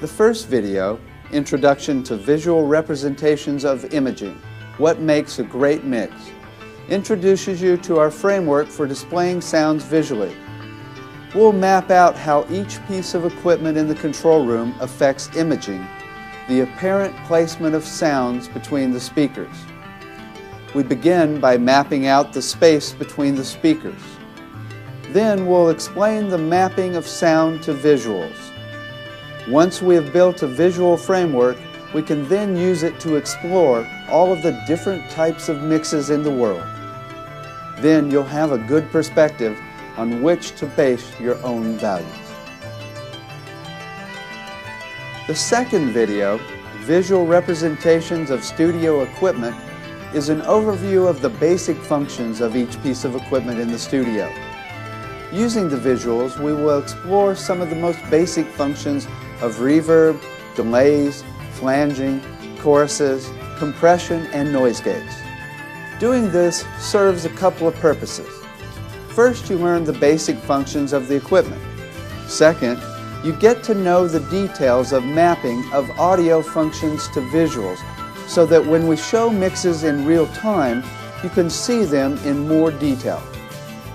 The first video, Introduction to Visual Representations of Imaging, What Makes a Great Mix, introduces you to our framework for displaying sounds visually. We'll map out how each piece of equipment in the control room affects imaging, the apparent placement of sounds between the speakers. We begin by mapping out the space between the speakers. Then we'll explain the mapping of sound to visuals. Once we have built a visual framework, we can then use it to explore all of the different types of mixes in the world. Then you'll have a good perspective on which to base your own values. The second video, Visual Representations of Studio Equipment, is an overview of the basic functions of each piece of equipment in the studio. Using the visuals, we will explore some of the most basic functions of reverb, delays, flanging, choruses, compression, and noise gates. Doing this serves a couple of purposes. First, you learn the basic functions of the equipment. Second, you get to know the details of mapping of audio functions to visuals, so that when we show mixes in real time, you can see them in more detail.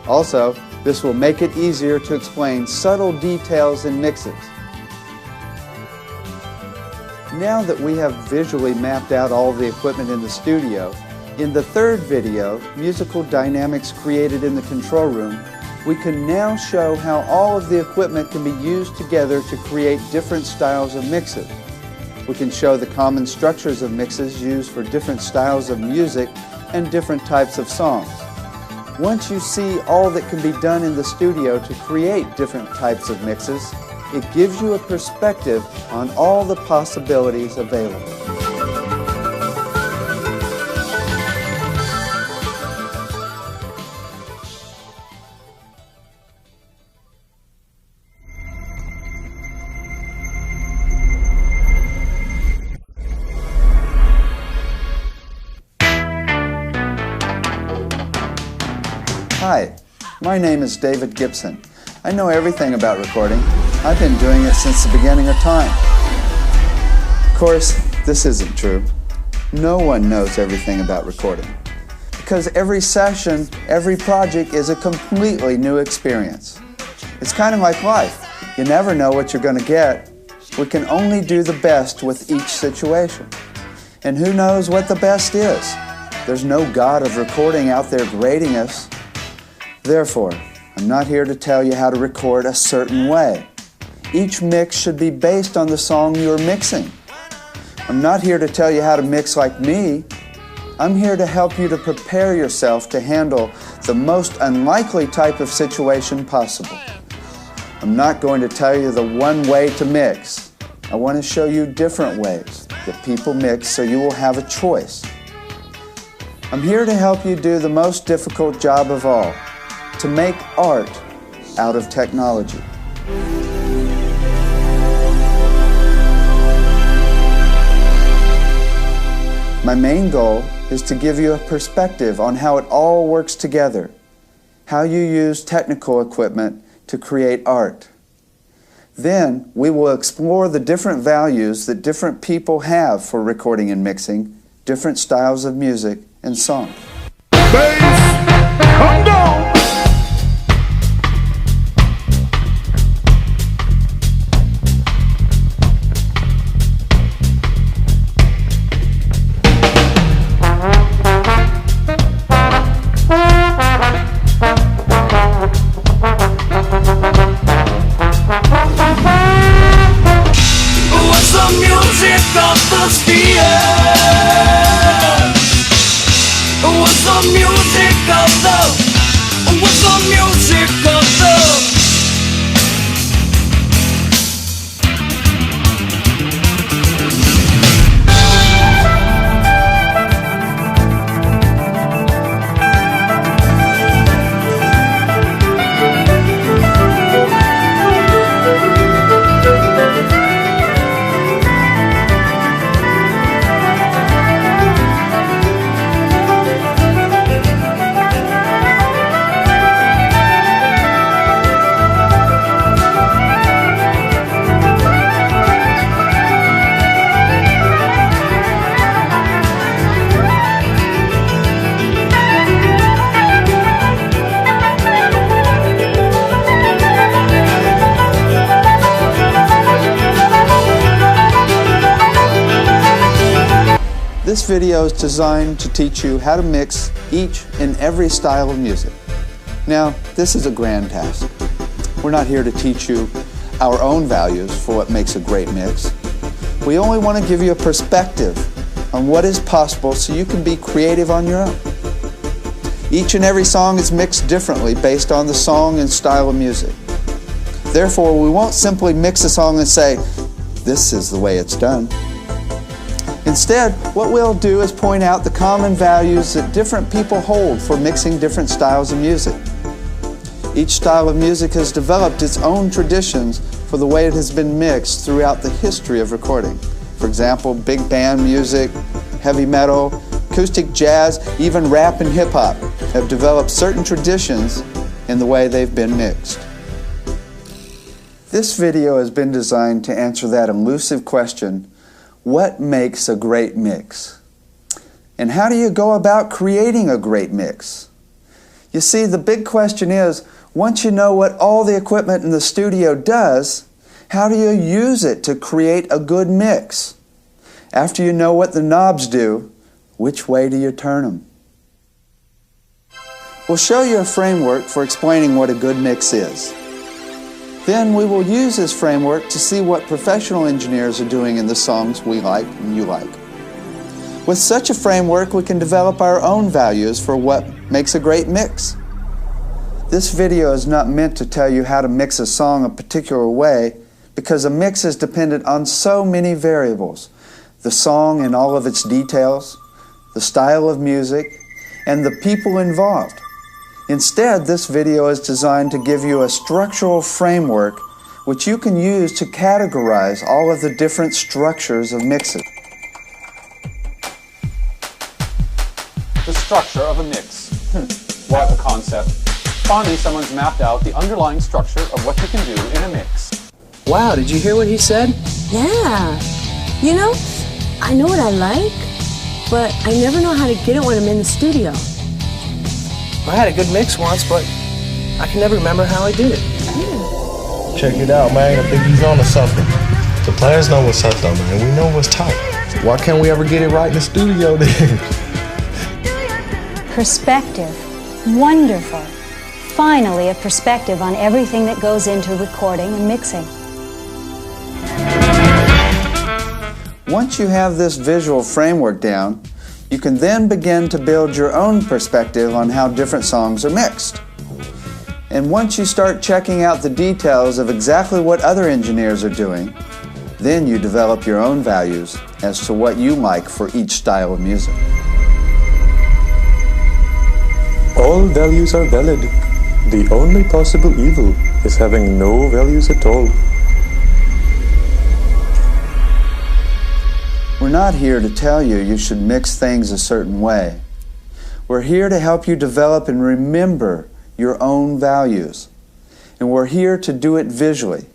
Also, this will make it easier to explain subtle details in mixes. Now that we have visually mapped out all the equipment in the studio, in the third video, Musical Dynamics Created in the Control Room, we can now show how all of the equipment can be used together to create different styles of mixes. We can show the common structures of mixes used for different styles of music and different types of songs. Once you see all that can be done in the studio to create different types of mixes, it gives you a perspective on all the possibilities available. Hi, my name is David Gibson. I know everything about recording. I've been doing it since the beginning of time. Of course, this isn't true. No one knows everything about recording, because every session, every project is a completely new experience. It's kind of like life. You never know what you're going to get. We can only do the best with each situation. And who knows what the best is? There's no God of recording out there grading us. Therefore, I'm not here to tell you how to record a certain way. Each mix should be based on the song you're mixing. I'm not here to tell you how to mix like me. I'm here to help you to prepare yourself to handle the most unlikely type of situation possible. I'm not going to tell you the one way to mix. I want to show you different ways that people mix so you will have a choice. I'm here to help you do the most difficult job of all, to make art out of technology. My main goal is to give you a perspective on how it all works together, how you use technical equipment to create art. Then we will explore the different values that different people have for recording and mixing, different styles of music and song. Bass, come down! What's the music This video is designed to teach you how to mix each and every style of music. Now, this is a grand task. We're not here to teach you our own values for what makes a great mix. We only want to give you a perspective on what is possible so you can be creative on your own. Each and every song is mixed differently based on the song and style of music. Therefore, we won't simply mix a song and say, this is the way it's done. Instead, what we'll do is point out the common values that different people hold for mixing different styles of music. Each style of music has developed its own traditions for the way it has been mixed throughout the history of recording. For example, big band music, heavy metal, acoustic jazz, even rap and hip-hop have developed certain traditions in the way they've been mixed. This video has been designed to answer that elusive question, what makes a great mix? And how do you go about creating a great mix? You see, the big question is, once you know what all the equipment in the studio does, how do you use it to create a good mix? After you know what the knobs do, which way do you turn them? We'll show you a framework for explaining what a good mix is. Then we will use this framework to see what professional engineers are doing in the songs we like and you like. With such a framework, we can develop our own values for what makes a great mix. This video is not meant to tell you how to mix a song a particular way, because a mix is dependent on so many variables. The song and all of its details, the style of music, and the people involved. Instead, this video is designed to give you a structural framework which you can use to categorize all of the different structures of mixing. The structure of a mix. What a concept. Finally, someone's mapped out the underlying structure of what you can do in a mix. Wow, did you hear what he said? Yeah. You know, I know what I like, but I never know how to get it when I'm in the studio. I had a good mix once, but I can never remember how I did it. Check it out, man. I think he's on to something. The players know what's up, though, man. We know what's tight. Why can't we ever get it right in the studio, then? Perspective. Wonderful. Finally, a perspective on everything that goes into recording and mixing. Once you have this visual framework down, you can then begin to build your own perspective on how different songs are mixed. And once you start checking out the details of exactly what other engineers are doing, then you develop your own values as to what you like for each style of music. All values are valid. The only possible evil is having no values at all. We're not here to tell you you should mix things a certain way. We're here to help you develop and remember your own values. And we're here to do it visually,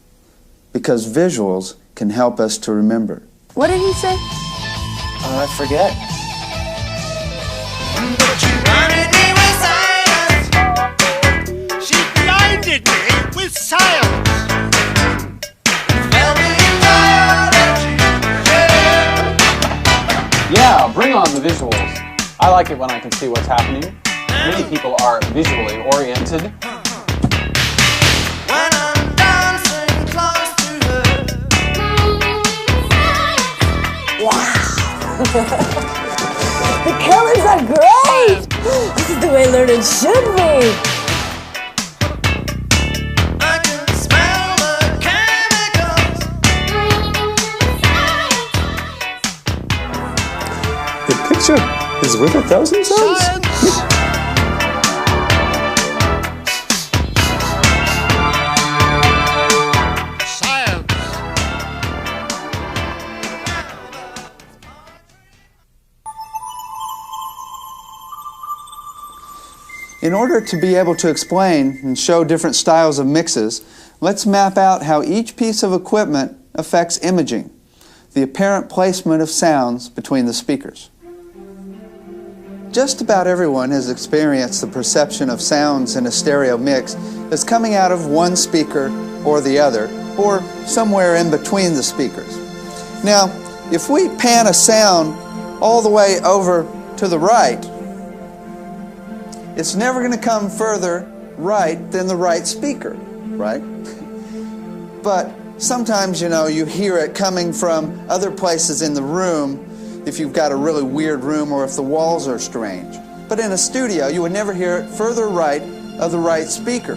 because visuals can help us to remember. What did he say? I forget. She blinded me with science. Yeah, bring on the visuals. I like it when I can see what's happening. Many people are visually oriented. When I'm dancing close to her. Wow. The colors are great. This is the way learning should be. I can smell the chemicals. The picture is worth 1,000 sounds. In order to be able to explain and show different styles of mixes, let's map out how each piece of equipment affects imaging, the apparent placement of sounds between the speakers. Just about everyone has experienced the perception of sounds in a stereo mix as coming out of one speaker or the other, or somewhere in between the speakers. Now, if we pan a sound all the way over to the right, it's never going to come further right than the right speaker, right? But sometimes, you know, you hear it coming from other places in the room if you've got a really weird room or if the walls are strange. But in a studio, you would never hear it further right of the right speaker.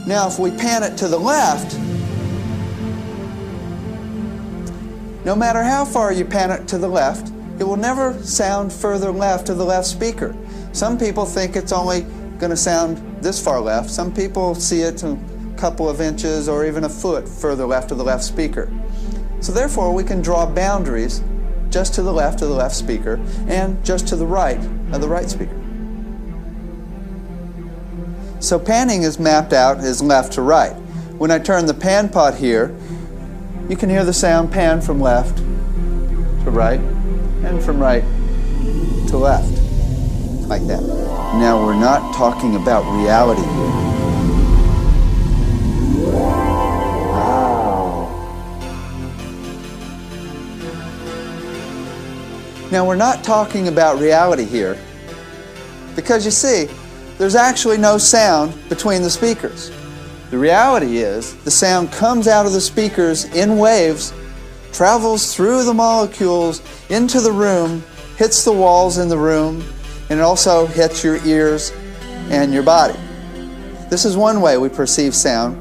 Now, if we pan it to the left, no matter how far you pan it to the left, it will never sound further left of the left speaker. Some people think it's only going to sound this far left. Some people see it a couple of inches or even a foot further left of the left speaker. So therefore, we can draw boundaries just to the left of the left speaker and just to the right of the right speaker. So panning is mapped out as left to right. When I turn the pan pot here, you can hear the sound pan from left to right and from right to left, like that. Now, we're not talking about reality here. Now, we're not talking about reality here because, you see, there's actually no sound between the speakers. The reality is the sound comes out of the speakers in waves, travels through the molecules into the room, hits the walls in the room, and it also hits your ears and your body. This is one way we perceive sound.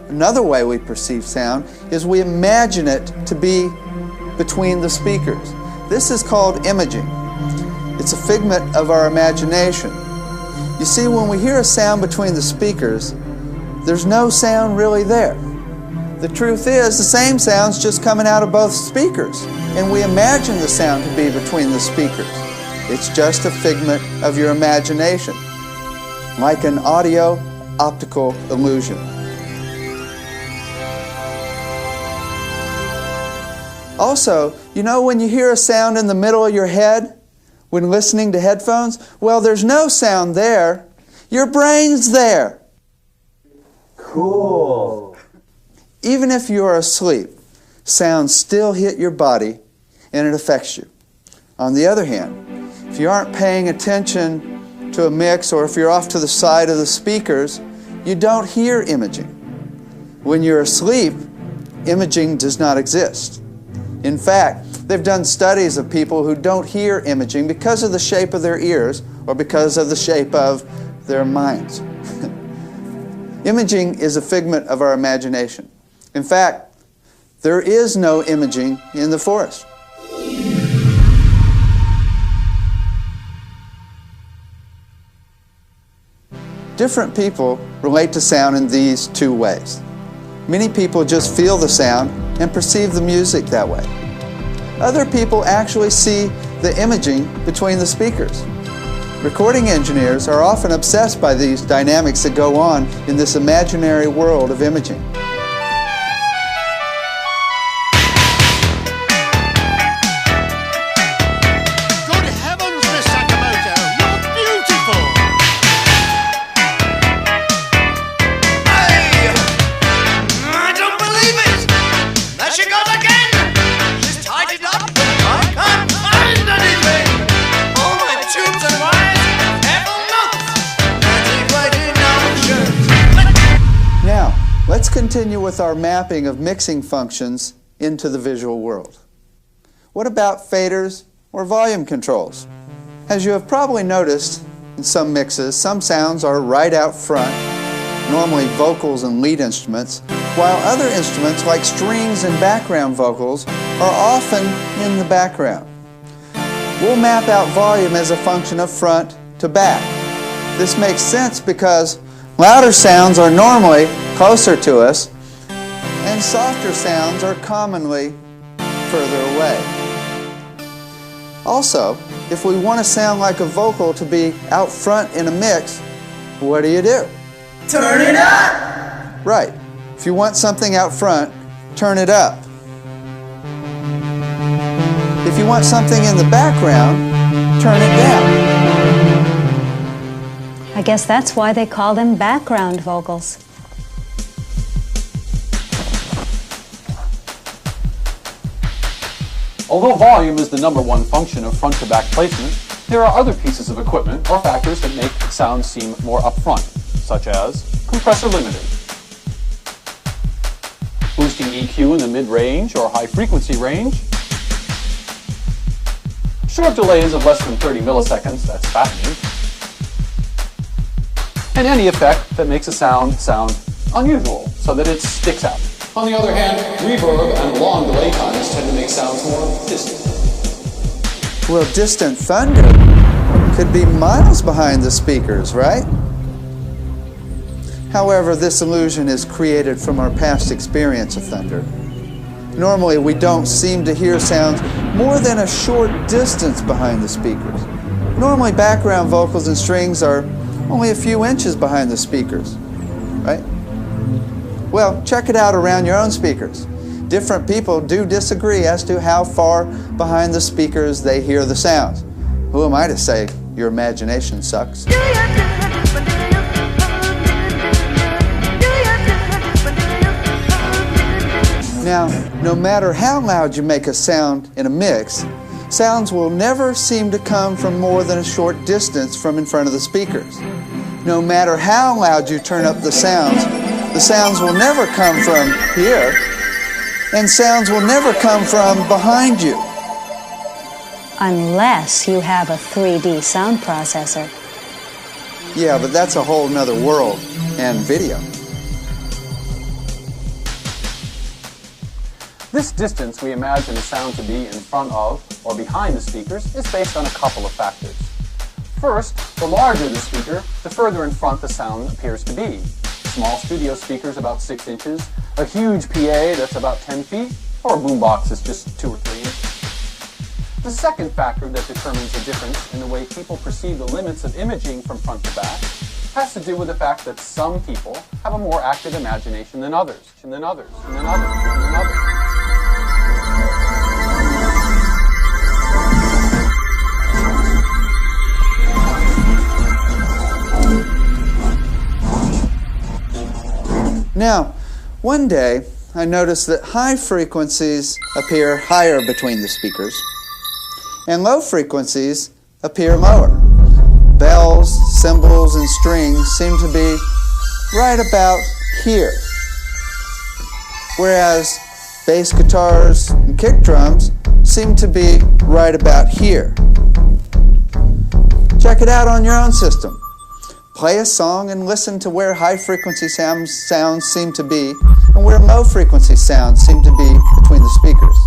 Another way we perceive sound is we imagine it to be between the speakers. This is called imaging. It's a figment of our imagination. You see, when we hear a sound between the speakers, there's no sound really there. The truth is, the same sound's just coming out of both speakers, and we imagine the sound to be between the speakers. It's just a figment of your imagination, like an audio-optical illusion. Also, you know when you hear a sound in the middle of your head when listening to headphones? Well, there's no sound there. Your brain's there. Cool. Even if you are asleep, sounds still hit your body and it affects you. On the other hand, if you aren't paying attention to a mix or if you're off to the side of the speakers, you don't hear imaging. When you're asleep, imaging does not exist. In fact, they've done studies of people who don't hear imaging because of the shape of their ears or because of the shape of their minds. Imaging is a figment of our imagination. In fact, there is no imaging in the forest. Different people relate to sound in these two ways. Many people just feel the sound and perceive the music that way. Other people actually see the imaging between the speakers. Recording engineers are often obsessed by these dynamics that go on in this imaginary world of imaging. Good heavens, Miss Sakamoto, you're beautiful! Hey! I don't believe it! There she goes again! She's tied it up, but I can't find anything! All my tubes and wires, pebble nuts, dirty notions. Now, let's continue with our mapping of mixing functions into the visual world. What about faders or volume controls? As you have probably noticed in some mixes, some sounds are right out front, normally vocals and lead instruments, while other instruments like strings and background vocals are often in the background. We'll map out volume as a function of front to back. This makes sense because louder sounds are normally closer to us, and softer sounds are commonly further away. Also, if we want to sound like a vocal to be out front in a mix, what do? Turn it up! Right. If you want something out front, turn it up. If you want something in the background, turn it down. I guess that's why they call them background vocals. Although volume is the #1 function of front-to-back placement, there are other pieces of equipment or factors that make sound seem more upfront, such as compressor limiter, boosting EQ in the mid-range or high-frequency range, short delays of less than 30 milliseconds, that's fattening, and any effect that makes a sound unusual, so that it sticks out. On the other hand, reverb and long delay times tend to make sounds more distant. Well, distant thunder could be miles behind the speakers, right? However, this illusion is created from our past experience of thunder. Normally, we don't seem to hear sounds more than a short distance behind the speakers. Normally, background vocals and strings are only a few inches behind the speakers, right? Well, check it out around your own speakers. Different people do disagree as to how far behind the speakers they hear the sounds. Who am I to say your imagination sucks? Now, no matter how loud you make a sound in a mix, sounds will never seem to come from more than a short distance from in front of the speakers. No matter how loud you turn up the sounds will never come from here, and sounds will never come from behind you. Unless you have a 3D sound processor. Yeah, but that's a whole nother world and video. This distance we imagine a sound to be in front of or behind the speakers is based on a couple of factors. First, the larger the speaker, the further in front the sound appears to be. Small studio speakers about 6 inches, a huge PA that's about 10 feet, or a boombox is just 2 or 3 inches. The second factor that determines the difference in the way people perceive the limits of imaging from front to back has to do with the fact that some people have a more active imagination than others. Now, one day, I noticed that high frequencies appear higher between the speakers, and low frequencies appear lower. Bells, cymbals, and strings seem to be right about here, whereas bass guitars and kick drums seem to be right about here. Check it out on your own system. Play a song and listen to where high-frequency sounds seem to be and where low-frequency sounds seem to be between the speakers.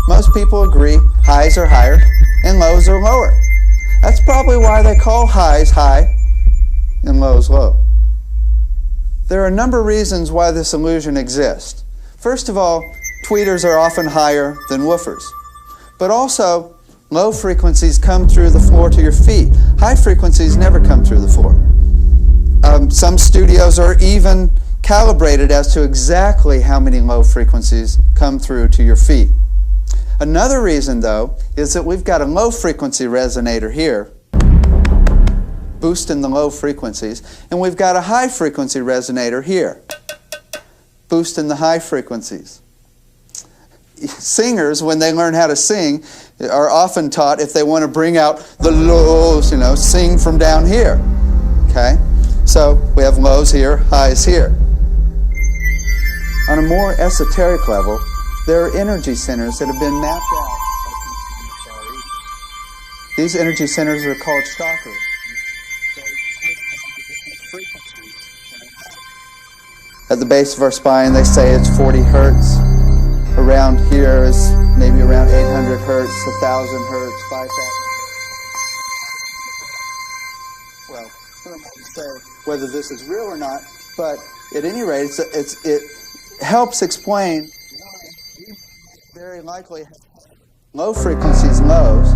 Most people agree highs are higher and lows are lower. That's probably why they call highs high and lows low. There are a number of reasons why this illusion exists. First of all, tweeters are often higher than woofers. But also, low frequencies come through the floor to your feet. High frequencies never come through the floor. Some studios are even calibrated as to exactly how many low frequencies come through to your feet. Another reason, though, is that we've got a low frequency resonator here, boosting the low frequencies, and we've got a high frequency resonator here, boosting the high frequencies. Singers, when they learn how to sing, are often taught, if they want to bring out the lows, sing from down here. Okay? So we have lows here, highs here. On a more esoteric level, there are energy centers that have been mapped out. These energy centers are called chakras. At the base of our spine, they say it's 40 hertz. Around here is maybe around 800 hertz, 1,000 hertz, 5,000. Well, I don't know how to say whether this is real or not, but at any rate, it helps explain why we very likely have low frequencies and lows.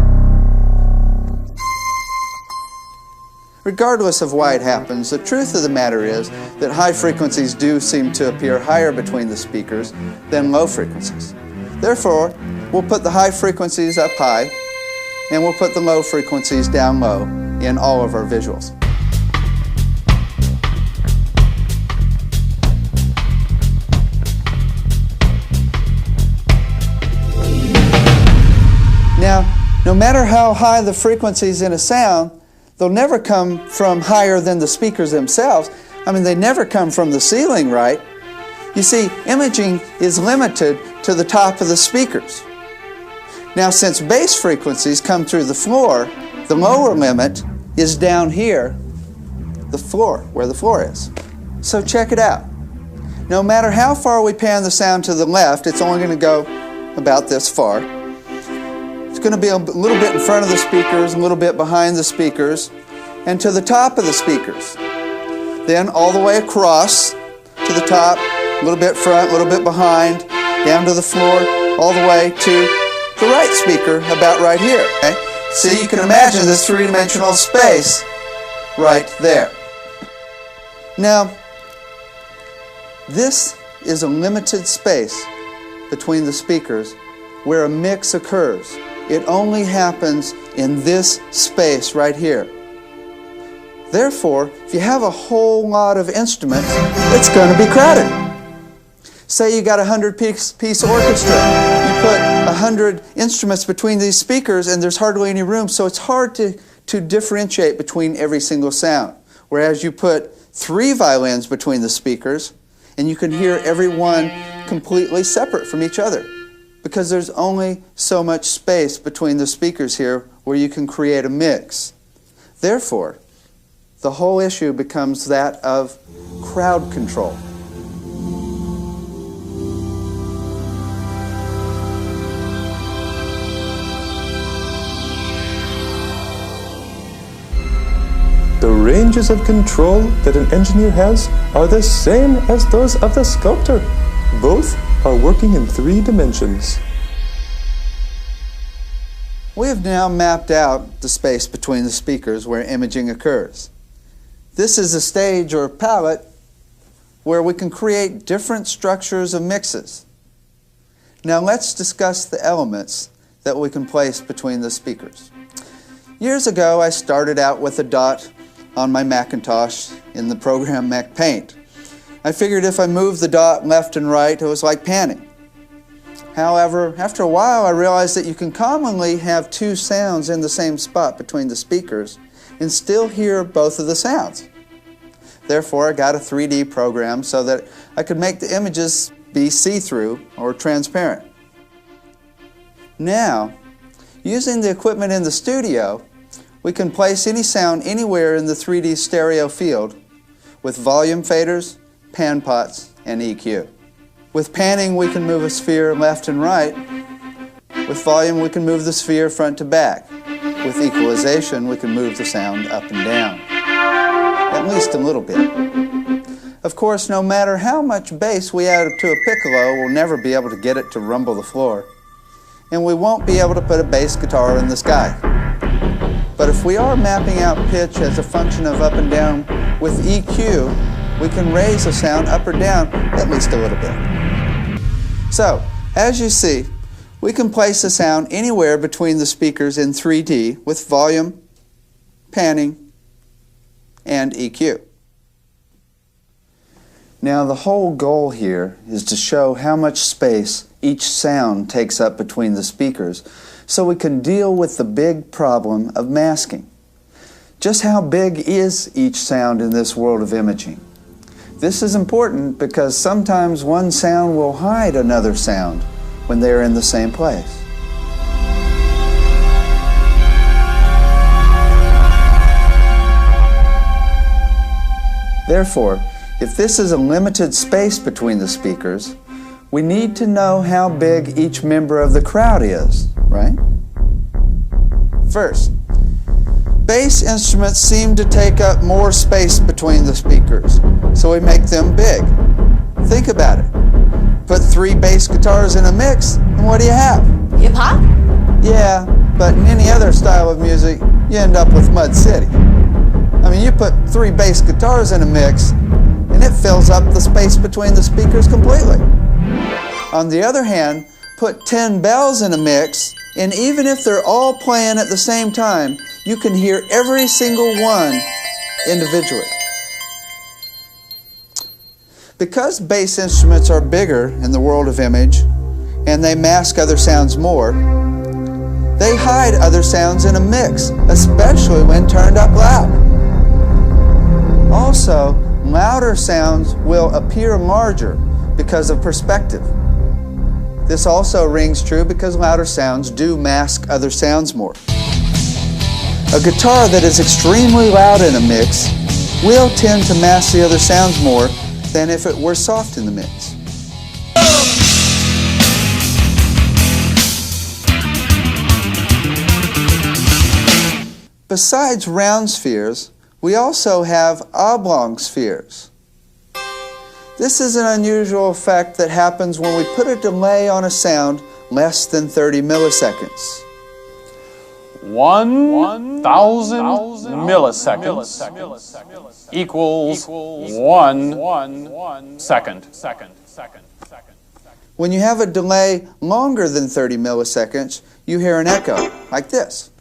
Regardless of why it happens, the truth of the matter is that high frequencies do seem to appear higher between the speakers than low frequencies. Therefore, we'll put the high frequencies up high, and we'll put the low frequencies down low in all of our visuals. Now, no matter how high the frequencies in a sound, they'll never come from higher than the speakers themselves. I mean, they never come from the ceiling, right? You see, imaging is limited to the top of the speakers. Now, since bass frequencies come through the floor, the lower limit is down here, the floor, where the floor is. So check it out. No matter how far we pan the sound to the left, it's only going to go about this far. It's going to be a little bit in front of the speakers, a little bit behind the speakers, and to the top of the speakers. Then all the way across to the top, a little bit front, a little bit behind, down to the floor, all the way to the right speaker, about right here. Okay? So you can imagine this three-dimensional space right there. Now, this is a limited space between the speakers where a mix occurs. It only happens in this space right here. Therefore, if you have a whole lot of instruments, it's going to be crowded. Say you got a 100-piece orchestra. You put 100 instruments between these speakers and there's hardly any room, so it's hard to differentiate between every single sound. Whereas you put 3 violins between the speakers and you can hear every one completely separate from each other, because there's only so much space between the speakers here where you can create a mix. Therefore, the whole issue becomes that of crowd control. The ranges of control that an engineer has are the same as those of the sculptor. Both are working in 3 dimensions. We have now mapped out the space between the speakers where imaging occurs. This is a stage or palette where we can create different structures of mixes. Now let's discuss the elements that we can place between the speakers. Years ago, I started out with a dot on my Macintosh in the program Mac Paint. I figured if I moved the dot left and right, it was like panning. However, after a while, I realized that you can commonly have 2 sounds in the same spot between the speakers and still hear both of the sounds. Therefore, I got a 3D program so that I could make the images be see-through or transparent. Now, using the equipment in the studio, we can place any sound anywhere in the 3D stereo field with volume faders, pan pots, and EQ. With panning, we can move a sphere left and right. With volume, we can move the sphere front to back. With equalization, we can move the sound up and down, at least a little bit. Of course, no matter how much bass we add to a piccolo, we'll never be able to get it to rumble the floor. And we won't be able to put a bass guitar in the sky. But if we are mapping out pitch as a function of up and down with EQ, we can raise the sound up or down at least a little bit. So, as you see, we can place the sound anywhere between the speakers in 3D with volume, panning, and EQ. Now, the whole goal here is to show how much space each sound takes up between the speakers, so we can deal with the big problem of masking. Just how big is each sound in this world of imaging? This is important because sometimes one sound will hide another sound when they are in the same place. Therefore, if this is a limited space between the speakers, we need to know how big each member of the crowd is, right? First, bass instruments seem to take up more space between the speakers, so we make them big. Think about it. Put 3 bass guitars in a mix, and what do you have? Hip-hop? Yeah, but in any other style of music, you end up with Mud City. I mean, you put 3 bass guitars in a mix, and it fills up the space between the speakers completely. On the other hand, put 10 bells in a mix, and even if they're all playing at the same time, you can hear every single one individually. Because bass instruments are bigger in the world of image, and they mask other sounds more, They hide other sounds in a mix, especially when turned up loud. Also, louder sounds will appear larger because of perspective. This also rings true because louder sounds do mask other sounds more. A guitar that is extremely loud in a mix will tend to mask the other sounds more than if it were soft in the mix. Besides round spheres, we also have oblong spheres. This is an unusual effect that happens when we put a delay on a sound less than 30 milliseconds. 1,000 milliseconds equals 1 second. When you have a delay longer than 30 milliseconds, you hear an echo, like this.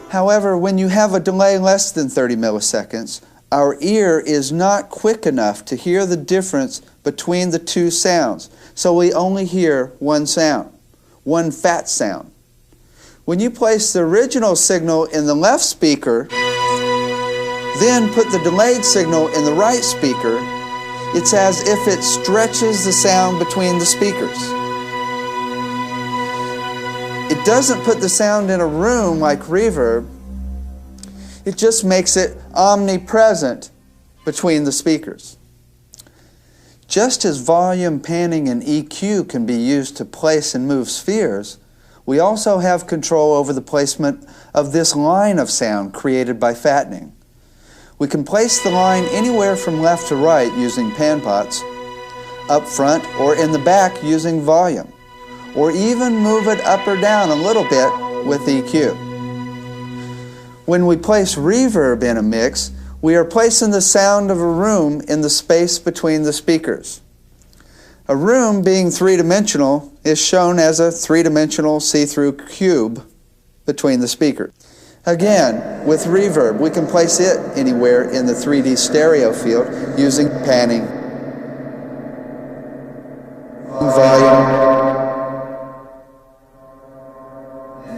However, when you have a delay less than 30 milliseconds, our ear is not quick enough to hear the difference between the two sounds, so we only hear one sound, one fat sound. When you place the original signal in the left speaker, then put the delayed signal in the right speaker, it's as if it stretches the sound between the speakers. It doesn't put the sound in a room like reverb, it just makes it omnipresent between the speakers. Just as volume, panning, and EQ can be used to place and move spheres, we also have control over the placement of this line of sound created by fattening. We can place the line anywhere from left to right using pan pots, up front or in the back using volume, or even move it up or down a little bit with EQ. When we place reverb in a mix, we are placing the sound of a room in the space between the speakers. A room, being three-dimensional, is shown as a three-dimensional see-through cube between the speakers. Again, with reverb, we can place it anywhere in the 3D stereo field using panning, volume,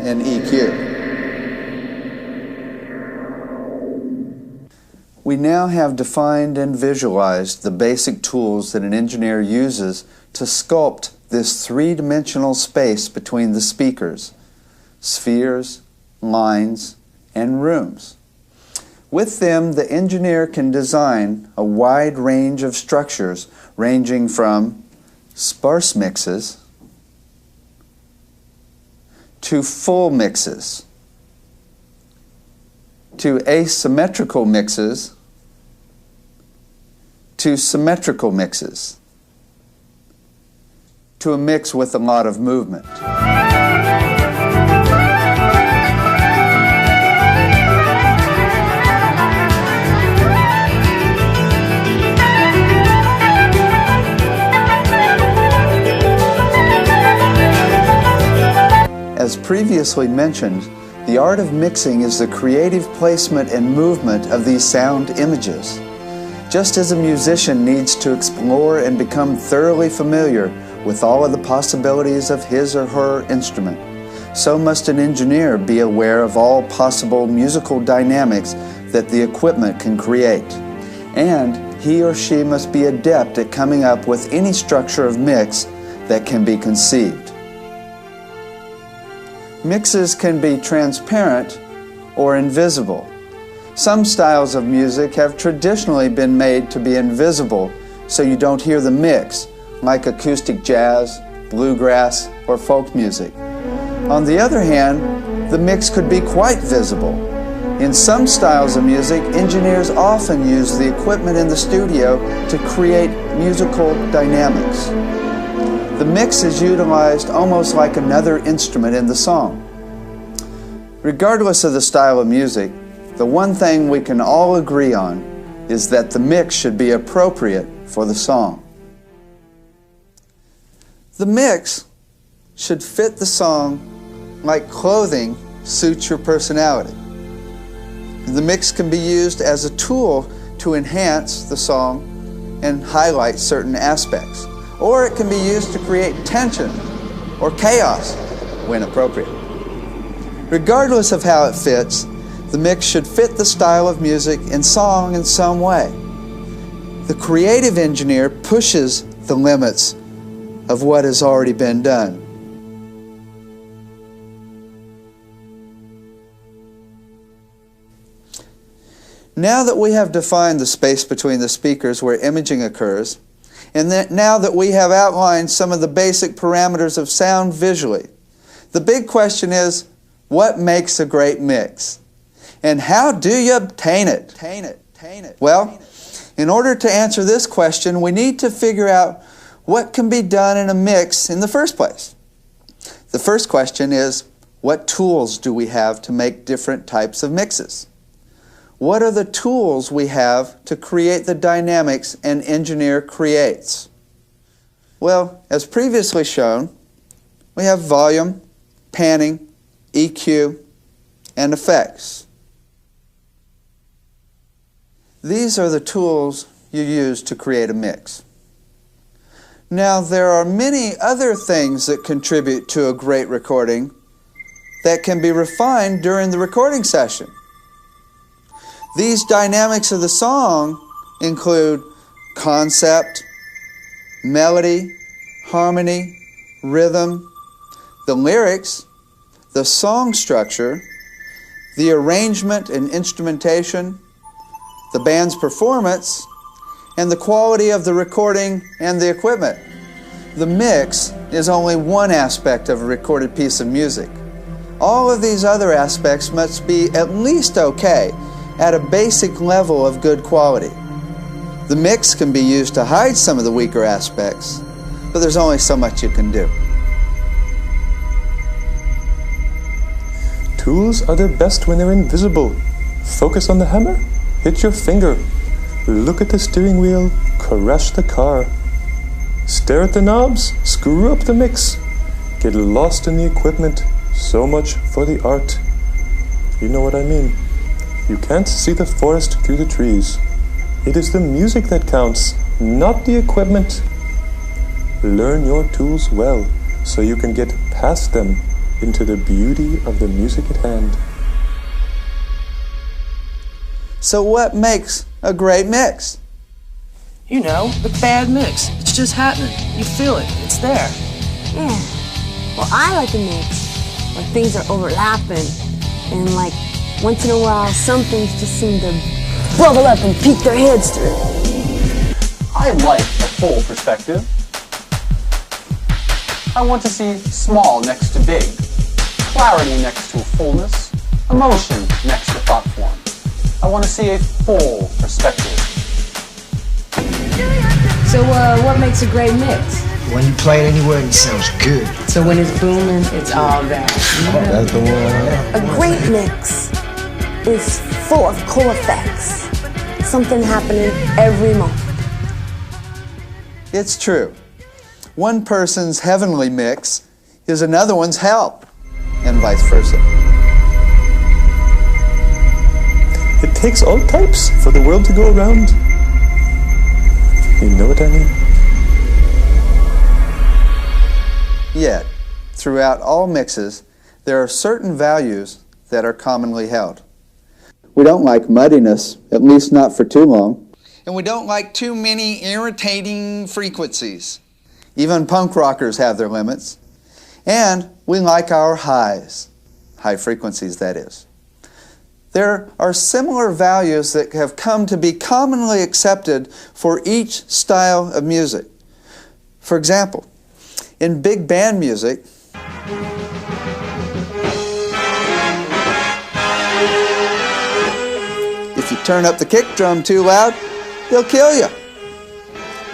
and EQ. We now have defined and visualized the basic tools that an engineer uses to sculpt this three-dimensional space between the speakers, spheres, lines, and rooms. With them, the engineer can design a wide range of structures ranging from sparse mixes to full mixes, to asymmetrical mixes, to symmetrical mixes, to a mix with a lot of movement. As previously mentioned, the art of mixing is the creative placement and movement of these sound images. Just as a musician needs to explore and become thoroughly familiar with all of the possibilities of his or her instrument, so must an engineer be aware of all possible musical dynamics that the equipment can create. And he or she must be adept at coming up with any structure of mix that can be conceived. Mixes can be transparent or invisible. Some styles of music have traditionally been made to be invisible so you don't hear the mix, like acoustic jazz, bluegrass, or folk music. On the other hand, the mix could be quite visible. In some styles of music, engineers often use the equipment in the studio to create musical dynamics. The mix is utilized almost like another instrument in the song. Regardless of the style of music, the one thing we can all agree on is that the mix should be appropriate for the song. The mix should fit the song like clothing suits your personality. The mix can be used as a tool to enhance the song and highlight certain aspects, or it can be used to create tension or chaos when appropriate. Regardless of how it fits, the mix should fit the style of music and song in some way. The creative engineer pushes the limits of what has already been done. Now that we have defined the space between the speakers where imaging occurs, and now that we have outlined some of the basic parameters of sound visually, the big question is, what makes a great mix? And how do you obtain it? Well, in order to answer this question, we need to figure out what can be done in a mix in the first place. The first question is, what tools do we have to make different types of mixes? What are the tools we have to create the dynamics an engineer creates? Well, as previously shown, we have volume, panning, EQ, and effects. These are the tools you use to create a mix. Now, there are many other things that contribute to a great recording that can be refined during the recording session. These dynamics of the song include concept, melody, harmony, rhythm, the lyrics, the song structure, the arrangement and instrumentation, the band's performance, and the quality of the recording and the equipment. The mix is only one aspect of a recorded piece of music. All of these other aspects must be at least okay at a basic level of good quality. The mix can be used to hide some of the weaker aspects, but there's only so much you can do. Tools are their best when they're invisible. Focus on the hammer, hit your finger. Look at the steering wheel, crash the car. Stare at the knobs, screw up the mix. Get lost in the equipment, so much for the art. You know what I mean. You can't see the forest through the trees. It is the music that counts, not the equipment. Learn your tools well, so you can get past them into the beauty of the music at hand. So what makes a great mix? You know, the bad mix. It's just happening. You feel it. It's there. Yeah. Well, I like a mix where things are overlapping and like once in a while some things just seem to bubble up and peek their heads through. I like a full perspective. I want to see small next to big, clarity next to fullness, emotion next to thought form. I want to see a full perspective. So what makes a great mix? When you play it anywhere, it sounds good. So when it's booming, it's all that. That's the one. A great mix is full of cool effects. Something happening every moment. It's true. One person's heavenly mix is another one's hell, and vice versa. It takes all types for the world to go around. You know what I mean? Yet, throughout all mixes, there are certain values that are commonly held. We don't like muddiness, at least not for too long. And we don't like too many irritating frequencies. Even punk rockers have their limits. And we like our highs, high frequencies that is. There are similar values that have come to be commonly accepted for each style of music. For example, in big band music, if you turn up the kick drum too loud, they'll kill you.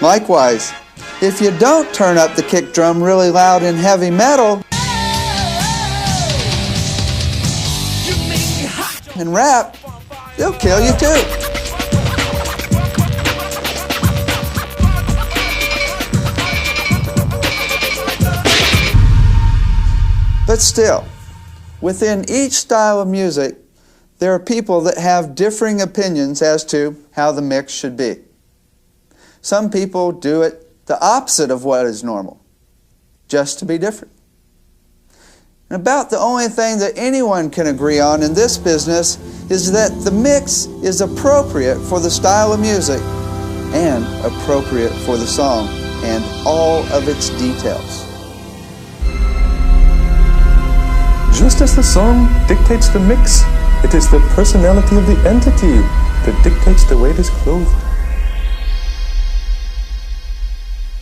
Likewise, if you don't turn up the kick drum really loud in heavy metal and rap, they'll kill you too. But still, within each style of music, there are people that have differing opinions as to how the mix should be. Some people do it the opposite of what is normal, just to be different. And about the only thing that anyone can agree on in this business is that the mix is appropriate for the style of music and appropriate for the song and all of its details. Just as the song dictates the mix, it is the personality of the entity that dictates the way it is clothed.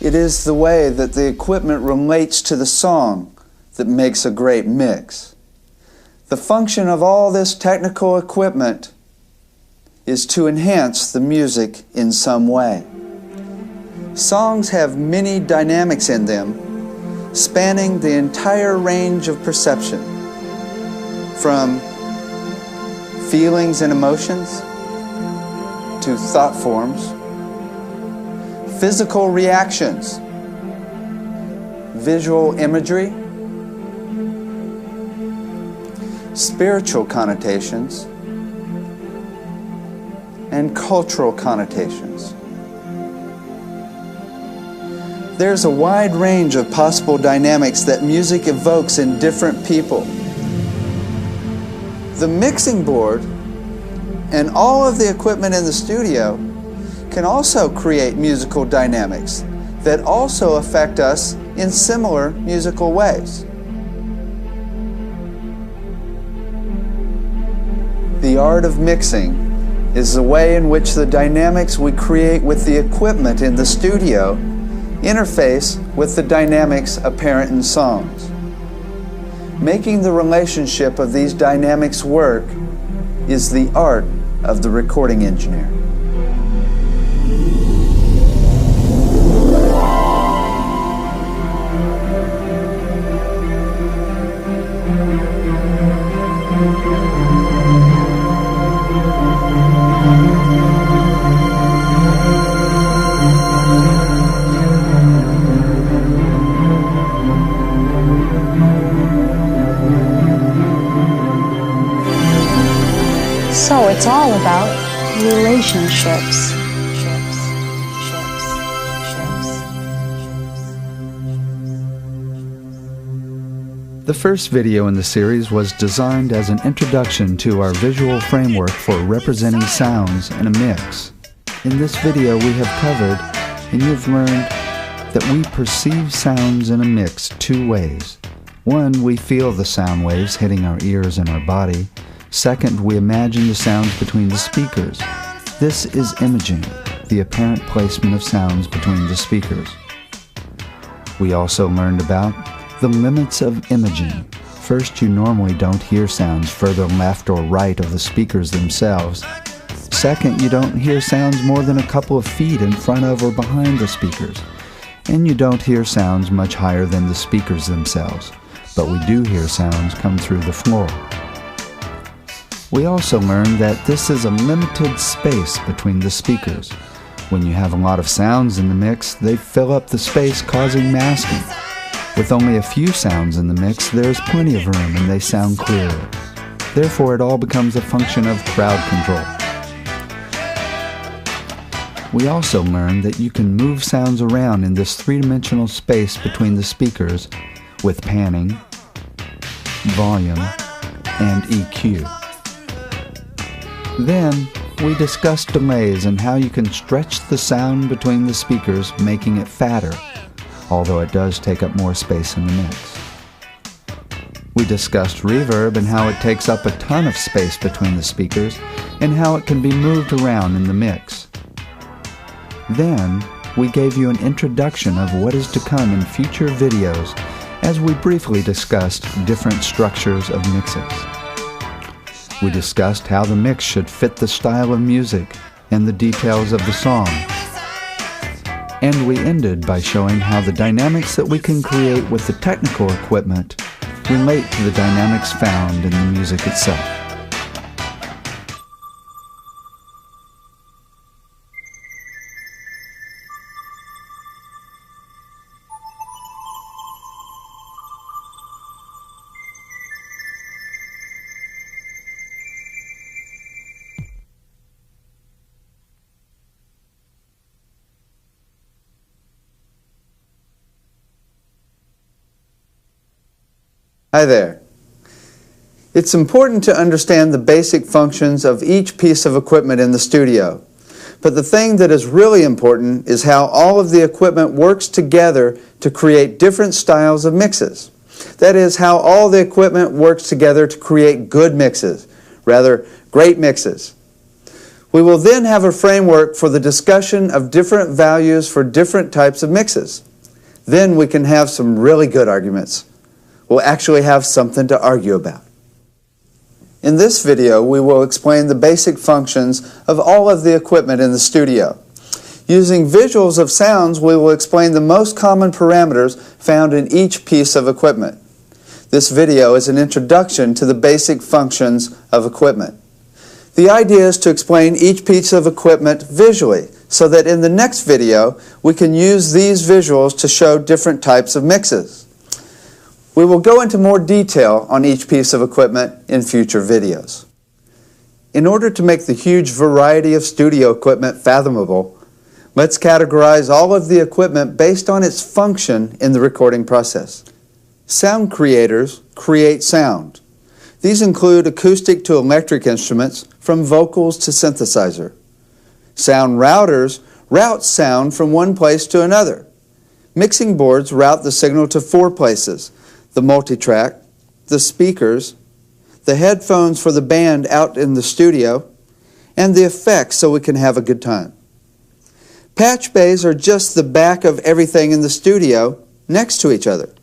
It is the way that the equipment relates to the song that makes a great mix. The function of all this technical equipment is to enhance the music in some way. Songs have many dynamics in them, spanning the entire range of perception, from feelings and emotions to thought forms, physical reactions, visual imagery, spiritual connotations, and cultural connotations. There's a wide range of possible dynamics that music evokes in different people. The mixing board and all of the equipment in the studio can also create musical dynamics that also affect us in similar musical ways. The art of mixing is the way in which the dynamics we create with the equipment in the studio interface with the dynamics apparent in songs. Making the relationship of these dynamics work is the art of the recording engineer. So it's all about relationships. The first video in the series was designed as an introduction to our visual framework for representing sounds in a mix. In this video we have covered, and you've learned, that we perceive sounds in a mix two ways. One, we feel the sound waves hitting our ears and our body. Second, we imagine the sounds between the speakers. This is imaging, the apparent placement of sounds between the speakers. We also learned about the limits of imaging. First, you normally don't hear sounds further left or right of the speakers themselves. Second, you don't hear sounds more than a couple of feet in front of or behind the speakers. And you don't hear sounds much higher than the speakers themselves. But we do hear sounds come through the floor. We also learned that this is a limited space between the speakers. When you have a lot of sounds in the mix, they fill up the space, causing masking. With only a few sounds in the mix, there is plenty of room and they sound clearer. Therefore, it all becomes a function of crowd control. We also learned that you can move sounds around in this three-dimensional space between the speakers with panning, volume, and EQ. Then, we discussed delays and how you can stretch the sound between the speakers, making it fatter, although it does take up more space in the mix. We discussed reverb and how it takes up a ton of space between the speakers and how it can be moved around in the mix. Then, we gave you an introduction of what is to come in future videos as we briefly discussed different structures of mixes. We discussed how the mix should fit the style of music and the details of the song. And we ended by showing how the dynamics that we can create with the technical equipment relate to the dynamics found in the music itself. Hi there. It's important to understand the basic functions of each piece of equipment in the studio. But the thing that is really important is how all of the equipment works together to create different styles of mixes. That is, how all the equipment works together to create good mixes, rather, great mixes. We will then have a framework for the discussion of different values for different types of mixes. Then we can have some really good arguments. We'll actually have something to argue about. In this video, we will explain the basic functions of all of the equipment in the studio. Using visuals of sounds, we will explain the most common parameters found in each piece of equipment. This video is an introduction to the basic functions of equipment. The idea is to explain each piece of equipment visually, so that in the next video, we can use these visuals to show different types of mixes. We will go into more detail on each piece of equipment in future videos. In order to make the huge variety of studio equipment fathomable, let's categorize all of the equipment based on its function in the recording process. Sound creators create sound. These include acoustic to electric instruments, from vocals to synthesizer. Sound routers route sound from one place to another. Mixing boards route the signal to 4 places: the multitrack, the speakers, the headphones for the band out in the studio, and the effects so we can have a good time. Patch bays are just the back of everything in the studio next to each other.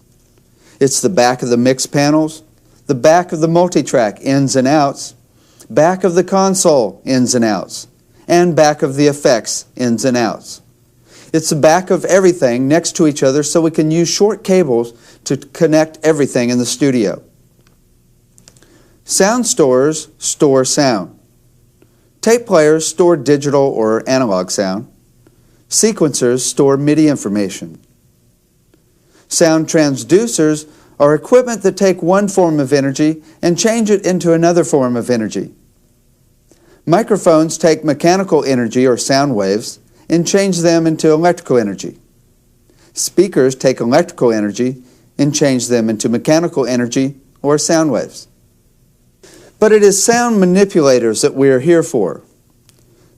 It's the back of the mix panels, the back of the multitrack ins and outs, back of the console ins and outs, and back of the effects ins and outs. It's the back of everything next to each other so we can use short cables to connect everything in the studio. Sound storers store sound. Tape players store digital or analog sound. Sequencers store MIDI information. Sound transducers are equipment that take one form of energy and change it into another form of energy. Microphones take mechanical energy or sound waves and change them into electrical energy. Speakers take electrical energy and change them into mechanical energy or sound waves. But it is sound manipulators that we are here for.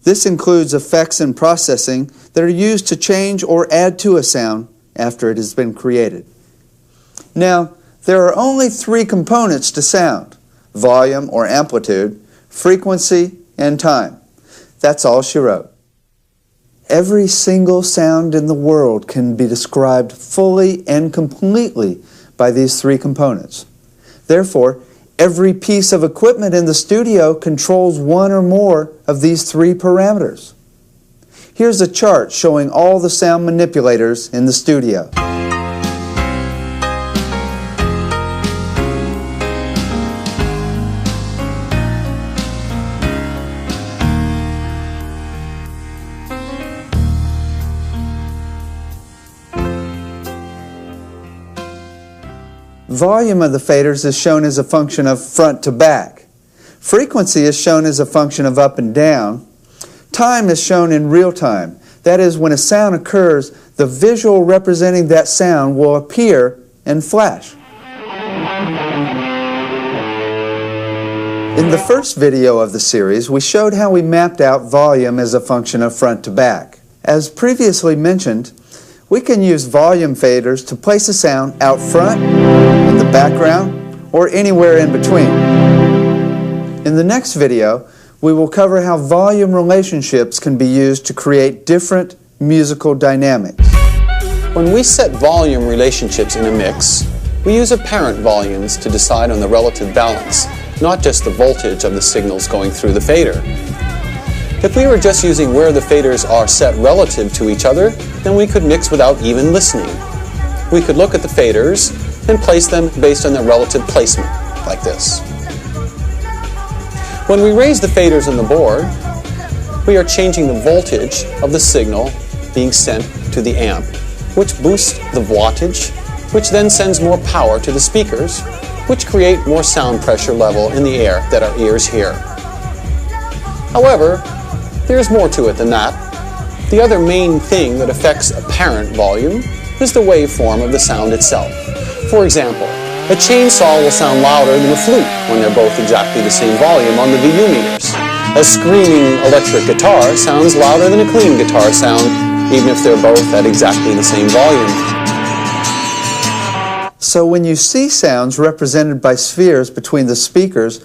This includes effects and processing that are used to change or add to a sound after it has been created. Now, there are only 3 components to sound: volume or amplitude, frequency, and time. That's all she wrote. Every single sound in the world can be described fully and completely by these 3 components. Therefore, every piece of equipment in the studio controls one or more of these 3 parameters. Here's a chart showing all the sound manipulators in the studio. Volume of the faders is shown as a function of front to back. Frequency is shown as a function of up and down. Time is shown in real time. That is, when a sound occurs, the visual representing that sound will appear and flash. In the first video of the series, we showed how we mapped out volume as a function of front to back. As previously mentioned, we can use volume faders to place a sound out front, in the background, or anywhere in between. In the next video, we will cover how volume relationships can be used to create different musical dynamics. When we set volume relationships in a mix, we use apparent volumes to decide on the relative balance, not just the voltage of the signals going through the fader. If we were just using where the faders are set relative to each other, then we could mix without even listening. We could look at the faders and place them based on their relative placement, like this. When we raise the faders on the board, we are changing the voltage of the signal being sent to the amp, which boosts the wattage, which then sends more power to the speakers, which create more sound pressure level in the air that our ears hear. However, there's more to it than that. The other main thing that affects apparent volume is the waveform of the sound itself. For example, A chainsaw will sound louder than a flute when they're both exactly the same volume on the VU meters. A screaming electric guitar sounds louder than a clean guitar sound, even if they're both at exactly the same volume. So when you see sounds represented by spheres between the speakers,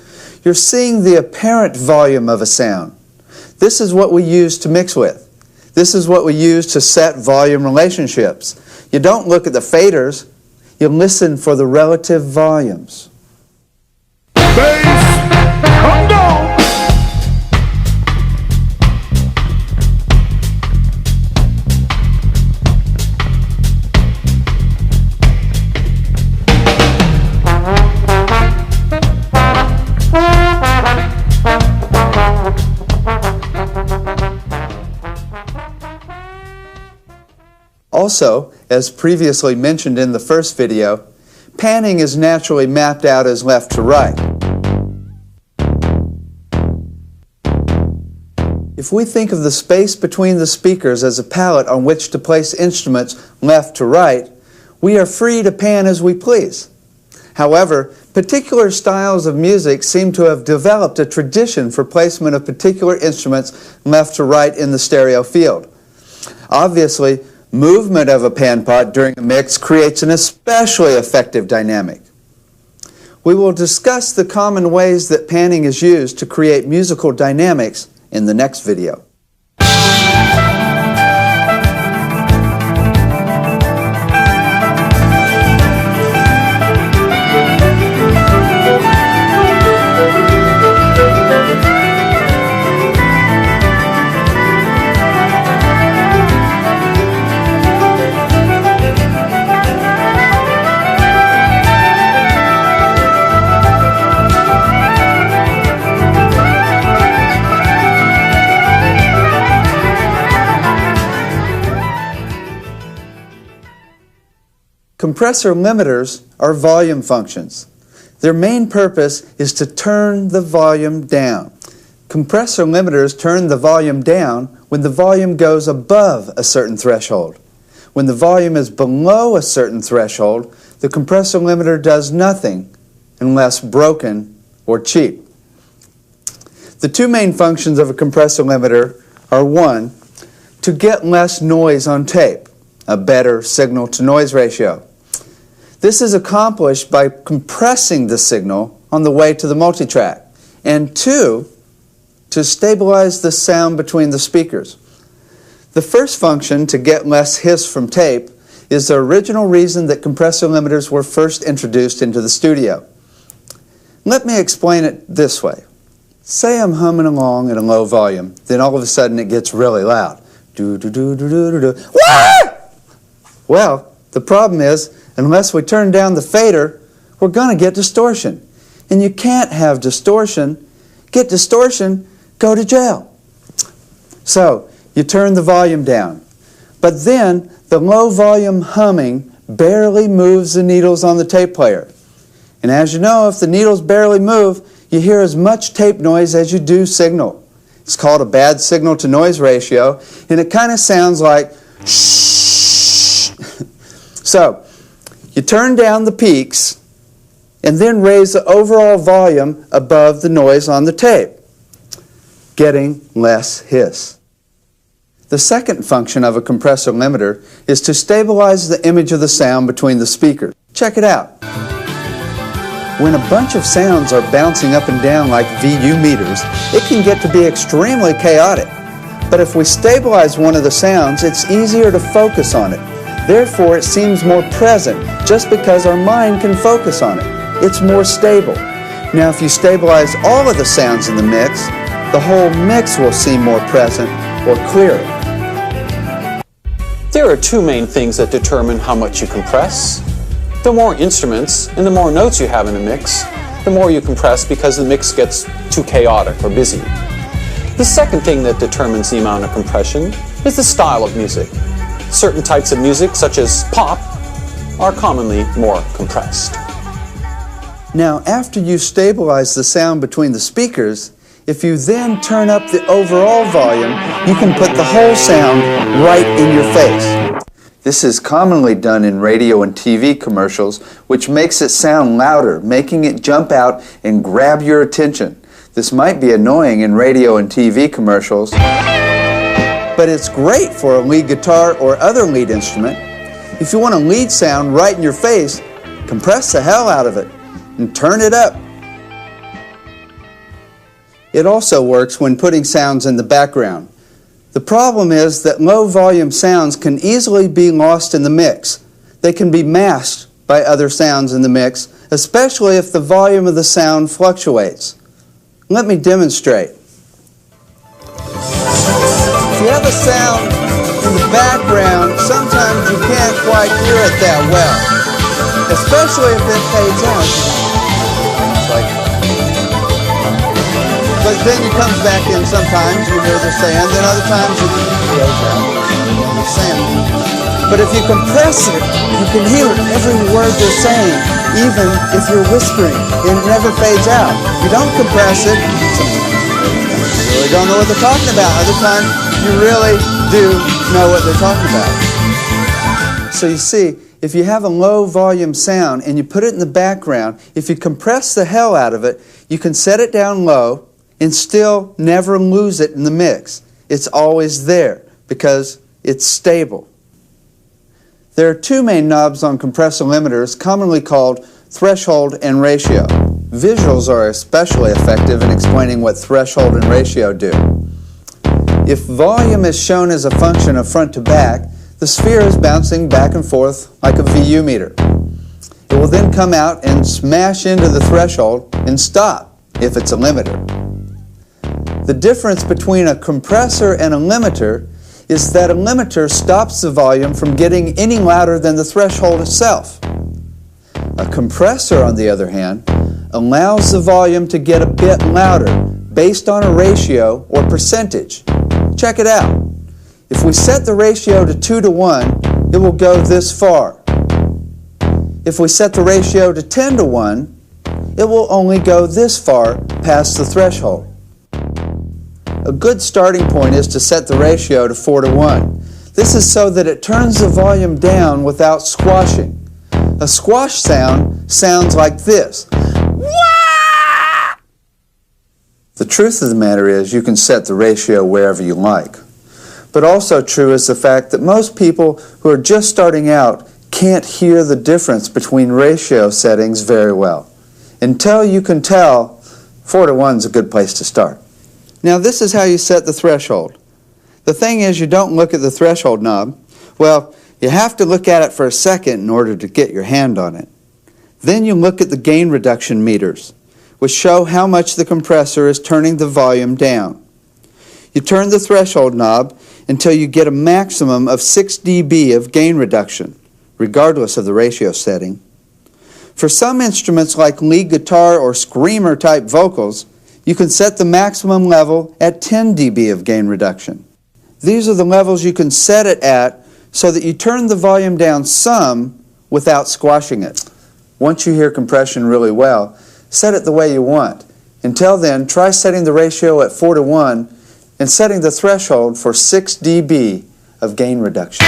you're seeing the apparent volume of a sound. This is what we use to mix with. This is what we use to set volume relationships. You don't look at the faders, you listen for the relative volumes. Bass, come down. Also, as previously mentioned in the first video, panning is naturally mapped out as left to right. If we think of the space between the speakers as a palette on which to place instruments left to right, we are free to pan as we please. However, particular styles of music seem to have developed a tradition for placement of particular instruments left to right in the stereo field. Obviously, movement of a pan pot during a mix creates an especially effective dynamic. We will discuss the common ways that panning is used to create musical dynamics in the next video. Compressor limiters are volume functions. Their main purpose is to turn the volume down. Compressor limiters turn the volume down when the volume goes above a certain threshold. When the volume is below a certain threshold, the compressor limiter does nothing unless broken or cheap. The two main functions of a compressor limiter are: one, to get less noise on tape, a better signal-to-noise ratio. This is accomplished by compressing the signal on the way to the multitrack. And two, to stabilize the sound between the speakers. The first function, to get less hiss from tape, is the original reason that compressor limiters were first introduced into the studio. Let me explain it this way. Say I'm humming along at a low volume, then all of a sudden it gets really loud. Do-do-do-do-do-do-do. Wah! Well, the problem is, unless we turn down the fader, we're going to get distortion. And you can't have distortion. Get distortion, go to jail. So, you turn the volume down. But then, the low volume humming barely moves the needles on the tape player. And as you know, if the needles barely move, you hear as much tape noise as you do signal. It's called a bad signal-to-noise ratio, and it kind of sounds like shh. So, you turn down the peaks and then raise the overall volume above the noise on the tape, getting less hiss. The second function of a compressor limiter is to stabilize the image of the sound between the speakers. Check it out. When a bunch of sounds are bouncing up and down like VU meters, it can get to be extremely chaotic. But if we stabilize one of the sounds, it's easier to focus on it. Therefore, it seems more present just because our mind can focus on it. It's more stable. Now, if you stabilize all of the sounds in the mix, the whole mix will seem more present or clearer. There are two main things that determine how much you compress. The more instruments and the more notes you have in a mix, the more you compress because the mix gets too chaotic or busy. The second thing that determines the amount of compression is the style of music. Certain types of music, such as pop, are commonly more compressed. Now, after you stabilize the sound between the speakers, if you then turn up the overall volume, you can put the whole sound right in your face. This is commonly done in radio and TV commercials, which makes it sound louder, making it jump out and grab your attention. This might be annoying in radio and TV commercials, but it's great for a lead guitar or other lead instrument. If you want a lead sound right in your face, compress the hell out of it and turn it up. It also works when putting sounds in the background. The problem is that low volume sounds can easily be lost in the mix. They can be masked by other sounds in the mix, especially if the volume of the sound fluctuates. Let me demonstrate. If you have a sound in the background, sometimes you can't quite hear it that well, especially if it fades out. But then it comes back in sometimes, you hear the sound, then other times it goes out, the sound. But if you compress it, you can hear every word they're saying, even if you're whispering, and it never fades out. If you don't compress it, sometimes you really don't know what they're talking about. Other times, you really do know what they're talking about. So you see, if you have a low volume sound and you put it in the background, if you compress the hell out of it, you can set it down low and still never lose it in the mix. It's always there because it's stable. There are two main knobs on compressor limiters, commonly called threshold and ratio. Visuals are especially effective in explaining what threshold and ratio do. If volume is shown as a function of front to back, the sphere is bouncing back and forth like a VU meter. It will then come out and smash into the threshold and stop if it's a limiter. The difference between a compressor and a limiter is that a limiter stops the volume from getting any louder than the threshold itself. A compressor, on the other hand, allows the volume to get a bit louder based on a ratio or percentage. Check it out. If we set the ratio to 2 to 1, it will go this far. If we set the ratio to 10 to 1, it will only go this far past the threshold. A good starting point is to set the ratio to 4 to 1. This is so that it turns the volume down without squashing. A squash sound sounds like this. Wah! The truth of the matter is you can set the ratio wherever you like. But also true is the fact that most people who are just starting out can't hear the difference between ratio settings very well. Until you can tell, 4 to 1 is a good place to start. Now this is how you set the threshold. The thing is, you don't look at the threshold knob. Well, you have to look at it for a second in order to get your hand on it. Then you look at the gain reduction meters, which show how much the compressor is turning the volume down. You turn the threshold knob until you get a maximum of 6 dB of gain reduction, regardless of the ratio setting. For some instruments like lead guitar or screamer type vocals, you can set the maximum level at 10 dB of gain reduction. These are the levels you can set it at so that you turn the volume down some without squashing it. Once you hear compression really well, set it the way you want. Until then, try setting the ratio at 4 to 1 and setting the threshold for 6 dB of gain reduction.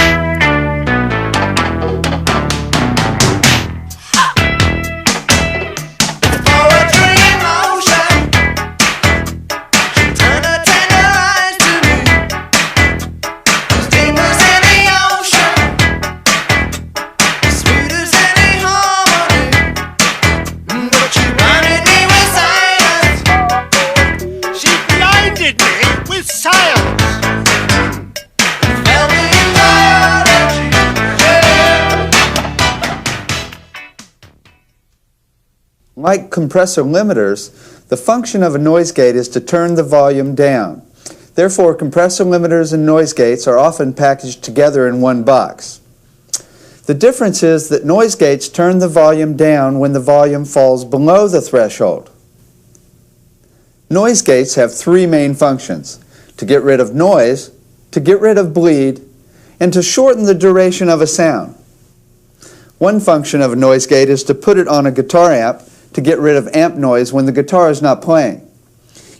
Like compressor limiters, the function of a noise gate is to turn the volume down. Therefore, compressor limiters and noise gates are often packaged together in one box. The difference is that noise gates turn the volume down when the volume falls below the threshold. Noise gates have three main functions: to get rid of noise, to get rid of bleed, and to shorten the duration of a sound. One function of a noise gate is to put it on a guitar amp to get rid of amp noise when the guitar is not playing.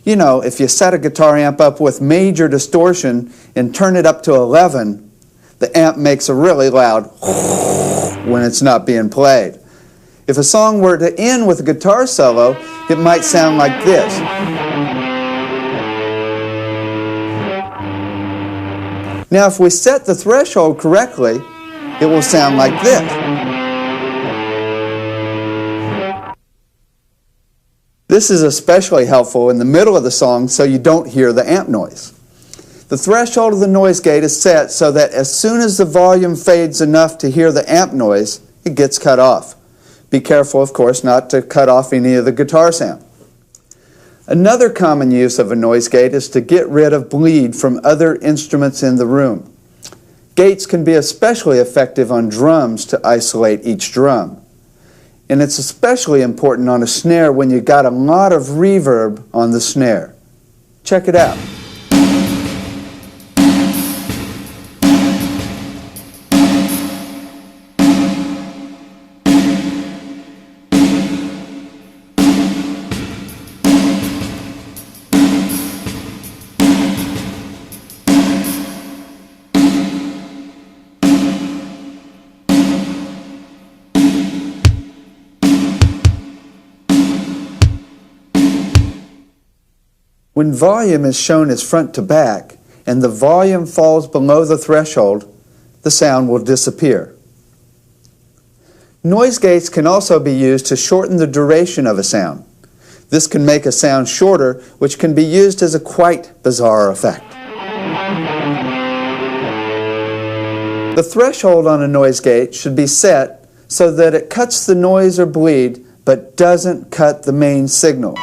You know, if you set a guitar amp up with major distortion and turn it up to 11, the The amp makes a really loud when it's not being played. If a song were to end with a guitar solo, it might sound like this. Now, if we set the threshold correctly, it will sound like this. This is especially helpful in the middle of the song so you don't hear the amp noise. The threshold of the noise gate is set so that as soon as the volume fades enough to hear the amp noise, it gets cut off. Be careful, of course, not to cut off any of the guitar sound. Another common use of a noise gate is to get rid of bleed from other instruments in the room. Gates can be especially effective on drums to isolate each drum. And it's especially important on a snare when you got a lot of reverb on the snare. Check it out. When volume is shown as front to back and the volume falls below the threshold, the sound will disappear. Noise gates can also be used to shorten the duration of a sound. This can make a sound shorter, which can be used as a quite bizarre effect. The threshold on a noise gate should be set so that it cuts the noise or bleed but doesn't cut the main signal.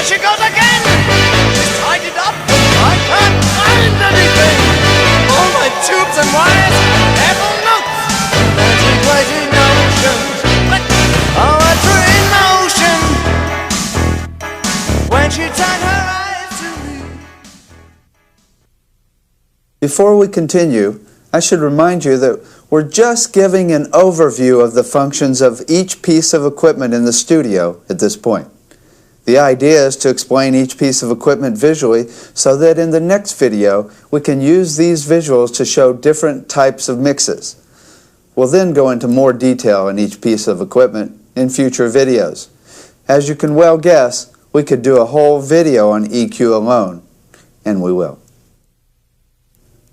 She goes again! She's tied it up, I can't find anything! All my tubes and wires, careful notes! Magic waiting oceans, but poetry in motion! When she turned her eyes to me. Before we continue, I should remind you that we're just giving an overview of the functions of each piece of equipment in the studio at this point. The idea is to explain each piece of equipment visually so that in the next video we can use these visuals to show different types of mixes. We'll then go into more detail on each piece of equipment in future videos. As you can well guess, we could do a whole video on EQ alone, and we will.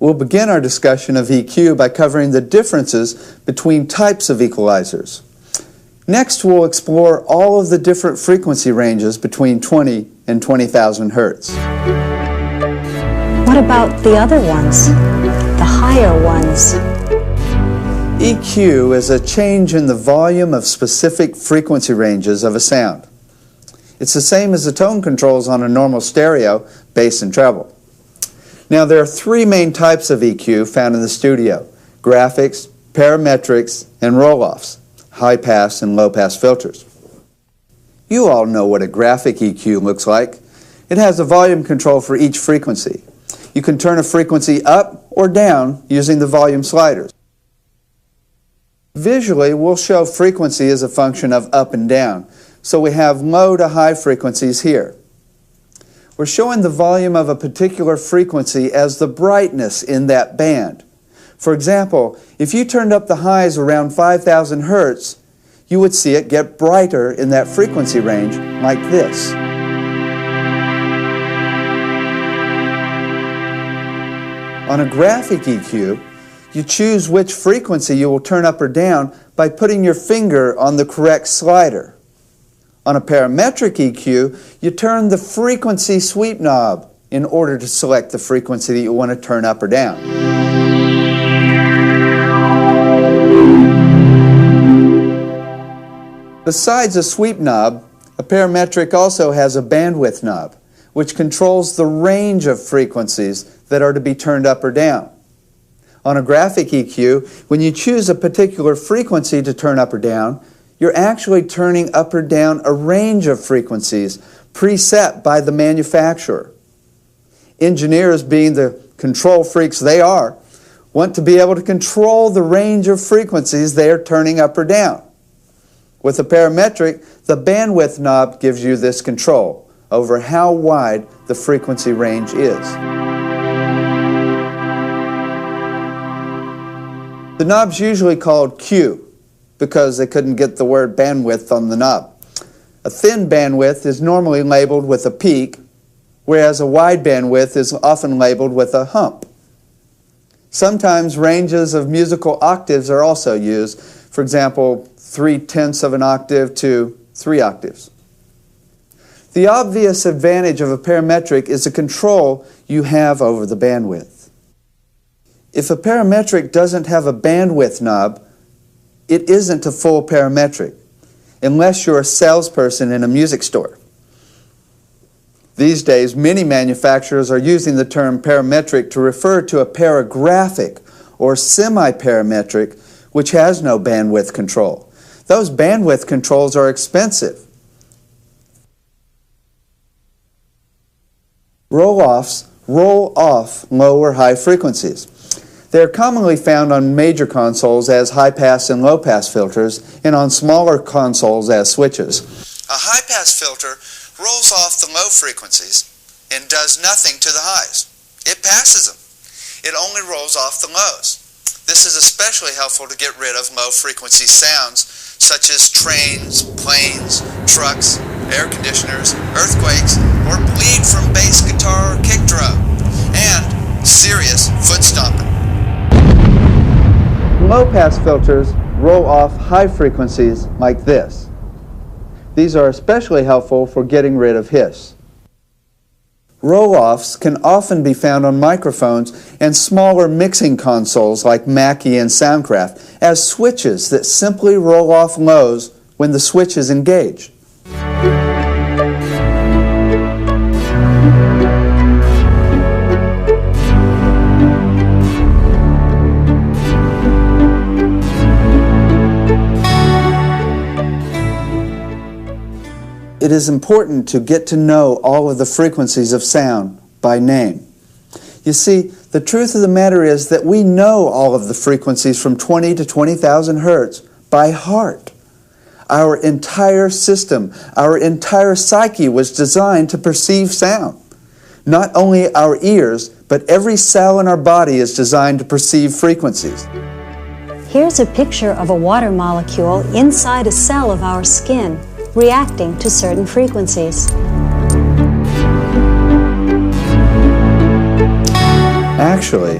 We'll begin our discussion of EQ by covering the differences between types of equalizers. Next, we'll explore all of the different frequency ranges between 20 and 20,000 hertz. What about the other ones? The higher ones? EQ is a change in the volume of specific frequency ranges of a sound. It's the same as the tone controls on a normal stereo, bass and treble. Now, there are three main types of EQ found in the studio: graphics, parametrics, and roll-offs. High-pass and low-pass filters. You all know what a graphic EQ looks like. It has a volume control for each frequency. You can turn a frequency up or down using the volume sliders. Visually, we'll show frequency as a function of up and down, so we have low to high frequencies here. We're showing the volume of a particular frequency as the brightness in that band. For example, if you turned up the highs around 5,000 hertz, you would see it get brighter in that frequency range like this. On a graphic EQ, you choose which frequency you will turn up or down by putting your finger on the correct slider. On a parametric EQ, you turn the frequency sweep knob in order to select the frequency that you want to turn up or down. Besides a sweep knob, a parametric also has a bandwidth knob, which controls the range of frequencies that are to be turned up or down. On a graphic EQ, when you choose a particular frequency to turn up or down, you're actually turning up or down a range of frequencies preset by the manufacturer. Engineers, being the control freaks they are, want to be able to control the range of frequencies they are turning up or down. With a parametric, the bandwidth knob gives you this control over how wide the frequency range is. The knob's usually called Q because they couldn't get the word bandwidth on the knob. A thin bandwidth is normally labeled with a peak, whereas a wide bandwidth is often labeled with a hump. Sometimes ranges of musical octaves are also used. For example, 3/10 of an octave to 3 octaves. The obvious advantage of a parametric is the control you have over the bandwidth. If a parametric doesn't have a bandwidth knob, it isn't a full parametric, unless you're a salesperson in a music store. These days, many manufacturers are using the term parametric to refer to a paragraphic or semi-parametric which has no bandwidth control. Those bandwidth controls are expensive. Roll-offs roll off low or high frequencies. They are commonly found on major consoles as high-pass and low-pass filters and on smaller consoles as switches. A high-pass filter rolls off the low frequencies and does nothing to the highs. It passes them. It only rolls off the lows. This is especially helpful to get rid of low-frequency sounds such as trains, planes, trucks, air conditioners, earthquakes, or bleed from bass guitar or kick drum, and serious foot stomping. Low-pass filters roll off high frequencies like this. These are especially helpful for getting rid of hiss. Roll-offs can often be found on microphones and smaller mixing consoles like Mackie and Soundcraft as switches that simply roll off lows when the switch is engaged. It is important to get to know all of the frequencies of sound by name. You see, the truth of the matter is that we know all of the frequencies from 20 to 20,000 hertz by heart. Our entire system, our entire psyche was designed to perceive sound. Not only our ears, but every cell in our body is designed to perceive frequencies. Here's a picture of a water molecule inside a cell of our skin, reacting to certain frequencies. Actually,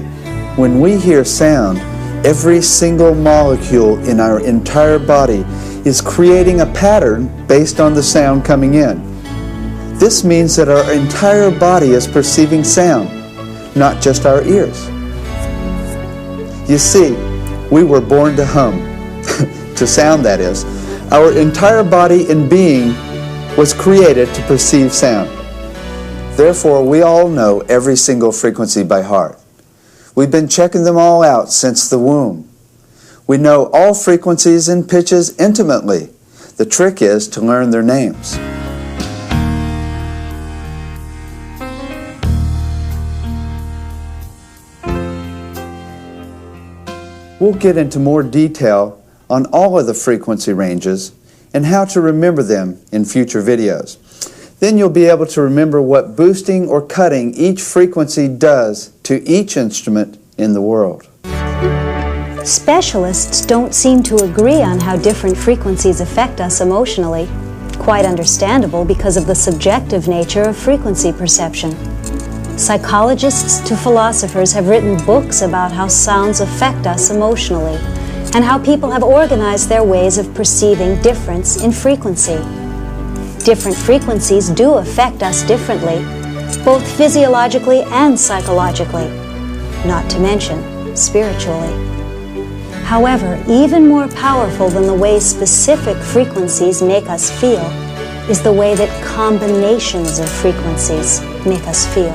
when we hear sound, every single molecule in our entire body is creating a pattern based on the sound coming in. This means that our entire body is perceiving sound, not just our ears. You see, we were born to hum, to sound that is. Our entire body and being was created to perceive sound. Therefore, we all know every single frequency by heart. We've been checking them all out since the womb. We know all frequencies and pitches intimately. The trick is to learn their names. We'll get into more detail on all of the frequency ranges and how to remember them in future videos. Then you'll be able to remember what boosting or cutting each frequency does to each instrument in the world. Specialists don't seem to agree on how different frequencies affect us emotionally. Quite understandable because of the subjective nature of frequency perception. Psychologists to philosophers have written books about how sounds affect us emotionally, and how people have organized their ways of perceiving difference in frequency. Different frequencies do affect us differently, both physiologically and psychologically, not to mention spiritually. However, even more powerful than the way specific frequencies make us feel is the way that combinations of frequencies make us feel.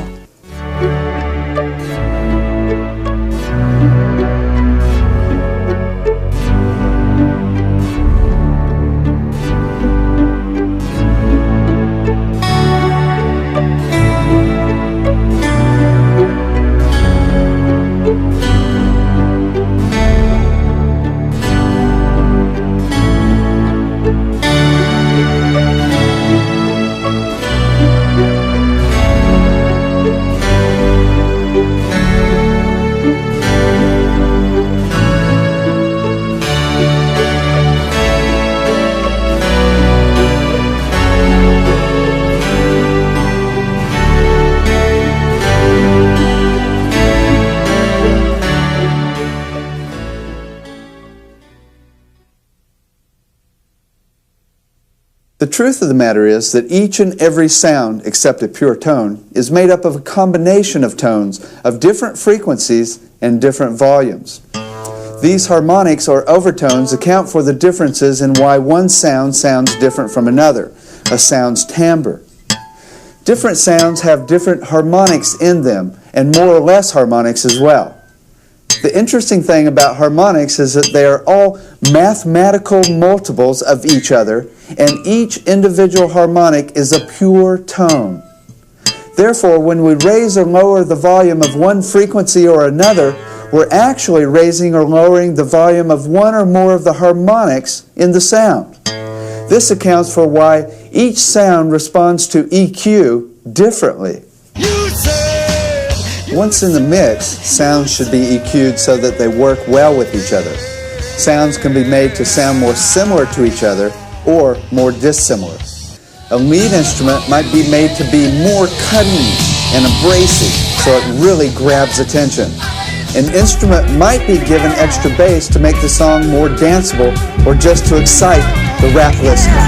The truth of the matter is that each and every sound, except a pure tone, is made up of a combination of tones of different frequencies and different volumes. These harmonics or overtones account for the differences in why one sound sounds different from another, a sound's timbre. Different sounds have different harmonics in them, and more or less harmonics as well. The interesting thing about harmonics is that they are all mathematical multiples of each other, and each individual harmonic is a pure tone. Therefore, when we raise or lower the volume of one frequency or another, we're actually raising or lowering the volume of one or more of the harmonics in the sound. This accounts for why each sound responds to EQ differently. Once in the mix, sounds should be EQ'd so that they work well with each other. Sounds can be made to sound more similar to each other or more dissimilar. A lead instrument might be made to be more cutting and abrasive so it really grabs attention. An instrument might be given extra bass to make the song more danceable or just to excite the rap listener.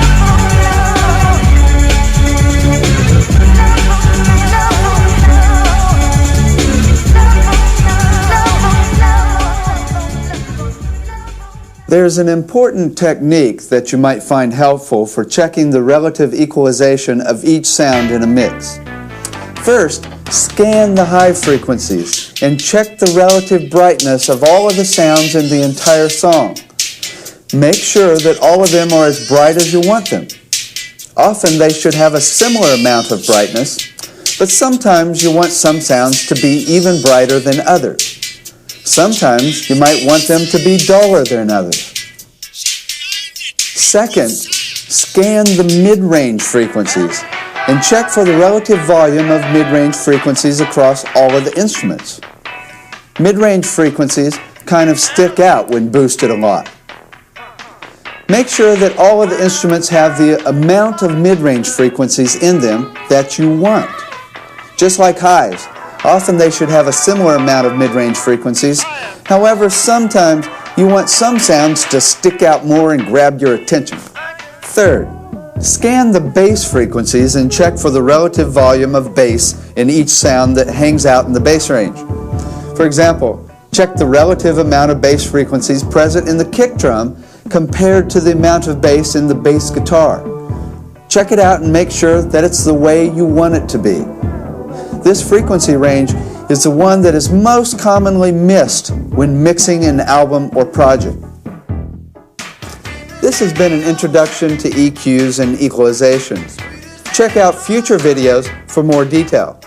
There's an important technique that you might find helpful for checking the relative equalization of each sound in a mix. First, scan the high frequencies and check the relative brightness of all of the sounds in the entire song. Make sure that all of them are as bright as you want them. Often they should have a similar amount of brightness, but sometimes you want some sounds to be even brighter than others. Sometimes you might want them to be duller than others. Second, scan the mid-range frequencies and check for the relative volume of mid-range frequencies across all of the instruments. Mid-range frequencies kind of stick out when boosted a lot. Make sure that all of the instruments have the amount of mid-range frequencies in them that you want. Just like highs, often they should have a similar amount of mid-range frequencies. However, sometimes you want some sounds to stick out more and grab your attention. Third, scan the bass frequencies and check for the relative volume of bass in each sound that hangs out in the bass range. For example, check the relative amount of bass frequencies present in the kick drum compared to the amount of bass in the bass guitar. Check it out and make sure that it's the way you want it to be. This frequency range is the one that is most commonly missed when mixing an album or project. This has been an introduction to EQs and equalizations. Check out future videos for more detail.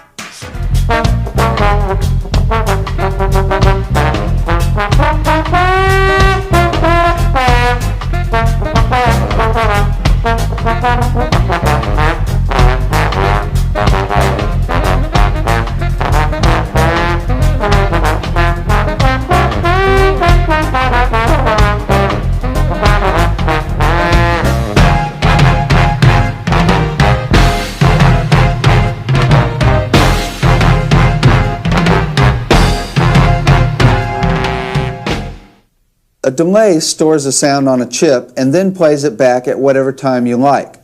A delay stores a sound on a chip and then plays it back at whatever time you like.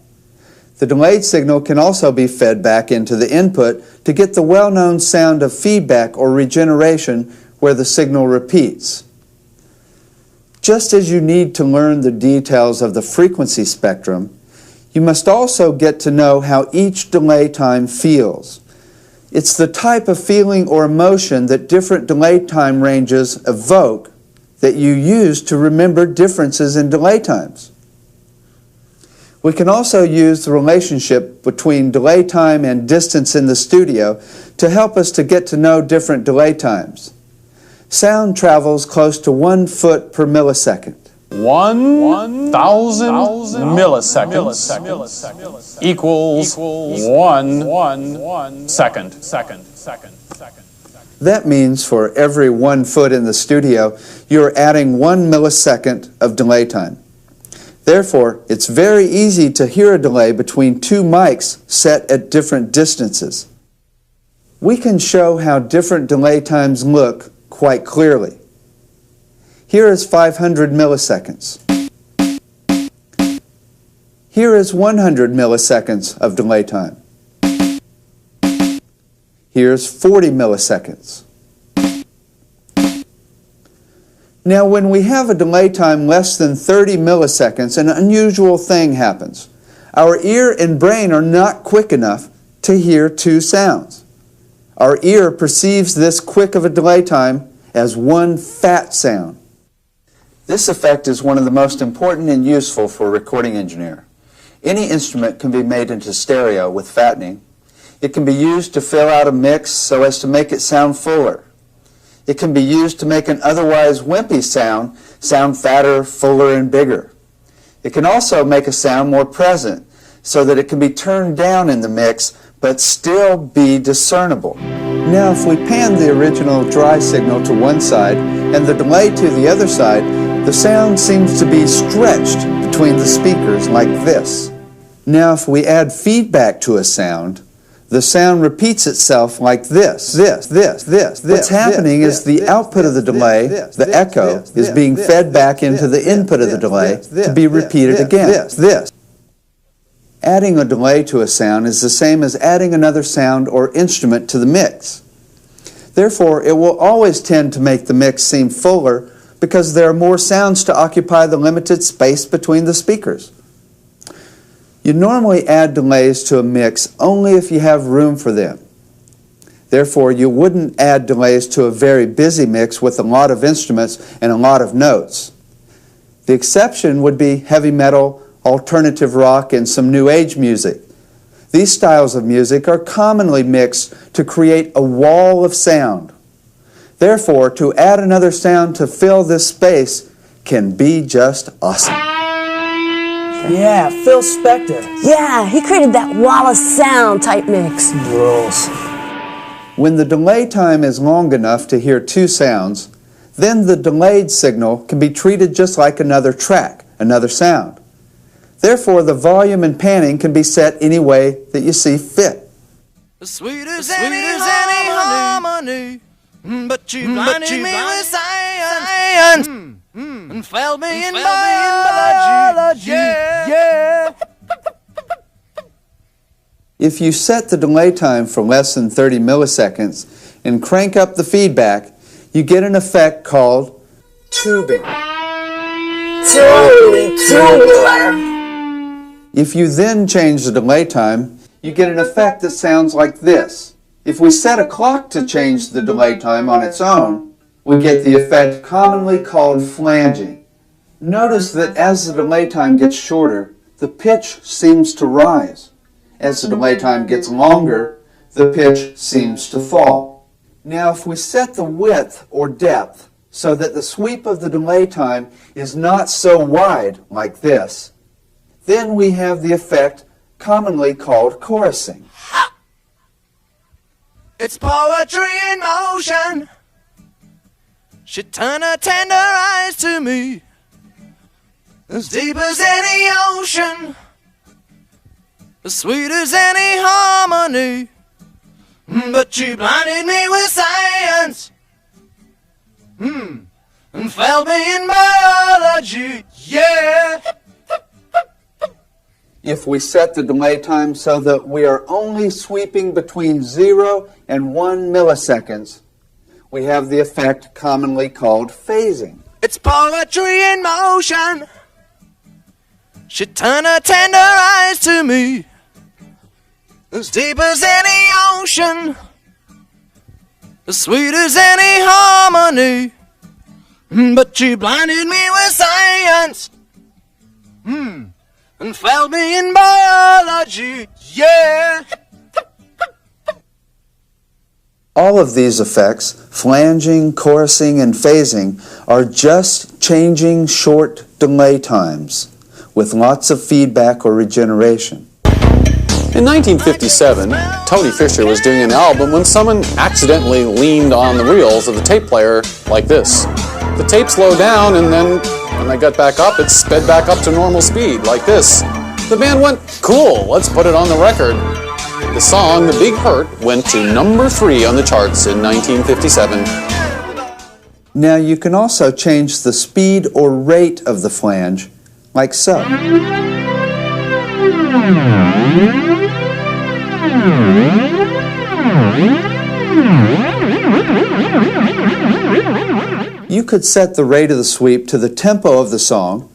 The delayed signal can also be fed back into the input to get the well-known sound of feedback or regeneration where the signal repeats. Just as you need to learn the details of the frequency spectrum, you must also get to know how each delay time feels. It's the type of feeling or emotion that different delay time ranges evoke that you use to remember differences in delay times. We can also use the relationship between delay time and distance in the studio to help us to get to know different delay times. Sound travels close to 1 foot per millisecond. 1,000 milliseconds equals 1 second. That means for every 1 foot in the studio, you're adding 1 millisecond of delay time. Therefore, it's very easy to hear a delay between two mics set at different distances. We can show how different delay times look quite clearly. Here is 500 milliseconds. Here is 100 milliseconds of delay time. Here's 40 milliseconds. Now, when we have a delay time less than 30 milliseconds, an unusual thing happens. Our ear and brain are not quick enough to hear two sounds. Our ear perceives this quick of a delay time as one fat sound. This effect is one of the most important and useful for a recording engineer. Any instrument can be made into stereo with fattening. It can be used to fill out a mix so as to make it sound fuller. It can be used to make an otherwise wimpy sound fatter, fuller, and bigger. It can also make a sound more present so that it can be turned down in the mix but still be discernible. Now, if we pan the original dry signal to one side and the delay to the other side, the sound seems to be stretched between the speakers like this. Now, if we add feedback to a sound, the sound repeats itself like this. What's happening is the output of the delay, the echo, is being fed back into the input of the delay to be repeated again. Adding a delay to a sound is the same as adding another sound or instrument to the mix. Therefore, it will always tend to make the mix seem fuller because there are more sounds to occupy the limited space between the speakers. You normally add delays to a mix only if you have room for them. Therefore, you wouldn't add delays to a very busy mix with a lot of instruments and a lot of notes. The exception would be heavy metal, alternative rock, and some new age music. These styles of music are commonly mixed to create a wall of sound. Therefore, to add another sound to fill this space can be just awesome. Yeah, Phil Spector. Yeah, he created that wall of sound type mix. Rules. When the delay time is long enough to hear two sounds, then the delayed signal can be treated just like another track, another sound. Therefore, the volume and panning can be set any way that you see fit. As sweet as any harmony, but you blinded me with science, and failed me in biology. Yeah. If you set the delay time for less than 30 milliseconds and crank up the feedback, you get an effect called tubing. Totally tubular. If you then change the delay time, you get an effect that sounds like this. If we set a clock to change the delay time on its own, we get the effect commonly called flanging. Notice that as the delay time gets shorter, the pitch seems to rise. As the delay time gets longer, the pitch seems to fall. Now, if we set the width or depth so that the sweep of the delay time is not so wide like this, then we have the effect commonly called chorusing. It's poetry in motion. She turned her tender eyes to me, as deep as any ocean, as sweet as any harmony, but you blinded me with science, and failed me in biology. Yeah. If we set the delay time so that we are only sweeping between 0 and 1 milliseconds, we have the effect commonly called phasing. It's poetry in motion. She turned her tender eyes to me, as deep as any ocean, as sweet as any harmony, but you blinded me with science, and failed me in biology. Yeah. All of these effects, flanging, chorusing, and phasing, are just changing short delay times with lots of feedback or regeneration. In 1957, Tony Fisher was doing an album when someone accidentally leaned on the reels of the tape player like this. The tape slowed down, and then when they got back up, it sped back up to normal speed like this. The band went, cool, let's put it on the record. The song, The Big Hurt, went to number 3 on the charts in 1957. Now you can also change the speed or rate of the flange, like so. You could set the rate of the sweep to the tempo of the song,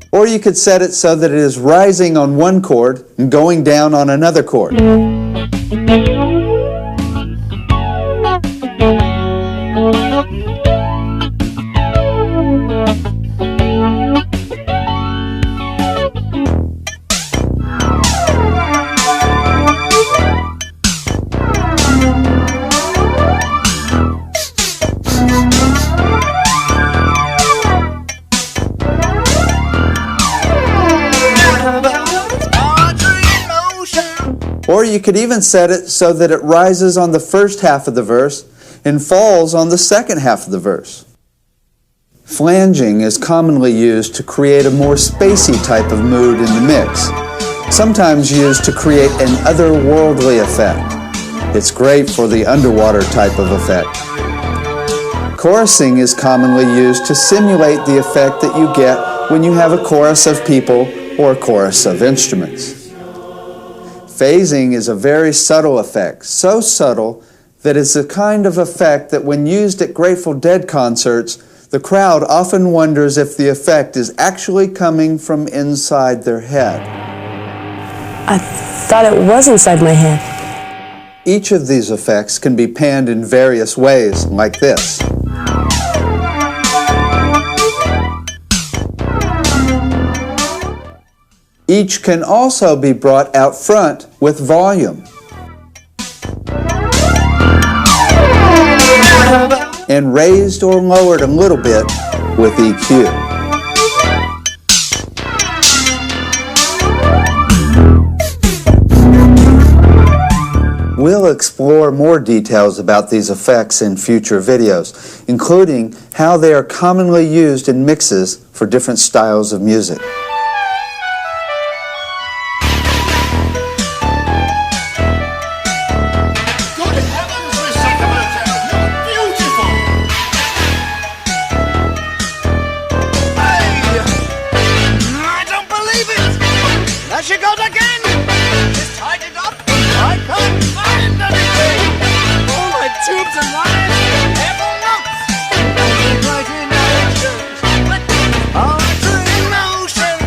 or you could set it so that it is rising on one chord and going down on another chord. Or you could even set it so that it rises on the first half of the verse and falls on the second half of the verse. Flanging is commonly used to create a more spacey type of mood in the mix, sometimes used to create an otherworldly effect. It's great for the underwater type of effect. Chorusing is commonly used to simulate the effect that you get when you have a chorus of people or a chorus of instruments. Phasing is a very subtle effect, so subtle that it's the kind of effect that when used at Grateful Dead concerts, the crowd often wonders if the effect is actually coming from inside their head. I thought it was inside my head. Each of these effects can be panned in various ways, like this. Each can also be brought out front with volume, and raised or lowered a little bit with EQ. We'll explore more details about these effects in future videos, including how they are commonly used in mixes for different styles of music. She goes again! She's tied it up! I can't find anything! All my tubes and wires have all knots! Right in directions, but all to emotion.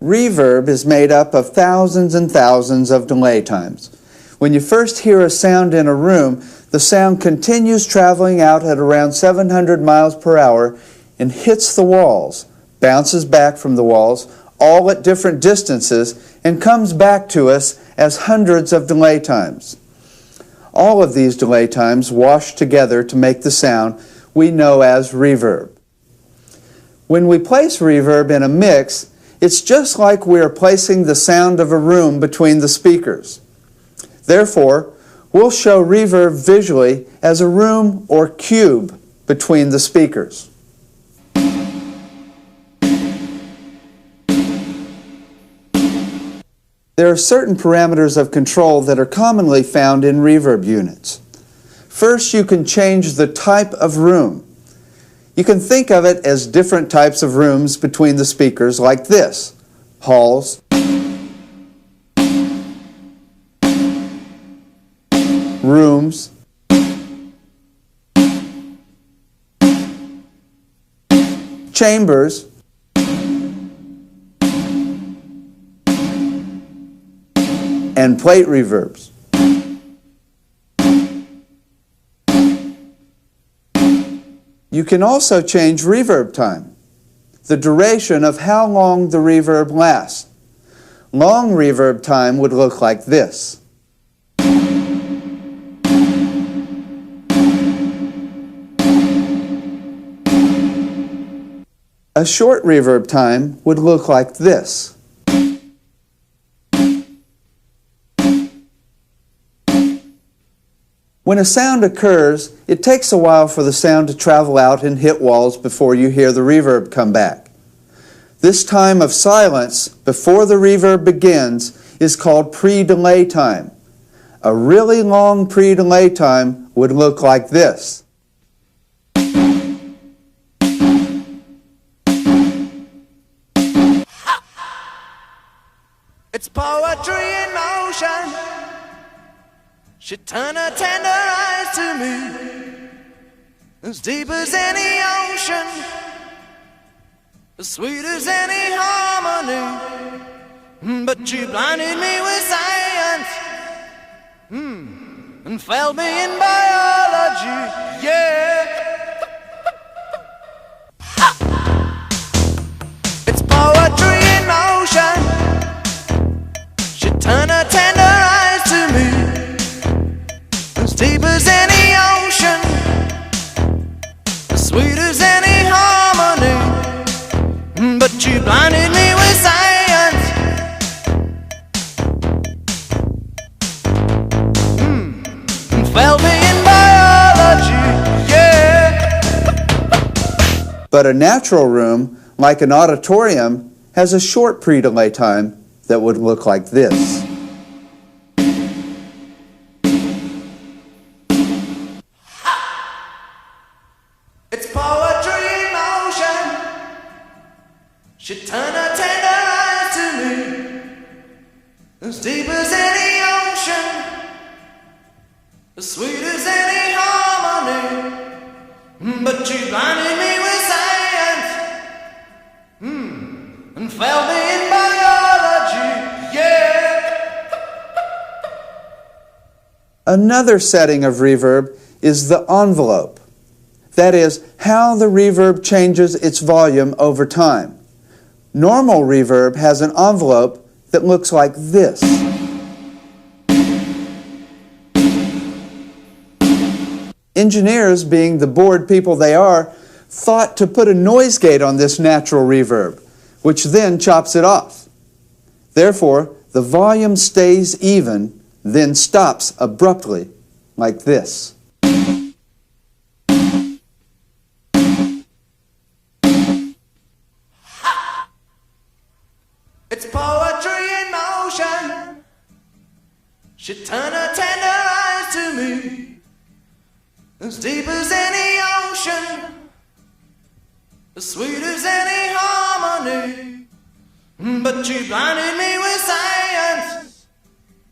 Reverb is made up of thousands and thousands of delay times. When you first hear a sound in a room, the sound continues traveling out at around 700 miles per hour and hits the walls, bounces back from the walls, all at different distances, and comes back to us as hundreds of delay times. All of these delay times wash together to make the sound we know as reverb. When we place reverb in a mix, it's just like we are placing the sound of a room between the speakers. Therefore, we'll show reverb visually as a room or cube between the speakers. There are certain parameters of control that are commonly found in reverb units. First, you can change the type of room. You can think of it as different types of rooms between the speakers like this: halls, rooms, chambers, and plate reverbs. You can also change reverb time, the duration of how long the reverb lasts. Long reverb time would look like this. A A short reverb time would look like this. When a sound occurs, it takes a while for the sound to travel out and hit walls before you hear the reverb come back. This time of silence before the reverb begins is called pre-delay time. A really long pre-delay time would look like this. It's poetry in motion. She turned her tender eyes to me, as deep as any ocean, as sweet as any harmony. But she blinded me with science, and failed me in biology. Yeah. It's poetry in motion. She turned her tender eyes to me, as deep as any ocean, as sweet as any harmony. But she blinded me with science, and failed me in biology. Yeah. But a natural room, like an auditorium, has a short pre-delay time that would look like this. It's poetry in motion. She turned her tender eyes to me, as deep as any ocean, as sweet as any harmony. But she blinded me with science, and failed me in biology. Yeah. Another setting of reverb is the envelope. That is, how the reverb changes its volume over time. Normal reverb has an envelope that looks like this. Engineers, being the bored people they are, thought to put a noise gate on this natural reverb, which then chops it off. Therefore, the volume stays even, then stops abruptly, like this. It's poetry in motion. She turned her tender eyes to me, as deep as any ocean, as sweet as any harmony. But she blinded me with science,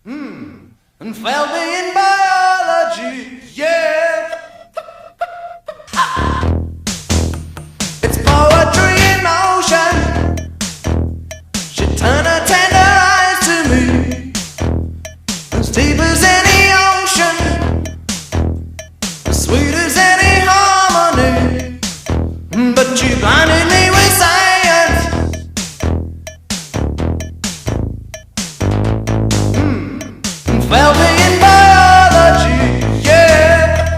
and failed me in biology. Yeah. It's poetry in motion. She turned her tender eyes to me, as deep as any ocean, as sweet as any harmony. But she blinded me with science, and failed me in biology. Yeah.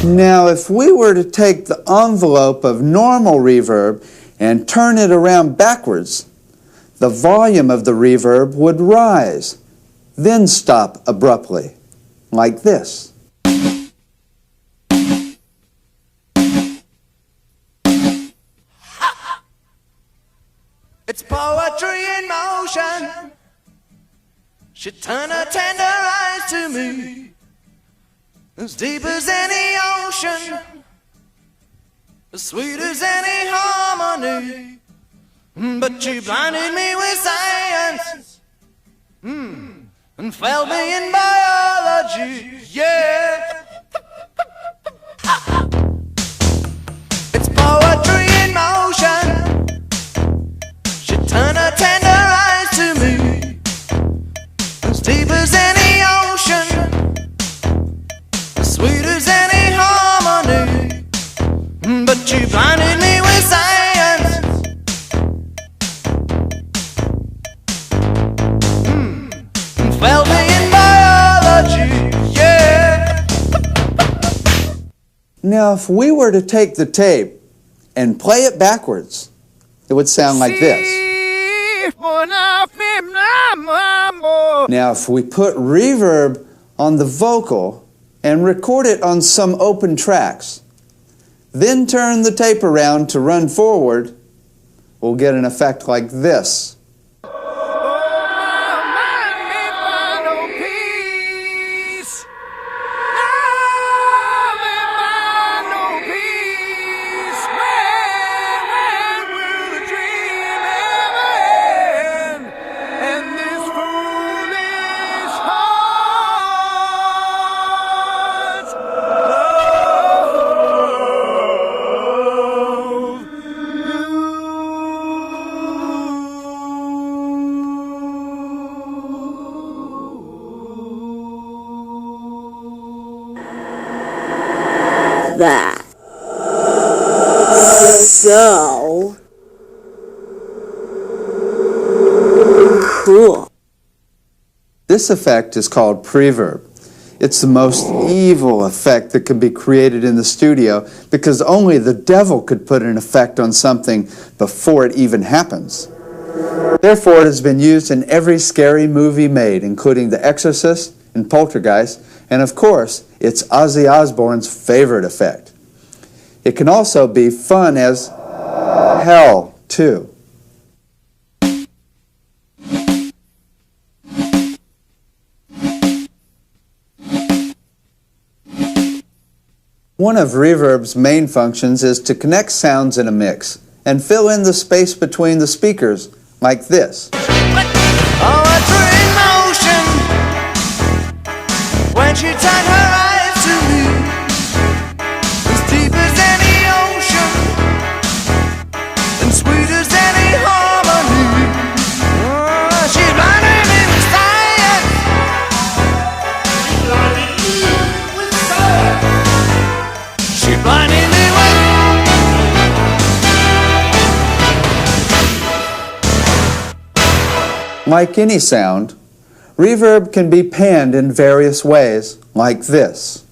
Now, if we were to take the envelope of normal reverb and turn it around backwards, the volume of the reverb would rise, then stop abruptly, like this. It's poetry in motion. She turned her tender eyes to me, as deep as any ocean, as sweet as any harmony. But she blinded me with science, and failed me in biology. Yeah. It's poetry in motion. She turned her tender eyes to me, as deep as any ocean, as sweet as any harmony. But she blinded me with science, and failed me in biology. Yeah. Now, if we were to take the tape and play it backwards, it would sound like this. Now, if we put reverb on the vocal and record it on some open tracks, then turn the tape around to run forward, we'll get an effect like this. That. So cool. This effect is called preverb. It's the most evil effect that can be created in the studio because only the devil could put an effect on something before it even happens. Therefore, it has been used in every scary movie made, including The Exorcist and Poltergeist, and of course, it's Ozzy Osbourne's favorite effect. It can also be fun as hell, too. One of reverb's main functions is to connect sounds in a mix and fill in the space between the speakers, like this. When she turned her eyes to me, as deep as any ocean, and sweet as any harmony. She's blinding me with science. She's blinding me with. Like any sound, reverb can be panned in various ways, like this.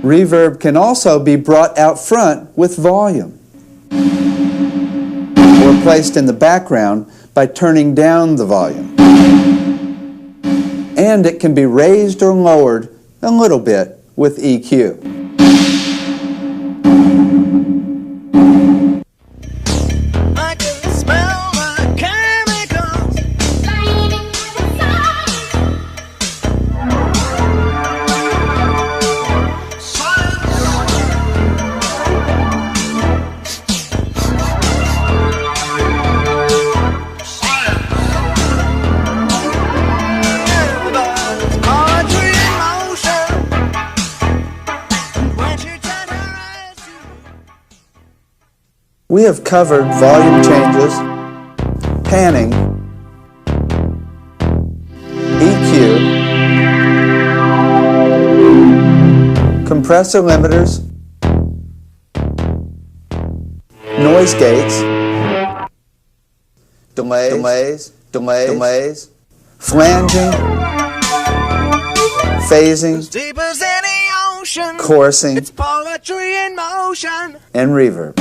Reverb can also be brought out front with volume, or placed in the background by turning down the volume. And it can be raised or lowered a little bit with EQ. We have covered volume changes, panning, EQ, compressor limiters, noise gates, delays, flanging, phasing, As deep as any ocean, chorusing, it's poetry in motion. and reverb.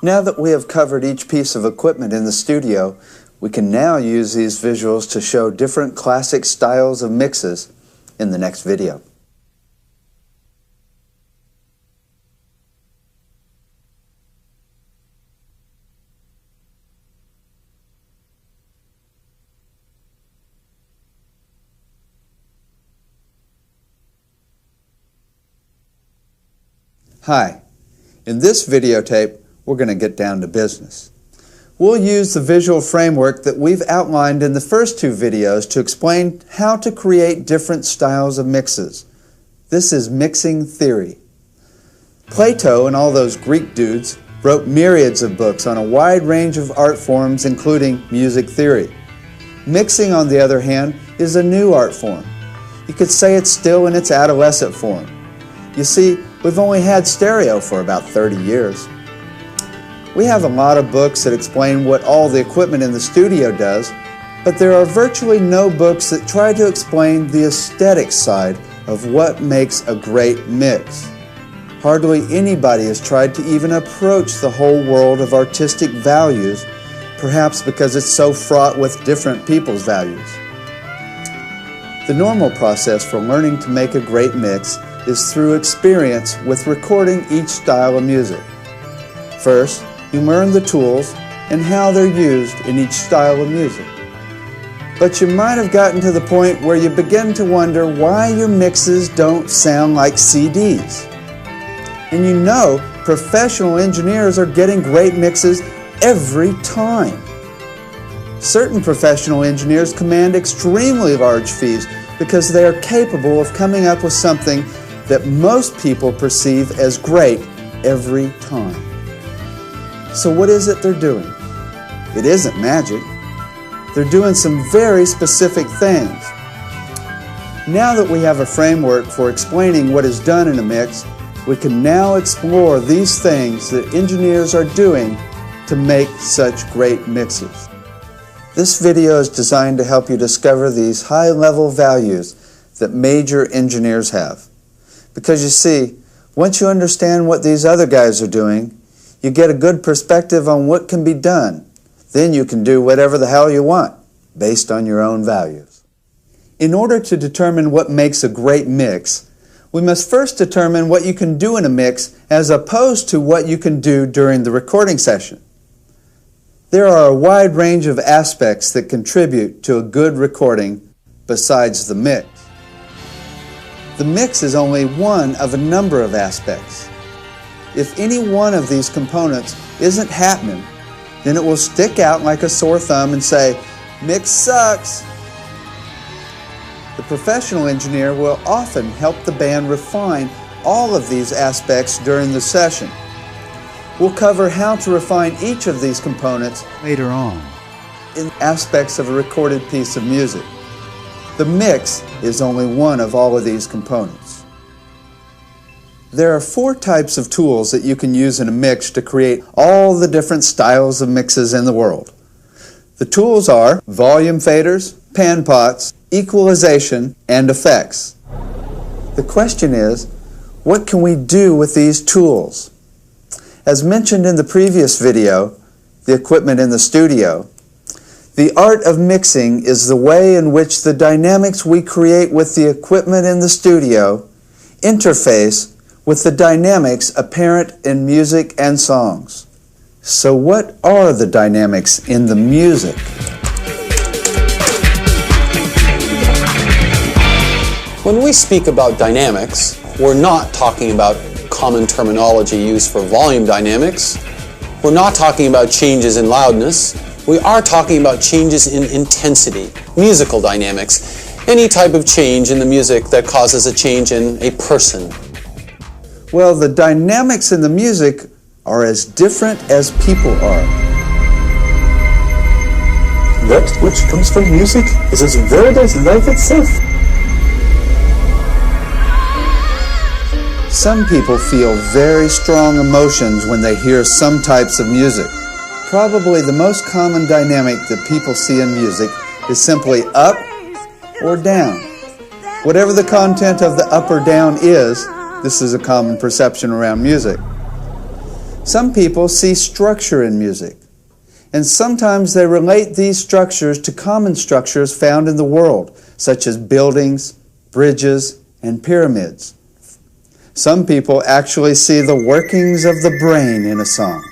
Now that we have covered each piece of equipment in the studio, we can now use these visuals to show different classic styles of mixes in the next video. Hi, in this videotape, we're going to get down to business. We'll use the visual framework that we've outlined in the first two videos to explain how to create different styles of mixes. This is mixing theory. Plato and all those Greek dudes wrote myriads of books on a wide range of art forms, including music theory. Mixing, on the other hand, is a new art form. You could say it's still in its adolescent form. You see, we've only had stereo for about 30 years. We have a lot of books that explain what all the equipment in the studio does, but there are virtually no books that try to explain the aesthetic side of what makes a great mix. Hardly anybody has tried to even approach the whole world of artistic values, perhaps because it's so fraught with different people's values. The normal process for learning to make a great mix is through experience with recording each style of music. First, you learn the tools and how they're used in each style of music. But you might have gotten to the point where you begin to wonder why your mixes don't sound like CDs. And you know professional engineers are getting great mixes every time. Certain professional engineers command extremely large fees because they are capable of coming up with something that most people perceive as great every time. So what is it they're doing? It isn't magic. They're doing some very specific things. Now that we have a framework for explaining what is done in a mix, we can now explore these things that engineers are doing to make such great mixes. This video is designed to help you discover these high-level values that major engineers have. Because you see, once you understand what these other guys are doing, you get a good perspective on what can be done. Then you can do whatever the hell you want, based on your own values. In order to determine what makes a great mix, we must first determine what you can do in a mix as opposed to what you can do during the recording session. There are a wide range of aspects that contribute to a good recording besides the mix. The mix is only one of a number of aspects. If any one of these components isn't happening, then it will stick out like a sore thumb and say, "Mix sucks." The professional engineer will often help the band refine all of these aspects during the session. We'll cover how to refine each of these components later on in aspects of a recorded piece of music. The mix is only one of all of these components. There are 4 types of tools that you can use in a mix to create all the different styles of mixes in the world. The tools are volume faders, pan pots, equalization, and effects. The question is, what can we do with these tools? As mentioned in the previous video, the equipment in the studio, the art of mixing is the way in which the dynamics we create with the equipment in the studio interface with the dynamics apparent in music and songs. So what are the dynamics in the music? When we speak about dynamics, we're not talking about common terminology used for volume dynamics. We're not talking about changes in loudness. We are talking about changes in intensity, musical dynamics, any type of change in the music that causes a change in a person. Well, the dynamics in the music are as different as people are. That which comes from music is as varied as life itself. Some people feel very strong emotions when they hear some types of music. Probably the most common dynamic that people see in music is simply up or down. Whatever the content of the up or down is, this is a common perception around music. Some people see structure in music, and sometimes they relate these structures to common structures found in the world, such as buildings, bridges, and pyramids. Some people actually see the workings of the brain in a song.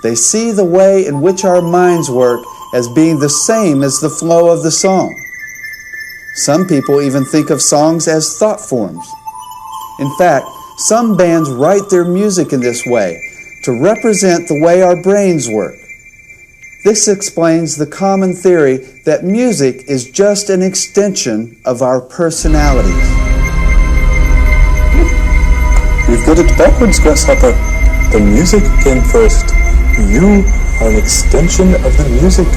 They see the way in which our minds work as being the same as the flow of the song. Some people even think of songs as thought forms. In fact, some bands write their music in this way to represent the way our brains work. This explains the common theory that music is just an extension of our personalities. You've got it backwards, Grasshopper. The music came first. You are an extension of the music.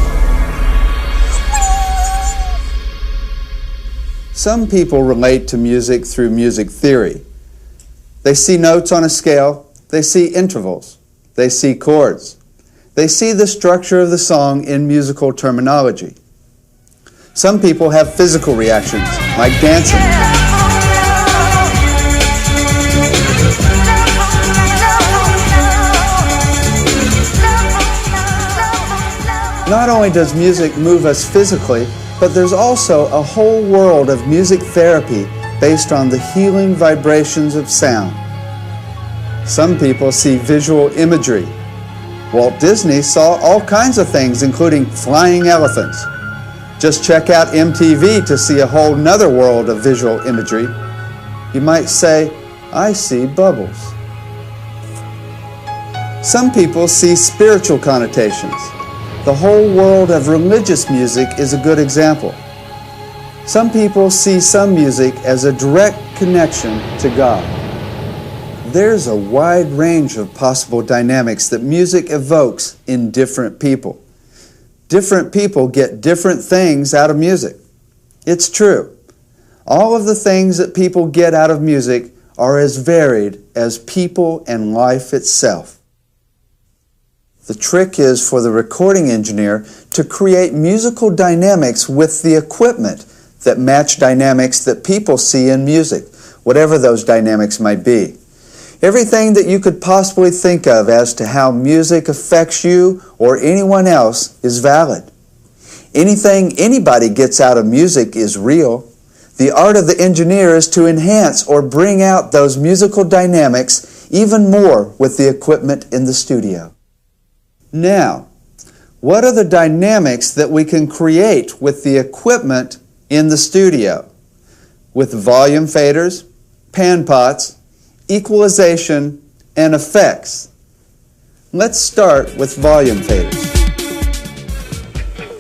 Some people relate to music through music theory. They see notes on a scale, they see intervals, they see chords. They see the structure of the song in musical terminology. Some people have physical reactions, like dancing. Not only does music move us physically, but there's also a whole world of music therapy based on the healing vibrations of sound. Some people see visual imagery. Walt Disney saw all kinds of things, including flying elephants. Just check out MTV to see a whole nother world of visual imagery. You might say, I see bubbles. Some people see spiritual connotations. The whole world of religious music is a good example. Some people see some music as a direct connection to God. There's a wide range of possible dynamics that music evokes in different people. Different people get different things out of music. It's true. All of the things that people get out of music are as varied as people and life itself. The trick is for the recording engineer to create musical dynamics with the equipment that match dynamics that people see in music, whatever those dynamics might be. Everything that you could possibly think of as to how music affects you or anyone else is valid. Anything anybody gets out of music is real. The art of the engineer is to enhance or bring out those musical dynamics even more with the equipment in the studio. Now, what are the dynamics that we can create with the equipment in the studio? With volume faders, pan pots, equalization, and effects. Let's start with volume faders.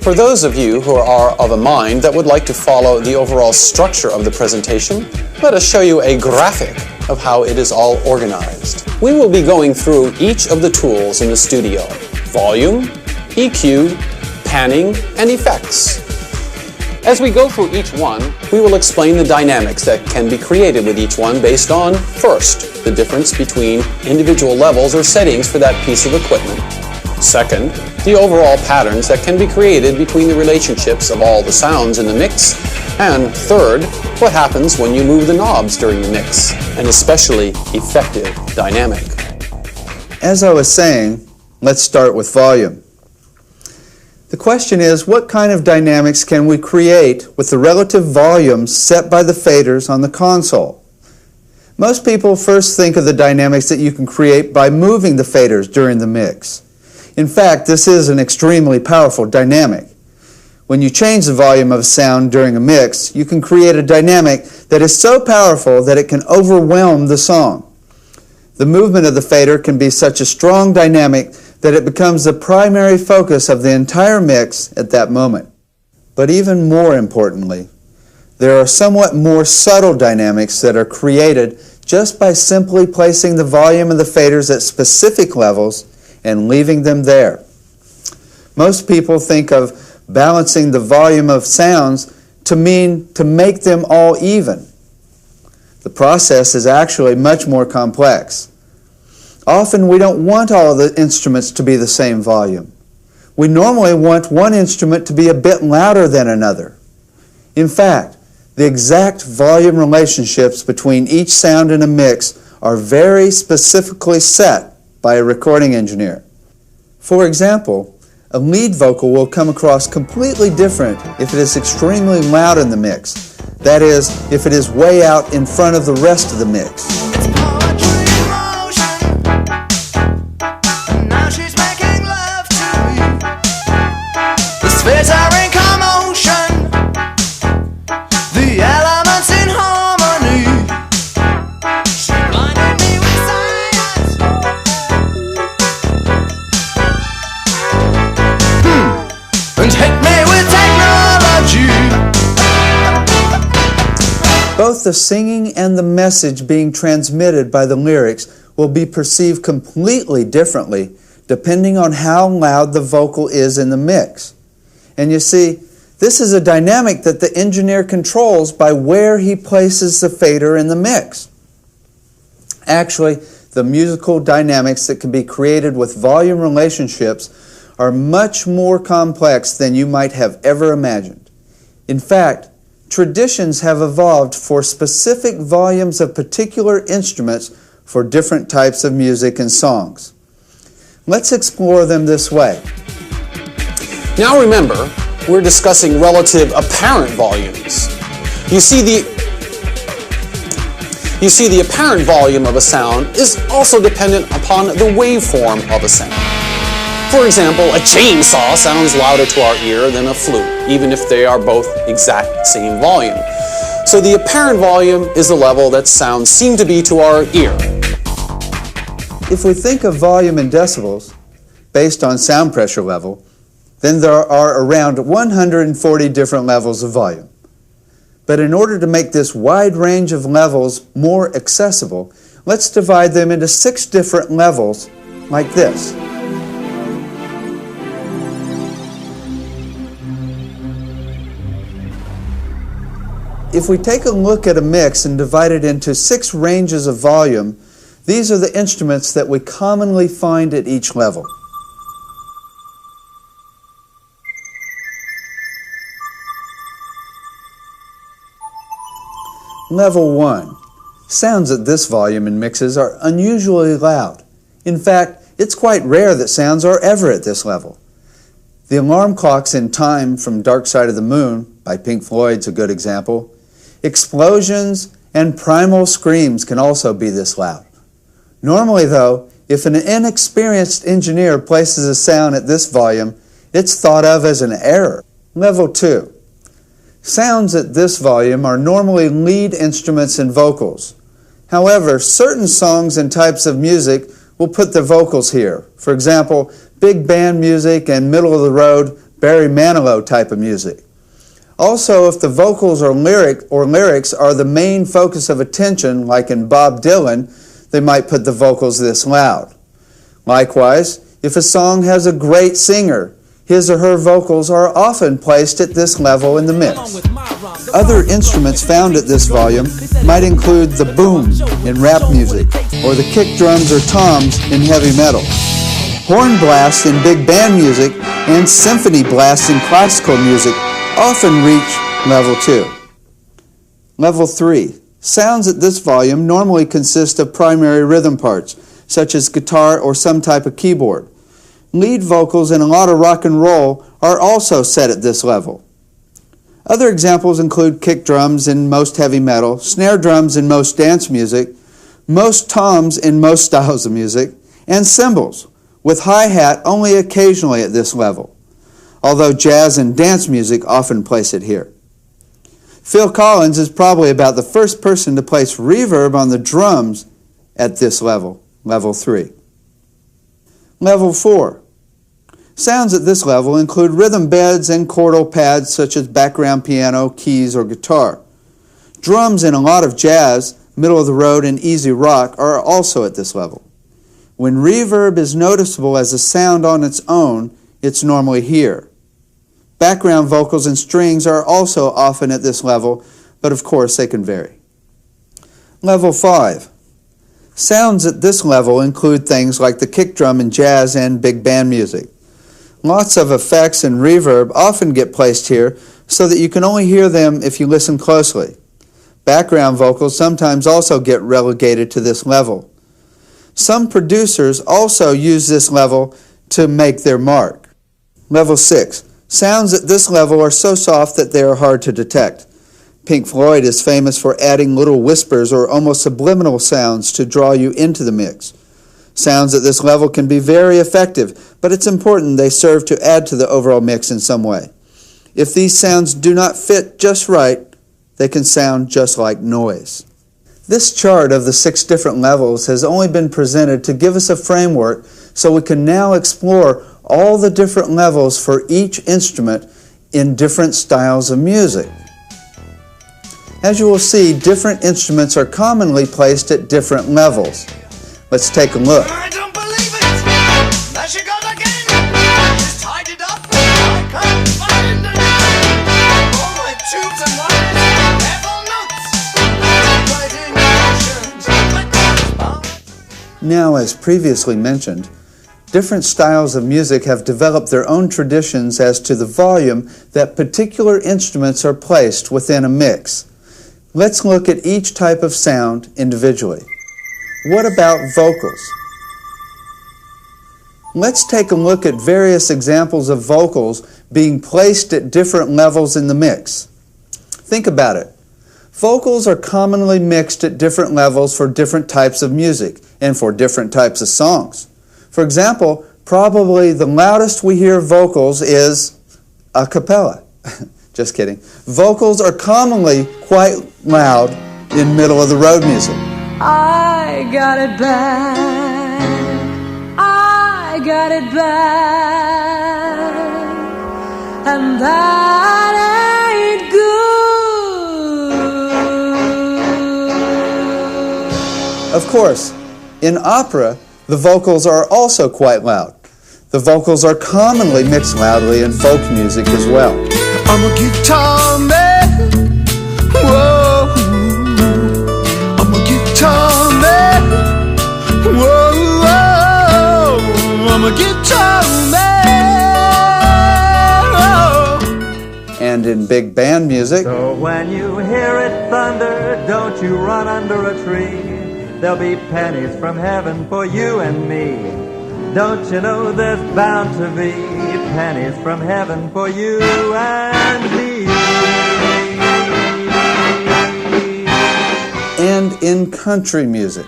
For those of you who are of a mind that would like to follow the overall structure of the presentation, let us show you a graphic of how it is all organized. We will be going through each of the tools in the studio: volume, EQ, panning, and effects. As we go through each one, we will explain the dynamics that can be created with each one based on, first, the difference between individual levels or settings for that piece of equipment. Second, the overall patterns that can be created between the relationships of all the sounds in the mix. And third, what happens when you move the knobs during the mix, an especially effective dynamic. As I was saying, let's start with volume. The question is, what kind of dynamics can we create with the relative volumes set by the faders on the console? Most people first think of the dynamics that you can create by moving the faders during the mix. In fact, this is an extremely powerful dynamic. When you change the volume of a sound during a mix, you can create a dynamic that is so powerful that it can overwhelm the song. The movement of the fader can be such a strong dynamic that it becomes the primary focus of the entire mix at that moment. But even more importantly, there are somewhat more subtle dynamics that are created just by simply placing the volume of the faders at specific levels and leaving them there. Most people think of balancing the volume of sounds to mean to make them all even. The process is actually much more complex. Often we don't want all of the instruments to be the same volume. We normally want one instrument to be a bit louder than another. In fact, the exact volume relationships between each sound in a mix are very specifically set by a recording engineer. For example, a lead vocal will come across completely different if it is extremely loud in the mix. That is, if it is way out in front of the rest of the mix. Both the singing and the message being transmitted by the lyrics will be perceived completely differently depending on how loud the vocal is in the mix. And you see, This is a dynamic that the engineer controls by where he places the fader in the mix. Actually, the musical dynamics that can be created with volume relationships are much more complex than you might have ever imagined. In fact, traditions have evolved for specific volumes of particular instruments for different types of music and songs. Let's explore them this way. Now remember, we're discussing relative apparent volumes. You see the apparent volume of a sound is also dependent upon the waveform of a sound. For example, a chainsaw sounds louder to our ear than a flute, even if they are both exact same volume. So the apparent volume is the level that sounds seem to be to our ear. If we think of volume in decibels, based on sound pressure level, then there are around 140 different levels of volume. But in order to make this wide range of levels more accessible, let's divide them into 6 different levels like this. If we take a look at a mix and divide it into 6 ranges of volume, these are the instruments that we commonly find at each level. Level 1. Sounds at this volume in mixes are unusually loud. In fact, it's quite rare that sounds are ever at this level. The alarm clocks in Time from Dark Side of the Moon, by Pink Floyd's a good example. Explosions and primal screams can also be this loud. Normally, though, if an inexperienced engineer places a sound at this volume, it's thought of as an error. Level 2. Sounds at this volume are normally lead instruments and vocals. However, certain songs and types of music will put the vocals here. For example, big band music and middle-of-the-road Barry Manilow type of music. Also, if the vocals or lyrics are the main focus of attention, like in Bob Dylan, they might put the vocals this loud. Likewise, if a song has a great singer, his or her vocals are often placed at this level in the mix. Other instruments found at this volume might include the boom in rap music, or the kick drums or toms in heavy metal. Horn blasts in big band music and symphony blasts in classical music often reach level 2. Level 3. Sounds at this volume normally consist of primary rhythm parts, such as guitar or some type of keyboard. Lead vocals in a lot of rock and roll are also set at this level. Other examples include kick drums in most heavy metal, snare drums in most dance music, most toms in most styles of music, and cymbals, with hi-hat only occasionally at this level, although jazz and dance music often place it here. Phil Collins is probably about the first person to place reverb on the drums at this level, level 3. Level 4. Sounds at this level include rhythm beds and chordal pads such as background piano, keys, or guitar. Drums in a lot of jazz, middle of the road, and easy rock are also at this level. When reverb is noticeable as a sound on its own, it's normally here. Background vocals and strings are also often at this level, but of course they can vary. Level 5. Sounds at this level include things like the kick drum in jazz and big band music. Lots of effects and reverb often get placed here so that you can only hear them if you listen closely. Background vocals sometimes also get relegated to this level. Some producers also use this level to make their mark. Level 6. Sounds at this level are so soft that they are hard to detect. Pink Floyd is famous for adding little whispers or almost subliminal sounds to draw you into the mix. Sounds at this level can be very effective, but it's important they serve to add to the overall mix in some way. If these sounds do not fit just right, they can sound just like noise. This chart of the 6 different levels has only been presented to give us a framework so we can now explore all the different levels for each instrument in different styles of music. As you will see, different instruments are commonly placed at different levels. Let's take a look. I don't believe it. There she goes again. She's tied it up. I can't find it. Now, as previously mentioned, different styles of music have developed their own traditions as to the volume that particular instruments are placed within a mix. Let's look at each type of sound individually. What about vocals? Let's take a look at various examples of vocals being placed at different levels in the mix. Think about it. Vocals are commonly mixed at different levels for different types of music and for different types of songs. For example, probably the loudest we hear vocals is a cappella. Just kidding. Vocals are commonly quite loud in middle-of-the-road music. I got it back. I got it back. And that ain't good. Of course, in opera, the vocals are also quite loud. The vocals are commonly mixed loudly in folk music as well. I'm a guitar man. Whoa. I'm a guitar man. Whoa. I'm a guitar man. And in big band music, so when you hear it thunder, don't you run under a tree. There'll be pennies from heaven for you and me. Don't you know there's bound to be pennies from heaven for you and me? And in country music.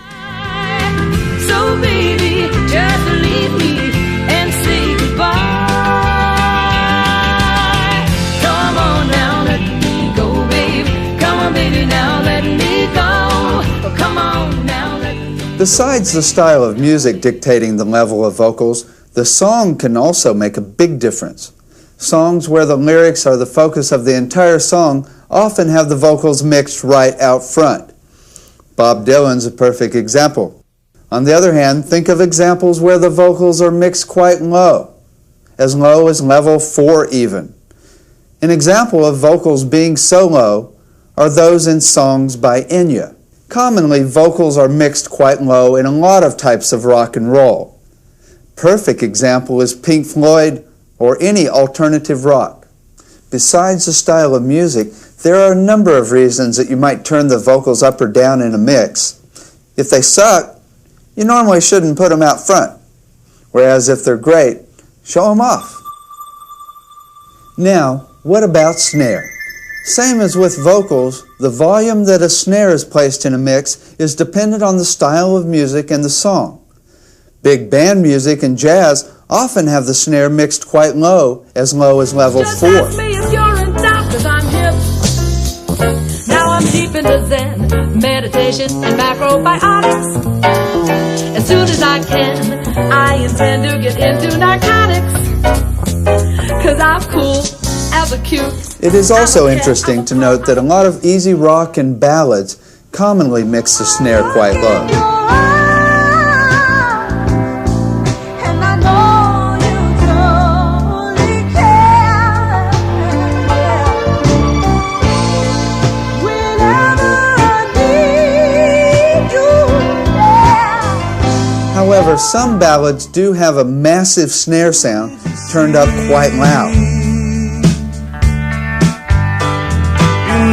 So baby, just leave me and say goodbye. Come on now, let me go, babe. Come on, baby, now let me go. Come on now, let me go. Besides the style of music dictating the level of vocals, the song can also make a big difference. Songs where the lyrics are the focus of the entire song often have the vocals mixed right out front. Bob Dylan's a perfect example. On the other hand, think of examples where the vocals are mixed quite low as level 4 even. An example of vocals being so low are those in songs by Enya. Commonly, vocals are mixed quite low in a lot of types of rock and roll. Perfect example is Pink Floyd or any alternative rock. Besides the style of music, there are a number of reasons that you might turn the vocals up or down in a mix. If they suck, you normally shouldn't put them out front, whereas if they're great, show them off. Now, what about snare? Same as with vocals, the volume that a snare is placed in a mix is dependent on the style of music and the song. Big band music and jazz often have the snare mixed quite low as level 4. Just ask me if you're in doubt, 'cause I'm hip. Now I'm deep into Zen, meditation, and macrobiotics. As soon as I can, I intend to get into narcotics. 'Cause I'm cool as a cute. It is also interesting to note that a lot of easy rock and ballads commonly mix the snare quite low. However, some ballads do have a massive snare sound turned up quite loud.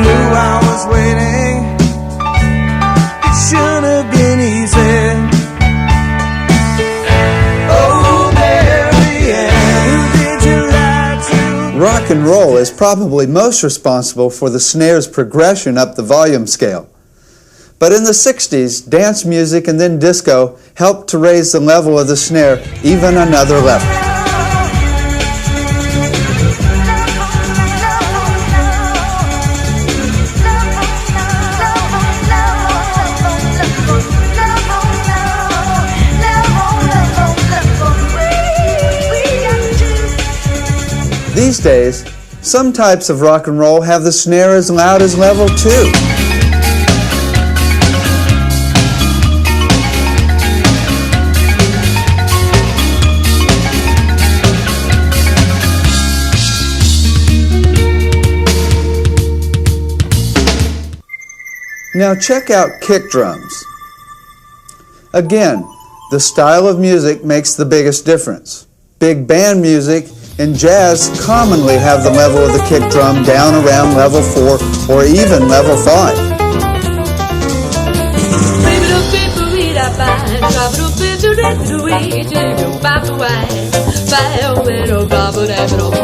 Knew I was waiting. It should have been easy. Oh, Mary Ann, who did you lie to? Rock and roll is probably most responsible for the snare's progression up the volume scale. But in the 60s, dance music and then disco helped to raise the level of the snare even another level. These days, some types of rock and roll have the snare as loud as level 2. Now check out kick drums. Again, the style of music makes the biggest difference. Big band music and jazz commonly have the level of the kick drum down around level 4 or even level 5.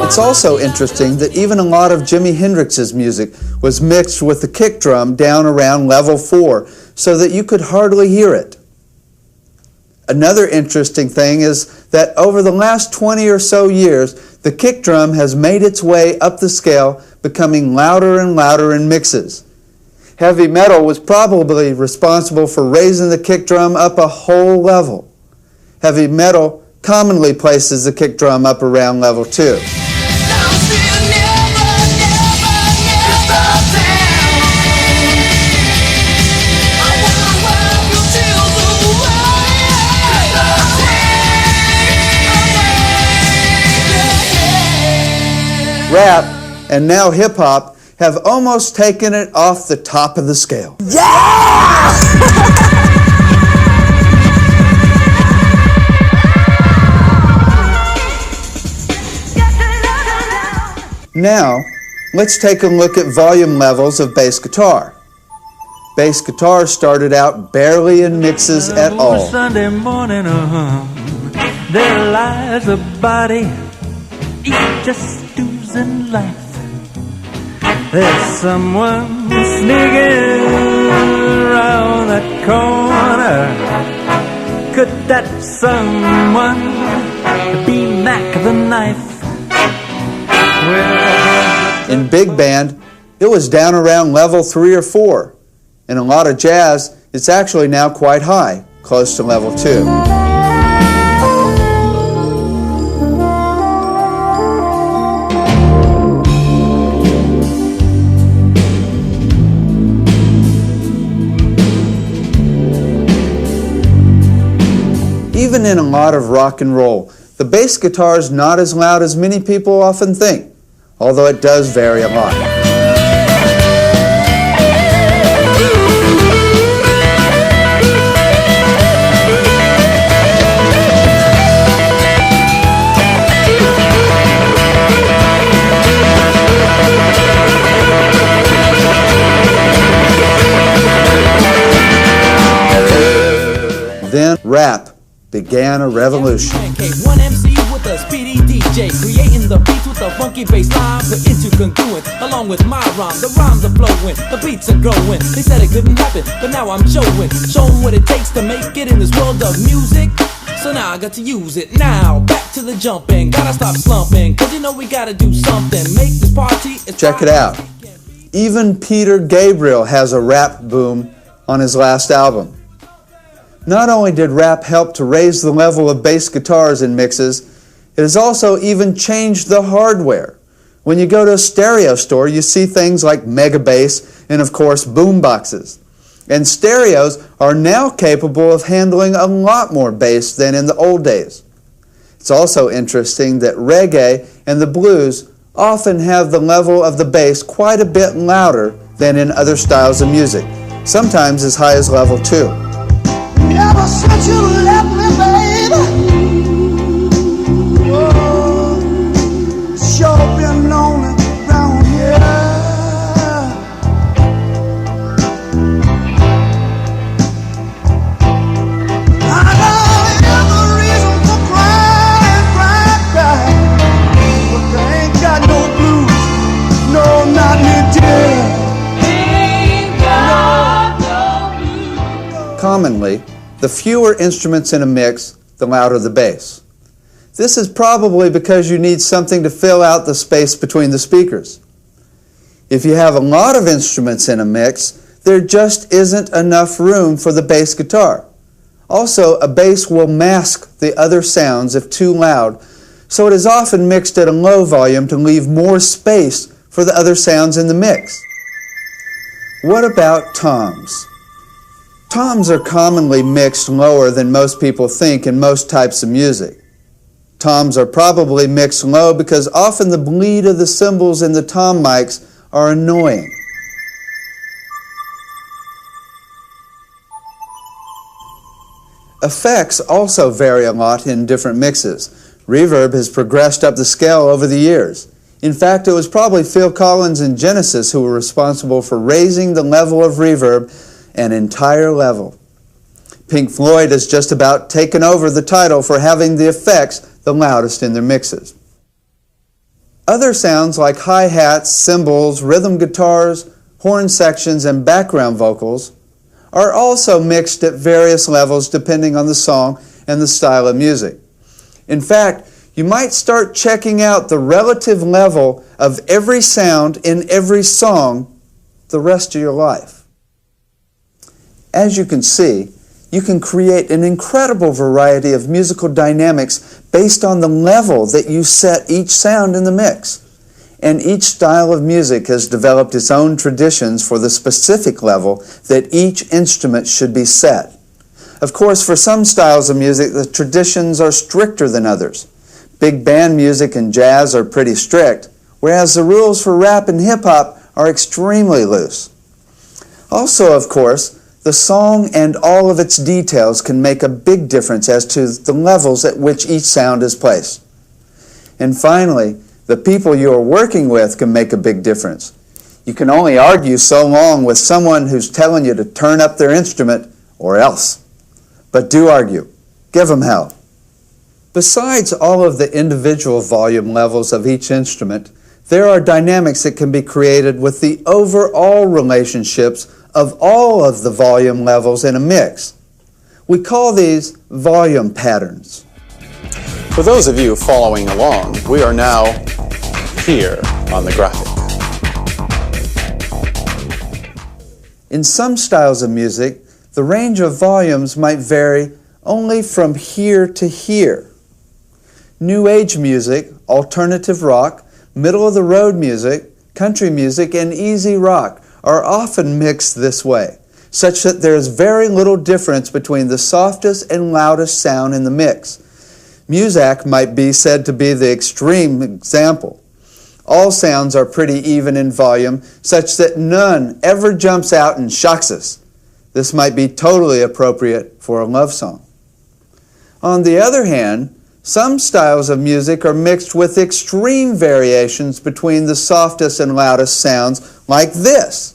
It's also interesting that even a lot of Jimi Hendrix's music was mixed with the kick drum down around level 4 so that you could hardly hear it. Another interesting thing is that over the last 20 or so years, the kick drum has made its way up the scale, becoming louder and louder in mixes. Heavy metal was probably responsible for raising the kick drum up a whole level. Heavy metal commonly places the kick drum up around level 2. Rap, and now hip-hop, have almost taken it off the top of the scale. Yeah! Now, let's take a look at volume levels of bass guitar. Bass guitar started out barely in mixes at all. Sunday morning, there lies a body, he's just oozing life. There's someone sneaking around that corner. Could that someone be Mac the Knife? In big band, it was down around level 3 or 4. In a lot of jazz, it's actually now quite high, close to level 2. Even in a lot of rock and roll, the bass guitar is not as loud as many people often think, although it does vary a lot. Then rap began a revolution. One MC with a speedy DJ, creating the beats with a funky bass line, put into congruent, along with my rhyme. The rhymes are flowing, the beats are growing. They said it couldn't happen, but now I'm showing what it takes to make it in this world of music. So now I got to use it. Now back to the jumping, gotta stop slumping, cause you know we gotta do something. Make this party. Check it out. Even Peter Gabriel has a rap boom on his last album. Not only did rap help to raise the level of bass guitars in mixes, it has also even changed the hardware. When you go to a stereo store, you see things like mega bass and, of course, boom boxes. And stereos are now capable of handling a lot more bass than in the old days. It's also interesting that reggae and the blues often have the level of the bass quite a bit louder than in other styles of music, sometimes as high as level 2. Ever since you left me, baby, oh, sure been lonely down here. I know every reason for crying, but they ain't got no blues, no, not me, dear. Commonly, the fewer instruments in a mix, the louder the bass. This is probably because you need something to fill out the space between the speakers. If you have a lot of instruments in a mix, there just isn't enough room for the bass guitar. Also, a bass will mask the other sounds if too loud, so it is often mixed at a low volume to leave more space for the other sounds in the mix. What about toms? Toms are commonly mixed lower than most people think in most types of music. Toms are probably mixed low because often the bleed of the cymbals in the tom mics are annoying. Effects also vary a lot in different mixes. Reverb has progressed up the scale over the years. In fact, it was probably Phil Collins and Genesis who were responsible for raising the level of reverb an entire level. Pink Floyd has just about taken over the title for having the effects the loudest in their mixes. Other sounds like hi-hats, cymbals, rhythm guitars, horn sections, and background vocals are also mixed at various levels depending on the song and the style of music. In fact, you might start checking out the relative level of every sound in every song the rest of your life. As you can see, you can create an incredible variety of musical dynamics based on the level that you set each sound in the mix. And each style of music has developed its own traditions for the specific level that each instrument should be set. Of course, for some styles of music, the traditions are stricter than others. Big band music and jazz are pretty strict, whereas the rules for rap and hip-hop are extremely loose. Also, of course, the song and all of its details can make a big difference as to the levels at which each sound is placed. And finally, the people you are working with can make a big difference. You can only argue so long with someone who's telling you to turn up their instrument or else. But do argue. Give them hell. Besides all of the individual volume levels of each instrument, there are dynamics that can be created with the overall relationships of all of the volume levels in a mix. We call these volume patterns. For those of you following along, we are now here on the graphic. In some styles of music, the range of volumes might vary only from here to here. New Age music, alternative rock, middle-of-the-road music, country music, and easy rock are often mixed this way, such that there is very little difference between the softest and loudest sound in the mix. Muzak might be said to be the extreme example. All sounds are pretty even in volume, such that none ever jumps out and shocks us. This might be totally appropriate for a love song. On the other hand, some styles of music are mixed with extreme variations between the softest and loudest sounds, like this.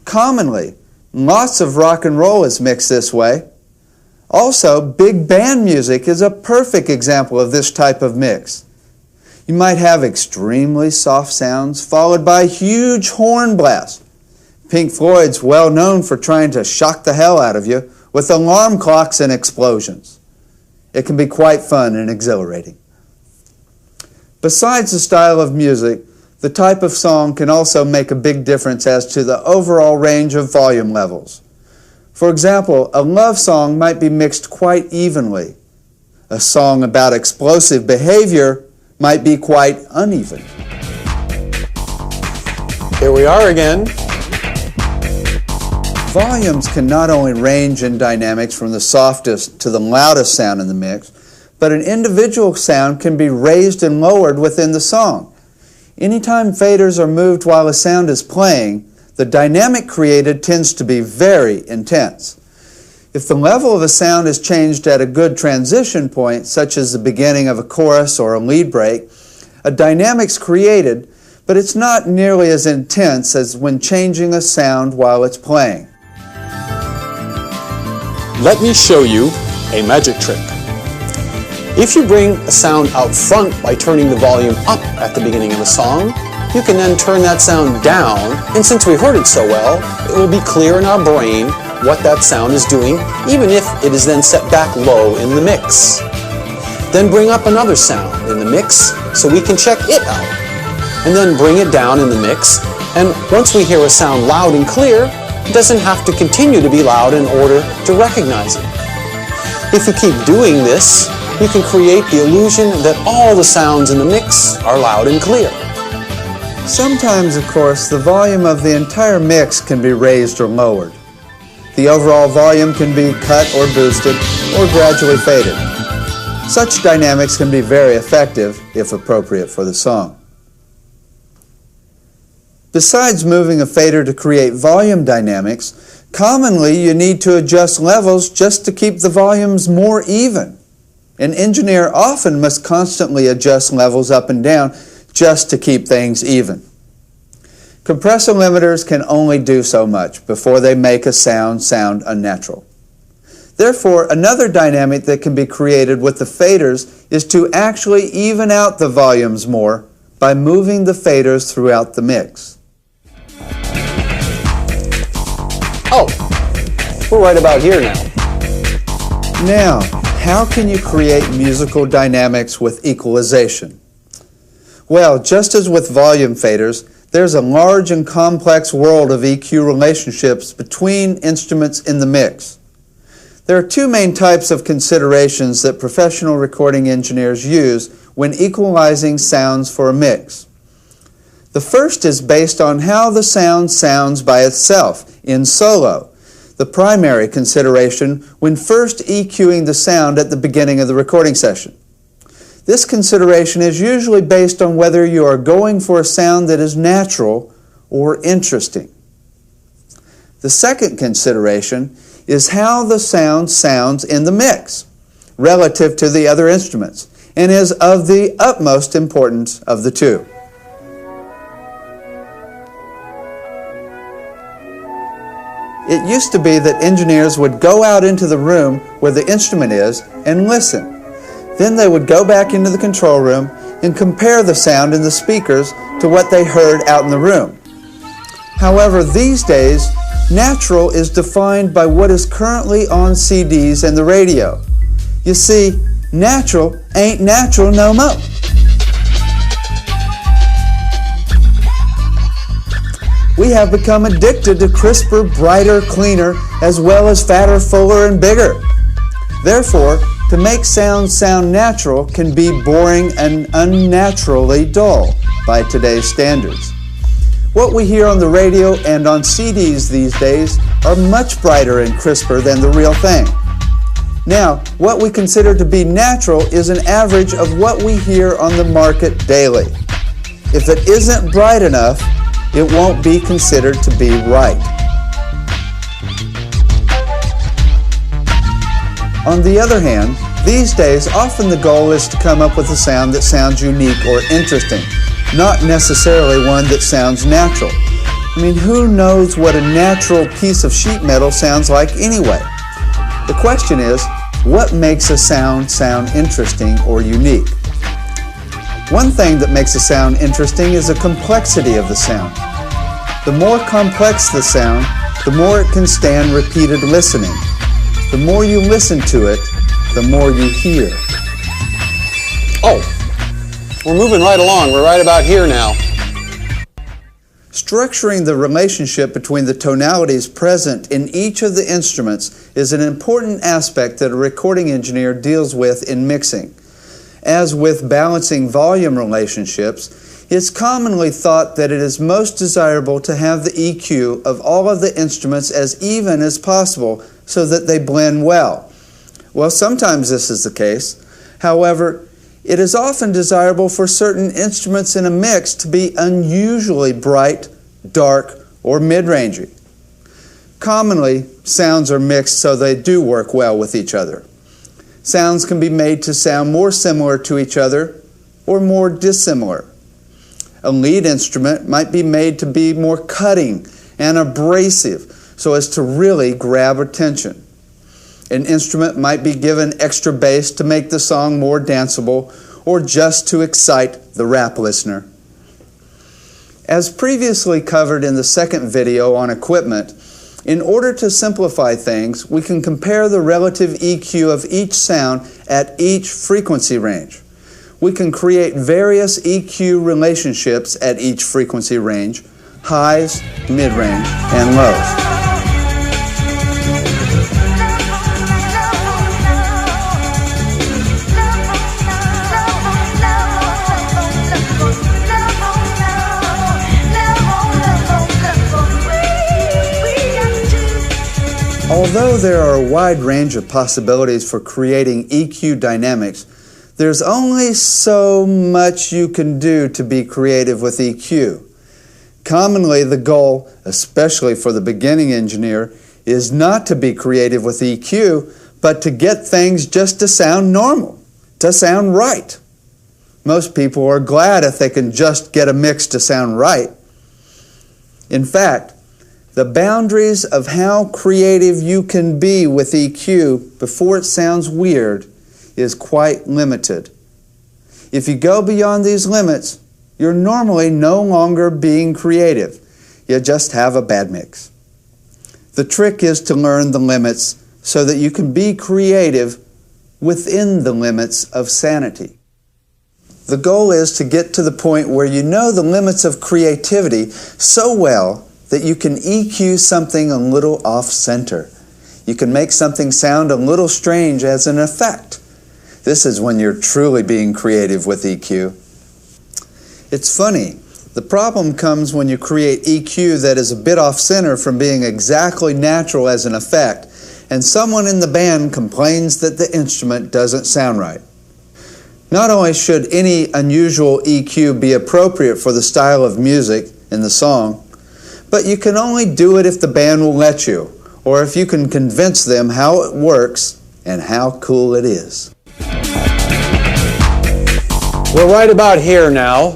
Commonly, lots of rock and roll is mixed this way. Also, big band music is a perfect example of this type of mix. You might have extremely soft sounds followed by huge horn blasts. Pink Floyd's well known for trying to shock the hell out of you with alarm clocks and explosions. It can be quite fun and exhilarating. Besides the style of music, the type of song can also make a big difference as to the overall range of volume levels. For example, a love song might be mixed quite evenly. A song about explosive behavior might be quite uneven. Here we are again. Volumes can not only range in dynamics from the softest to the loudest sound in the mix, but an individual sound can be raised and lowered within the song. Anytime faders are moved while a sound is playing, the dynamic created tends to be very intense. If the level of a sound is changed at a good transition point, such as the beginning of a chorus or a lead break, a dynamic's created, but it's not nearly as intense as when changing a sound while it's playing. Let me show you a magic trick. If you bring a sound out front by turning the volume up at the beginning of a song, you can then turn that sound down, and since we heard it so well, it will be clear in our brain what that sound is doing, even if it is then set back low in the mix. Then bring up another sound in the mix so we can check it out, and then bring it down in the mix, and once we hear a sound loud and clear, it doesn't have to continue to be loud in order to recognize it. If you keep doing this, you can create the illusion that all the sounds in the mix are loud and clear. Sometimes, of course, the volume of the entire mix can be raised or lowered. The overall volume can be cut or boosted or gradually faded. Such dynamics can be very effective if appropriate for the song. Besides moving a fader to create volume dynamics, Commonly, you need to adjust levels just to keep the volumes more even. An engineer often must constantly adjust levels up and down just to keep things even. Compressor limiters can only do so much before they make a sound unnatural. Therefore, another dynamic that can be created with the faders is to actually even out the volumes more by moving the faders throughout the mix. Oh, we're right about here now. Now, how can you create musical dynamics with equalization? Well, just as with volume faders, there's a large and complex world of EQ relationships between instruments in the mix. There are two main types of considerations that professional recording engineers use when equalizing sounds for a mix. The first is based on how the sound sounds by itself in solo, the primary consideration when first EQing the sound at the beginning of the recording session. This consideration is usually based on whether you are going for a sound that is natural or interesting. The second consideration is how the sound sounds in the mix relative to the other instruments and is of the utmost importance of the two. It used to be that engineers would go out into the room where the instrument is and listen. Then they would go back into the control room and compare the sound in the speakers to what they heard out in the room. However, these days, natural is defined by what is currently on CDs and the radio. You see, natural ain't natural no more. We have become addicted to crisper, brighter, cleaner, as well as fatter, fuller, and bigger. Therefore, to make sound sound natural can be boring and unnaturally dull by today's standards. What we hear on the radio and on CDs these days are much brighter and crisper than the real thing. Now, what we consider to be natural is an average of what we hear on the market daily. If it isn't bright enough, it won't be considered to be right. On the other hand, these days, often the goal is to come up with a sound that sounds unique or interesting, not necessarily one that sounds natural. I mean, who knows what a natural piece of sheet metal sounds like anyway? The question is, what makes a sound sound interesting or unique? One thing that makes a sound interesting is the complexity of the sound. The more complex the sound, the more it can stand repeated listening. The more you listen to it, the more you hear. Oh, we're moving right along. We're right about here now. Structuring the relationship between the tonalities present in each of the instruments is an important aspect that a recording engineer deals with in mixing. As with balancing volume relationships, it's commonly thought that it is most desirable to have the EQ of all of the instruments as even as possible so that they blend well. Well, sometimes this is the case. However, it is often desirable for certain instruments in a mix to be unusually bright, dark, or mid-rangey. Commonly, sounds are mixed so they do work well with each other. Sounds can be made to sound more similar to each other or more dissimilar. A lead instrument might be made to be more cutting and abrasive so as to really grab attention. An instrument might be given extra bass to make the song more danceable or just to excite the rap listener. As previously covered in the second video on equipment, in order to simplify things, we can compare the relative EQ of each sound at each frequency range. We can create various EQ relationships at each frequency range, highs, mid-range, and lows. Although there are a wide range of possibilities for creating EQ dynamics, there's only so much you can do to be creative with EQ. Commonly, the goal, especially for the beginning engineer, is not to be creative with EQ, but to get things just to sound normal, to sound right. Most people are glad if they can just get a mix to sound right. In fact, the boundaries of how creative you can be with EQ before it sounds weird is quite limited. If you go beyond these limits, you're normally no longer being creative. You just have a bad mix. The trick is to learn the limits so that you can be creative within the limits of sanity. The goal is to get to the point where you know the limits of creativity so well that you can EQ something a little off-center. You can make something sound a little strange as an effect. This is when you're truly being creative with EQ. It's funny. The problem comes when you create EQ that is a bit off-center from being exactly natural as an effect, and someone in the band complains that the instrument doesn't sound right. Not only should any unusual EQ be appropriate for the style of music in the song, but you can only do it if the band will let you, or if you can convince them how it works and how cool it is. We're right about here now.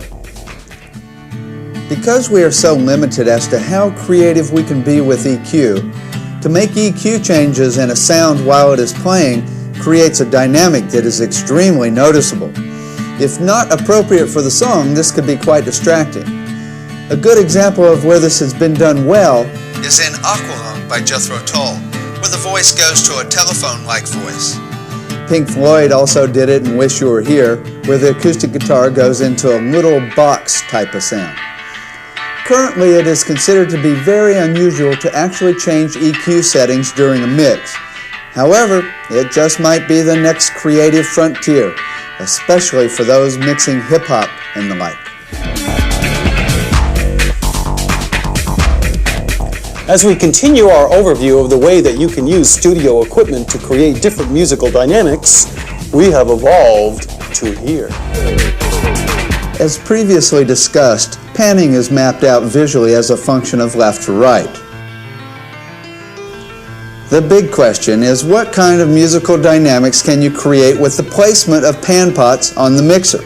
Because we are so limited as to how creative we can be with EQ, to make EQ changes in a sound while it is playing creates a dynamic that is extremely noticeable. If not appropriate for the song, this could be quite distracting. A good example of where this has been done well is in Aqualung by Jethro Tull, where the voice goes to a telephone-like voice. Pink Floyd also did it in Wish You Were Here, where the acoustic guitar goes into a little box type of sound. Currently, it is considered to be very unusual to actually change EQ settings during a mix. However, it just might be the next creative frontier, especially for those mixing hip-hop and the like. As we continue our overview of the way that you can use studio equipment to create different musical dynamics, we have evolved to here. As previously discussed, panning is mapped out visually as a function of left to right. The big question is, what kind of musical dynamics can you create with the placement of pan pots on the mixer?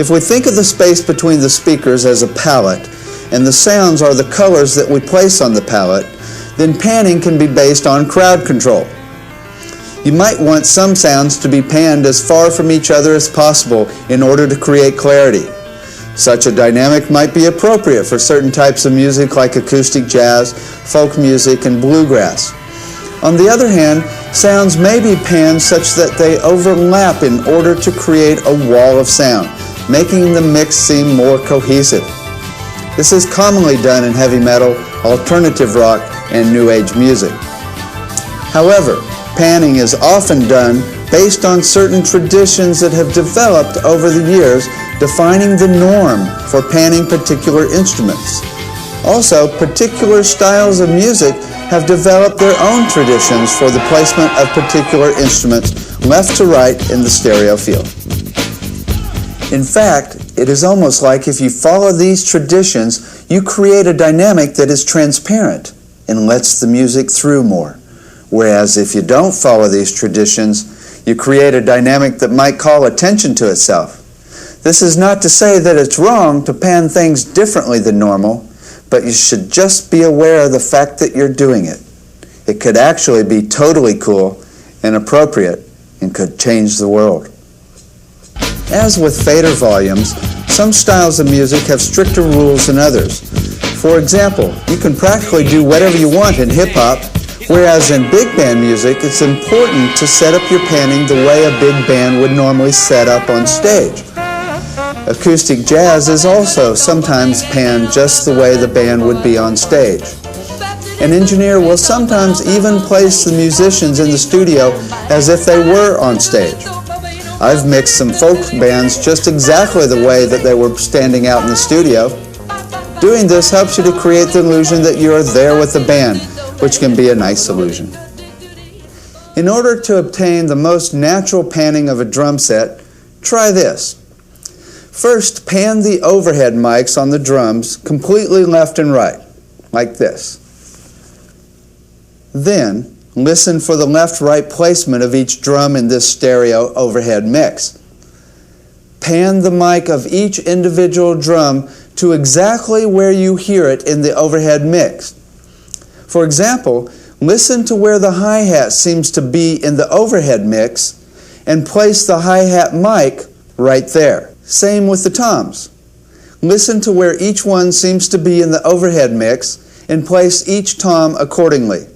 If we think of the space between the speakers as a palette, and the sounds are the colors that we place on the palette, then panning can be based on crowd control. You might want some sounds to be panned as far from each other as possible in order to create clarity. Such a dynamic might be appropriate for certain types of music like acoustic jazz, folk music, and bluegrass. On the other hand, sounds may be panned such that they overlap in order to create a wall of sound, making the mix seem more cohesive. This is commonly done in heavy metal, alternative rock, and new age music. However, panning is often done based on certain traditions that have developed over the years, defining the norm for panning particular instruments. Also, particular styles of music have developed their own traditions for the placement of particular instruments left to right in the stereo field. In fact, it is almost like if you follow these traditions, you create a dynamic that is transparent and lets the music through more. Whereas if you don't follow these traditions, you create a dynamic that might call attention to itself. This is not to say that it's wrong to pan things differently than normal, but you should just be aware of the fact that you're doing it. It could actually be totally cool and appropriate and could change the world. As with fader volumes, some styles of music have stricter rules than others. For example, you can practically do whatever you want in hip-hop, whereas in big band music, it's important to set up your panning the way a big band would normally set up on stage. Acoustic jazz is also sometimes panned just the way the band would be on stage. An engineer will sometimes even place the musicians in the studio as if they were on stage. I've mixed some folk bands just exactly the way that they were standing out in the studio. Doing this helps you to create the illusion that you are there with the band, which can be a nice illusion. In order to obtain the most natural panning of a drum set, try this. First, pan the overhead mics on the drums completely left and right, like this. Then, listen for the left-right placement of each drum in this stereo overhead mix. Pan the mic of each individual drum to exactly where you hear it in the overhead mix. For example, listen to where the hi-hat seems to be in the overhead mix and place the hi-hat mic right there. Same with the toms. Listen to where each one seems to be in the overhead mix and place each tom accordingly.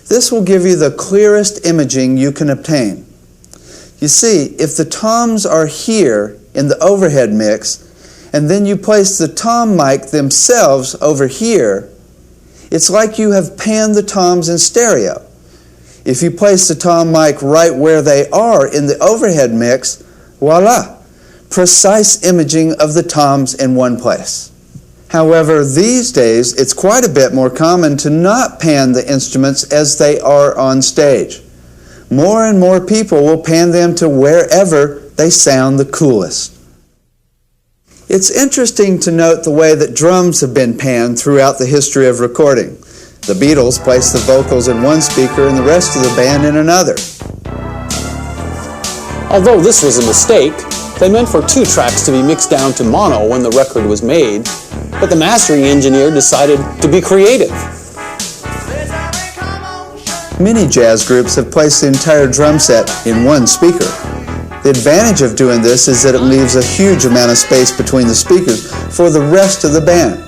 This will give you the clearest imaging you can obtain. You see, if the toms are here in the overhead mix, and then you place the tom mic themselves over here, it's like you have panned the toms in stereo. If you place the tom mic right where they are in the overhead mix, voila, precise imaging of the toms in one place. However, these days, it's quite a bit more common to not pan the instruments as they are on stage. More and more people will pan them to wherever they sound the coolest. It's interesting to note the way that drums have been panned throughout the history of recording. The Beatles placed the vocals in one speaker and the rest of the band in another. Although this was a mistake, they meant for 2 tracks to be mixed down to mono when the record was made, but the mastering engineer decided to be creative. Many jazz groups have placed the entire drum set in one speaker. The advantage of doing this is that it leaves a huge amount of space between the speakers for the rest of the band.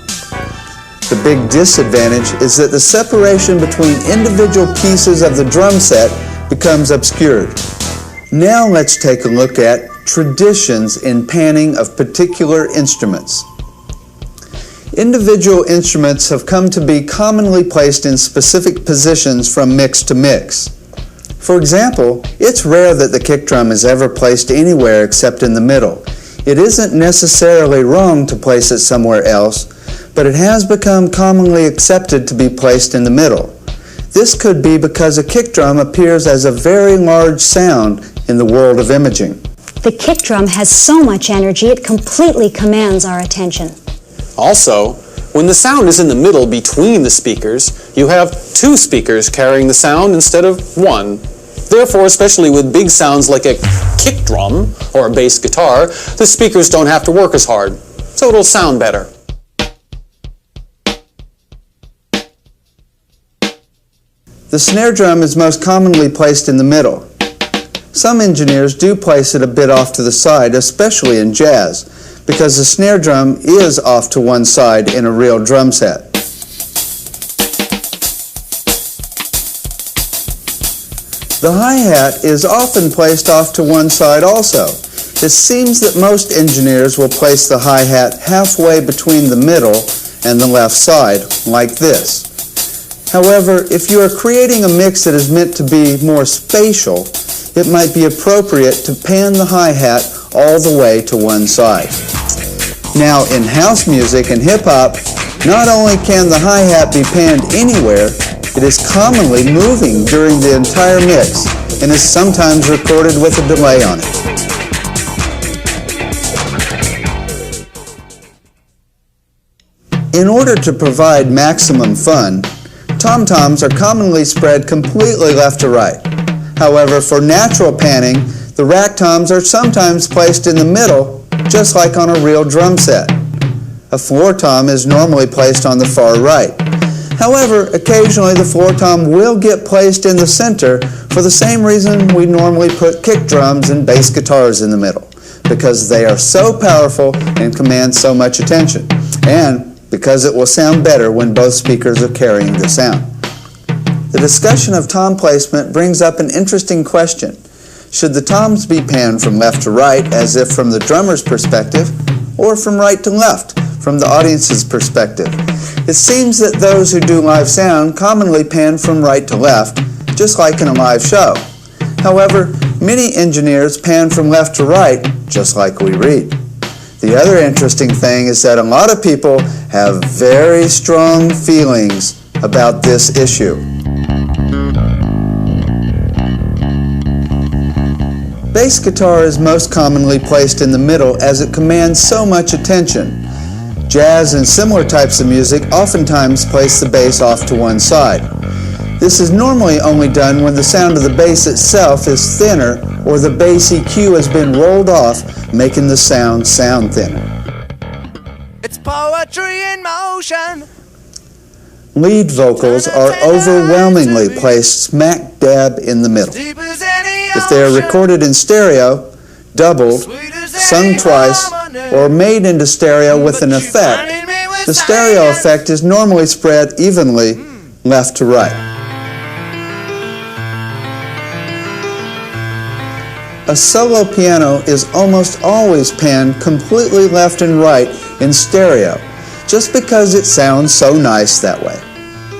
The big disadvantage is that the separation between individual pieces of the drum set becomes obscured. Now let's take a look at traditions in panning of particular instruments. Individual instruments have come to be commonly placed in specific positions from mix to mix. For example, it's rare that the kick drum is ever placed anywhere except in the middle. It isn't necessarily wrong to place it somewhere else, but it has become commonly accepted to be placed in the middle. This could be because a kick drum appears as a very large sound in the world of imaging. The kick drum has so much energy it completely commands our attention. Also, when the sound is in the middle between the speakers, you have 2 speakers carrying the sound instead of 1. Therefore, especially with big sounds like a kick drum or a bass guitar, the speakers don't have to work as hard, so it'll sound better. The snare drum is most commonly placed in the middle. Some engineers do place it a bit off to the side, especially in jazz, because the snare drum is off to one side in a real drum set. The hi-hat is often placed off to one side also. It seems that most engineers will place the hi-hat halfway between the middle and the left side, like this. However, if you are creating a mix that is meant to be more spatial, it might be appropriate to pan the hi-hat all the way to one side. Now, in house music and hip-hop, not only can the hi-hat be panned anywhere, it is commonly moving during the entire mix and is sometimes recorded with a delay on it. In order to provide maximum fun, tom-toms are commonly spread completely left to right. However, for natural panning, the rack toms are sometimes placed in the middle, just like on a real drum set. A floor tom is normally placed on the far right. However, occasionally the floor tom will get placed in the center for the same reason we normally put kick drums and bass guitars in the middle, because they are so powerful and command so much attention, and because it will sound better when both speakers are carrying the sound. The discussion of tom placement brings up an interesting question. Should the toms be panned from left to right, as if from the drummer's perspective, or from right to left, from the audience's perspective? It seems that those who do live sound commonly pan from right to left, just like in a live show. However, many engineers pan from left to right, just like we read. The other interesting thing is that a lot of people have very strong feelings about this issue. Bass guitar is most commonly placed in the middle as it commands so much attention. Jazz and similar types of music oftentimes place the bass off to one side. This is normally only done when the sound of the bass itself is thinner or the bass EQ has been rolled off, making the sound thinner. It's poetry in motion. Lead vocals are overwhelmingly placed smack dab in the middle. If they are recorded in stereo, doubled, sung twice, or made into stereo with an effect, the stereo effect is normally spread evenly left to right. A solo piano is almost always panned completely left and right in stereo, just because it sounds so nice that way.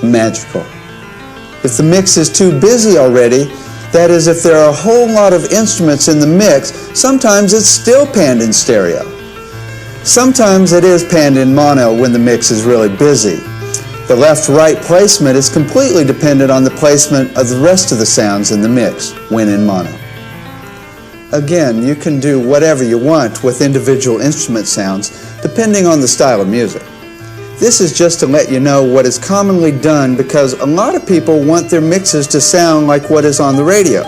Magical. If the mix is too busy already, that is, if there are a whole lot of instruments in the mix, sometimes it's still panned in stereo. Sometimes it is panned in mono when the mix is really busy. The left-right placement is completely dependent on the placement of the rest of the sounds in the mix when in mono. Again, you can do whatever you want with individual instrument sounds, depending on the style of music. This is just to let you know what is commonly done because a lot of people want their mixes to sound like what is on the radio.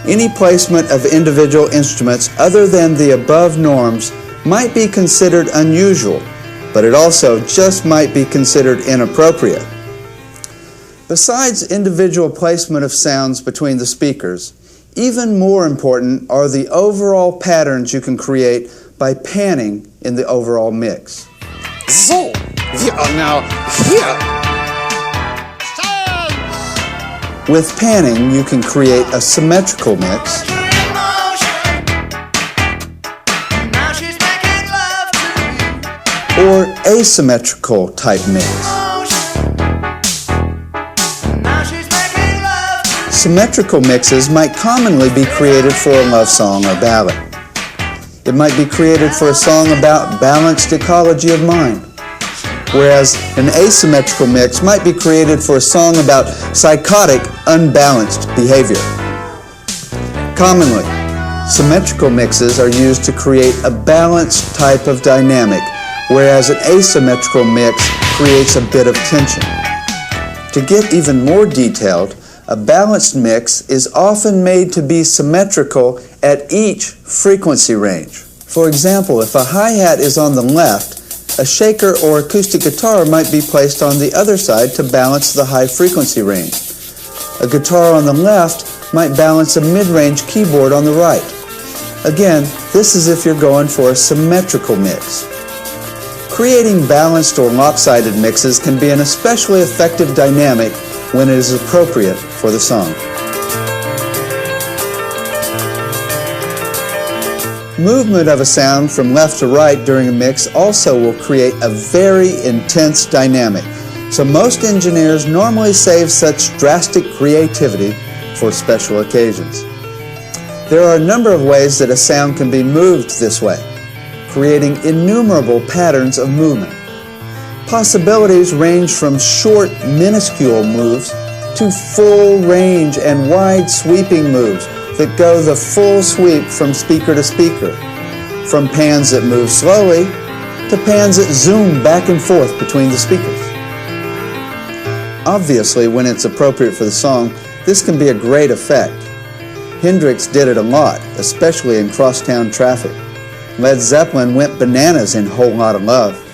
Any placement of individual instruments other than the above norms might be considered unusual, but it also just might be considered inappropriate. Besides individual placement of sounds between the speakers, even more important are the overall patterns you can create by panning in the overall mix. So, we are now here. With panning, you can create a symmetrical mix, or asymmetrical type mix. Symmetrical mixes might commonly be created for a love song or ballad. It might be created for a song about balanced ecology of mind, whereas an asymmetrical mix might be created for a song about psychotic, unbalanced behavior. Commonly, symmetrical mixes are used to create a balanced type of dynamic, whereas an asymmetrical mix creates a bit of tension. To get even more detailed, a balanced mix is often made to be symmetrical at each frequency range. For example, if a hi-hat is on the left, a shaker or acoustic guitar might be placed on the other side to balance the high frequency range. A guitar on the left might balance a mid-range keyboard on the right. Again, this is if you're going for a symmetrical mix. Creating balanced or lopsided mixes can be an especially effective dynamic when it is appropriate for the song. Movement of a sound from left to right during a mix also will create a very intense dynamic, so most engineers normally save such drastic creativity for special occasions. There are a number of ways that a sound can be moved this way, creating innumerable patterns of movement. Possibilities range from short, minuscule moves to full range and wide sweeping moves that go the full sweep from speaker to speaker, from pans that move slowly to pans that zoom back and forth between the speakers. Obviously, when it's appropriate for the song, this can be a great effect. Hendrix did it a lot, especially in crosstown traffic. Led Zeppelin went bananas in Whole Lotta Love.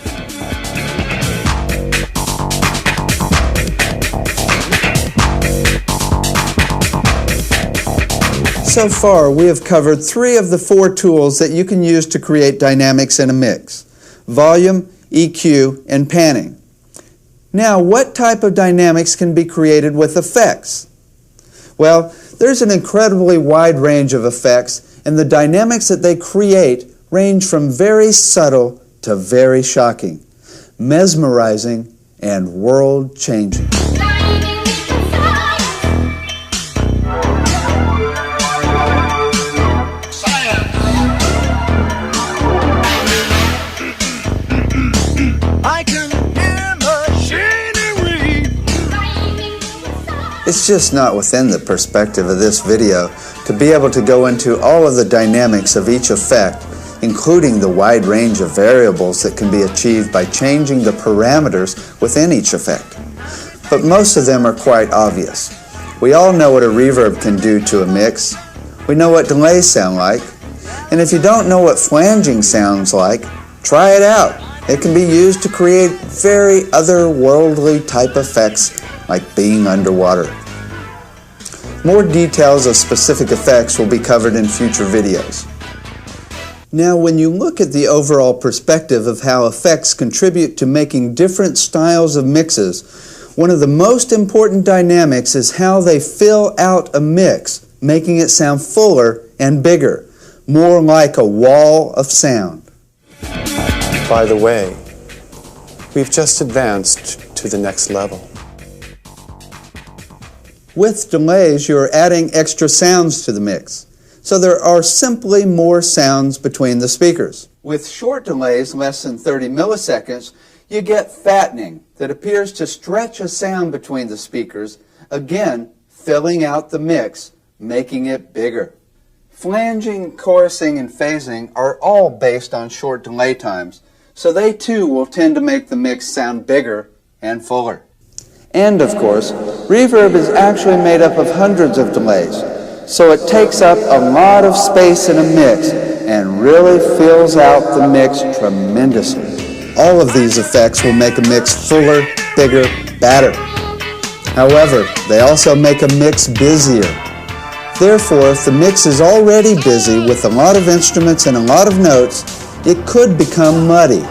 So far, we have covered 3 of the 4 tools that you can use to create dynamics in a mix: volume, EQ, and panning. Now, what type of dynamics can be created with effects? Well, there's an incredibly wide range of effects, and the dynamics that they create range from very subtle to very shocking, mesmerizing, and world-changing. It's just not within the perspective of this video to be able to go into all of the dynamics of each effect, including the wide range of variables that can be achieved by changing the parameters within each effect. but most of them are quite obvious. We all know what a reverb can do to a mix. We know what delays sound like. And if you don't know what flanging sounds like, try it out. It can be used to create very otherworldly type effects like being underwater. More details of specific effects will be covered in future videos. Now, when you look at the overall perspective of how effects contribute to making different styles of mixes, one of the most important dynamics is how they fill out a mix, making it sound fuller and bigger, more like a wall of sound. By the way, we've just advanced to the next level. With delays, you're adding extra sounds to the mix, so there are simply more sounds between the speakers. With short delays, less than 30 milliseconds, you get fattening that appears to stretch a sound between the speakers, again filling out the mix, making it bigger. Flanging, chorusing, and phasing are all based on short delay times, so they too will tend to make the mix sound bigger and fuller. And of course, reverb is actually made up of hundreds of delays, so it takes up a lot of space in a mix and really fills out the mix tremendously. All of these effects will make a mix fuller, bigger, badder. However, they also make a mix busier. Therefore, if the mix is already busy with a lot of instruments and a lot of notes, it could become muddy.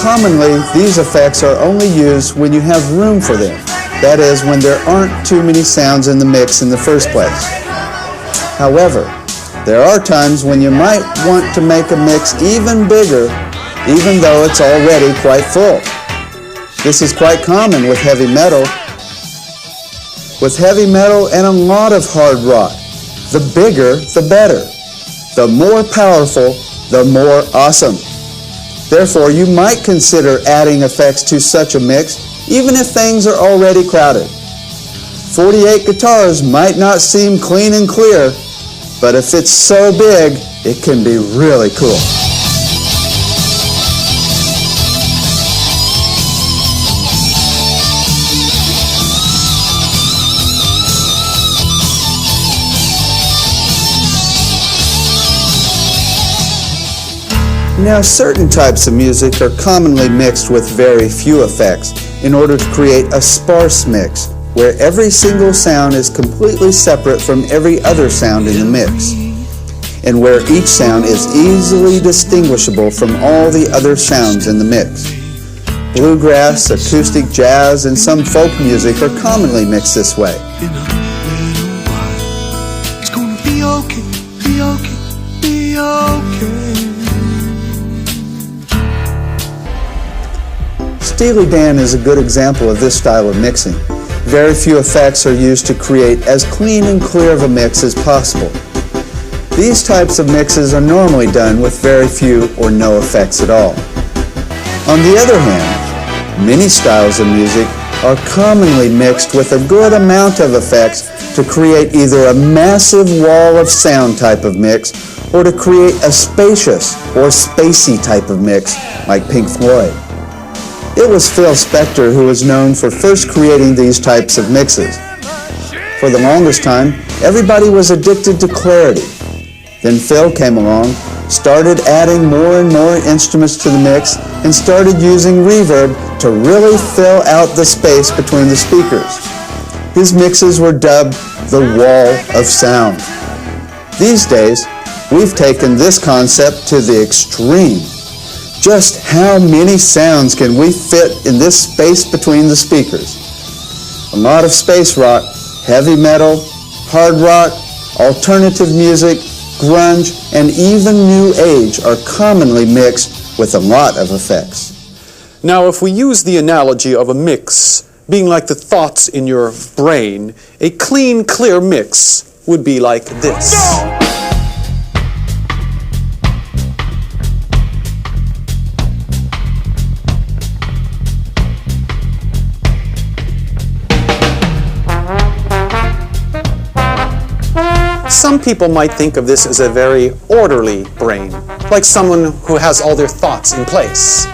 Commonly, these effects are only used when you have room for them. That is, when there aren't too many sounds in the mix in the first place. However, there are times when you might want to make a mix even bigger, even though it's already quite full. This is quite common with heavy metal. With heavy metal and a lot of hard rock, the bigger, the better. The more powerful, the more awesome. Therefore, you might consider adding effects to such a mix, even if things are already crowded. 48 guitars might not seem clean and clear, but if it's so big, it can be really cool. Now, certain types of music are commonly mixed with very few effects in order to create a sparse mix, where every single sound is completely separate from every other sound in the mix, and where each sound is easily distinguishable from all the other sounds in the mix. Bluegrass, acoustic jazz, and some folk music are commonly mixed this way. It's gonna be okay, be okay, be okay. Steely Dan is a good example of this style of mixing. Very few effects are used to create as clean and clear of a mix as possible. These types of mixes are normally done with very few or no effects at all. On the other hand, many styles of music are commonly mixed with a good amount of effects to create either a massive wall of sound type of mix or to create a spacious or spacey type of mix like Pink Floyd. It was Phil Spector who was known for first creating these types of mixes. For the longest time, everybody was addicted to clarity. Then Phil came along, started adding more and more instruments to the mix, and started using reverb to really fill out the space between the speakers. His mixes were dubbed the wall of sound. These days, we've taken this concept to the extreme. Just how many sounds can we fit in this space between the speakers? A lot of space rock, heavy metal, hard rock, alternative music, grunge, and even new age are commonly mixed with a lot of effects. Now, if we use the analogy of a mix being like the thoughts in your brain, a clean, clear mix would be like this. Some people might think of this as a very orderly brain, like someone who has all their thoughts in place.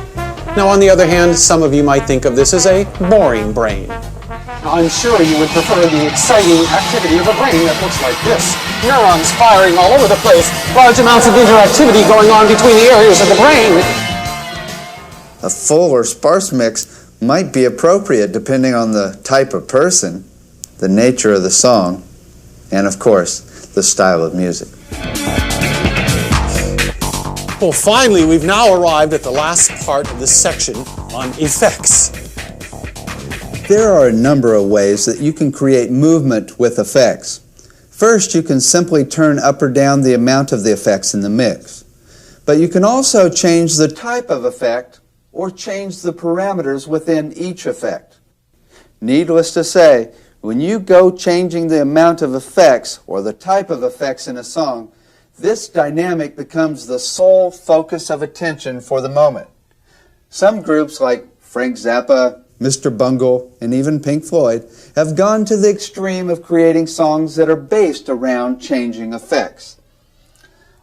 Now, on the other hand, some of you might think of this as a boring brain. Now, I'm sure you would prefer the exciting activity of a brain that looks like this. Neurons firing all over the place, large amounts of interactivity going on between the areas of the brain. A full or sparse mix might be appropriate depending on the type of person, the nature of the song, and of course, the style of music. Well, finally, we've now arrived at the last part of this section on effects. There are a number of ways that you can create movement with effects. First, you can simply turn up or down the amount of the effects in the mix. But you can also change the type of effect or change the parameters within each effect. Needless to say, when you go changing the amount of effects or the type of effects in a song, this dynamic becomes the sole focus of attention for the moment. Some groups like Frank Zappa, Mr. Bungle, and even Pink Floyd have gone to the extreme of creating songs that are based around changing effects.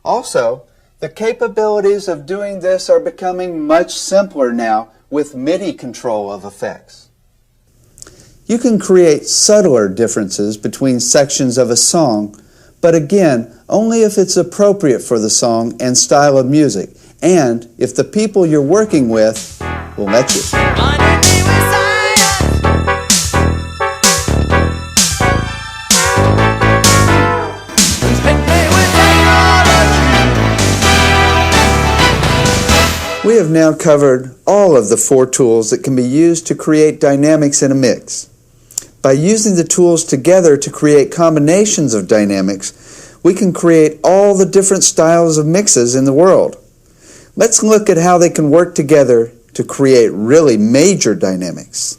Also, the capabilities of doing this are becoming much simpler now with MIDI control of effects. You can create subtler differences between sections of a song, but again, only if it's appropriate for the song and style of music, and if the people you're working with will let you. We have now covered all of the 4 tools that can be used to create dynamics in a mix. By using the tools together to create combinations of dynamics, we can create all the different styles of mixes in the world. Let's look at how they can work together to create really major dynamics.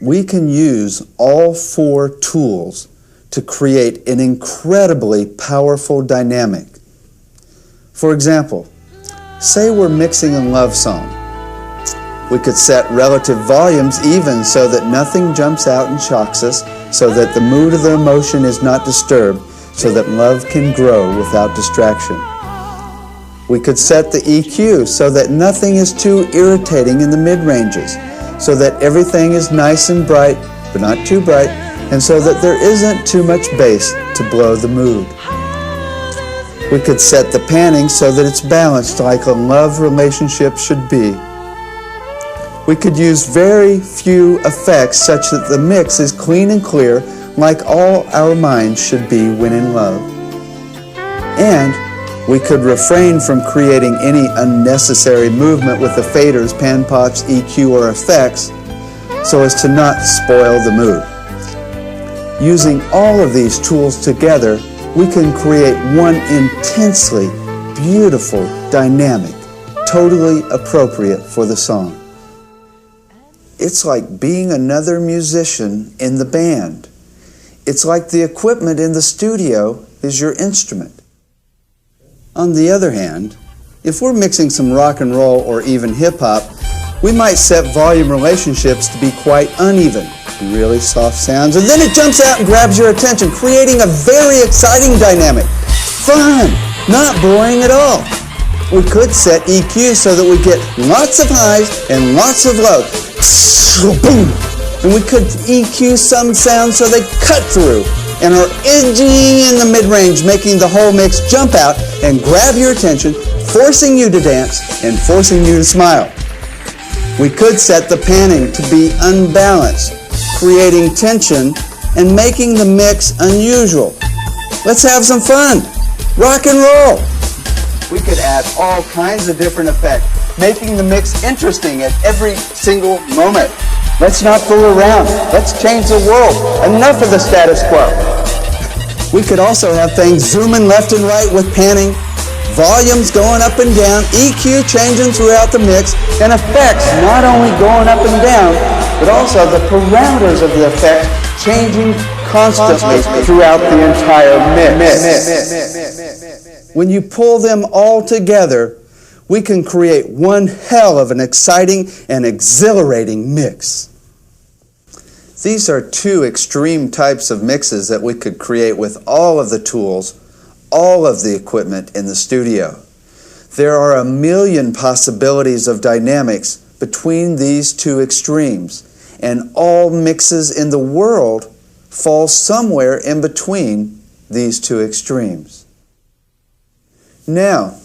We can use all 4 tools to create an incredibly powerful dynamic. For example, say we're mixing a love song. We could set relative volumes even so that nothing jumps out and shocks us, so that the mood of the emotion is not disturbed, so that love can grow without distraction. We could set the EQ so that nothing is too irritating in the mid-ranges, so that everything is nice and bright, but not too bright, and so that there isn't too much bass to blow the mood. We could set the panning so that it's balanced like a love relationship should be. We could use very few effects such that the mix is clean and clear, like all our minds should be when in love. And we could refrain from creating any unnecessary movement with the faders, pan pops, EQ, or effects so as to not spoil the mood. Using all of these tools together, we can create one intensely beautiful dynamic, totally appropriate for the song. It's like being another musician in the band. It's like the equipment in the studio is your instrument. On the other hand, if we're mixing some rock and roll or even hip-hop, we might set volume relationships to be quite uneven, really soft sounds, and then it jumps out and grabs your attention, creating a very exciting dynamic. Fun, not boring at all. We could set EQ so that we get lots of highs and lots of lows. Boom! And we could EQ some sounds so they cut through and are edgy in the mid-range, making the whole mix jump out and grab your attention, forcing you to dance and forcing you to smile. We could set the panning to be unbalanced, creating tension and making the mix unusual. Let's have some fun. Rock and roll. We could add all kinds of different effects, making the mix interesting at every single moment. Let's not fool around. Let's change the world. Enough of the status quo. We could also have things zooming left and right with panning, volumes going up and down, EQ changing throughout the mix, and effects not only going up and down, but also the parameters of the effect changing constantly throughout the entire mix. When you pull them all together, we can create one hell of an exciting and exhilarating mix. These are two extreme types of mixes that we could create with all of the tools, all of the equipment in the studio. There are a million possibilities of dynamics between these two extremes, and all mixes in the world fall somewhere in between these two extremes. Now,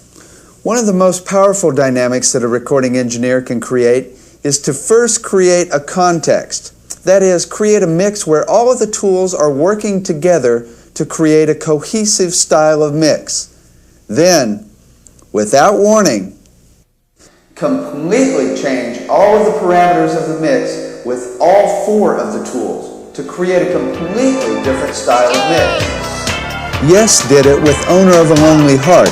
one of the most powerful dynamics that a recording engineer can create is to first create a context. That is, create a mix where all of the tools are working together to create a cohesive style of mix. Then, without warning, completely change all of the parameters of the mix with all four of the tools to create a completely different style of mix. Yes did it with Owner of a Lonely Heart.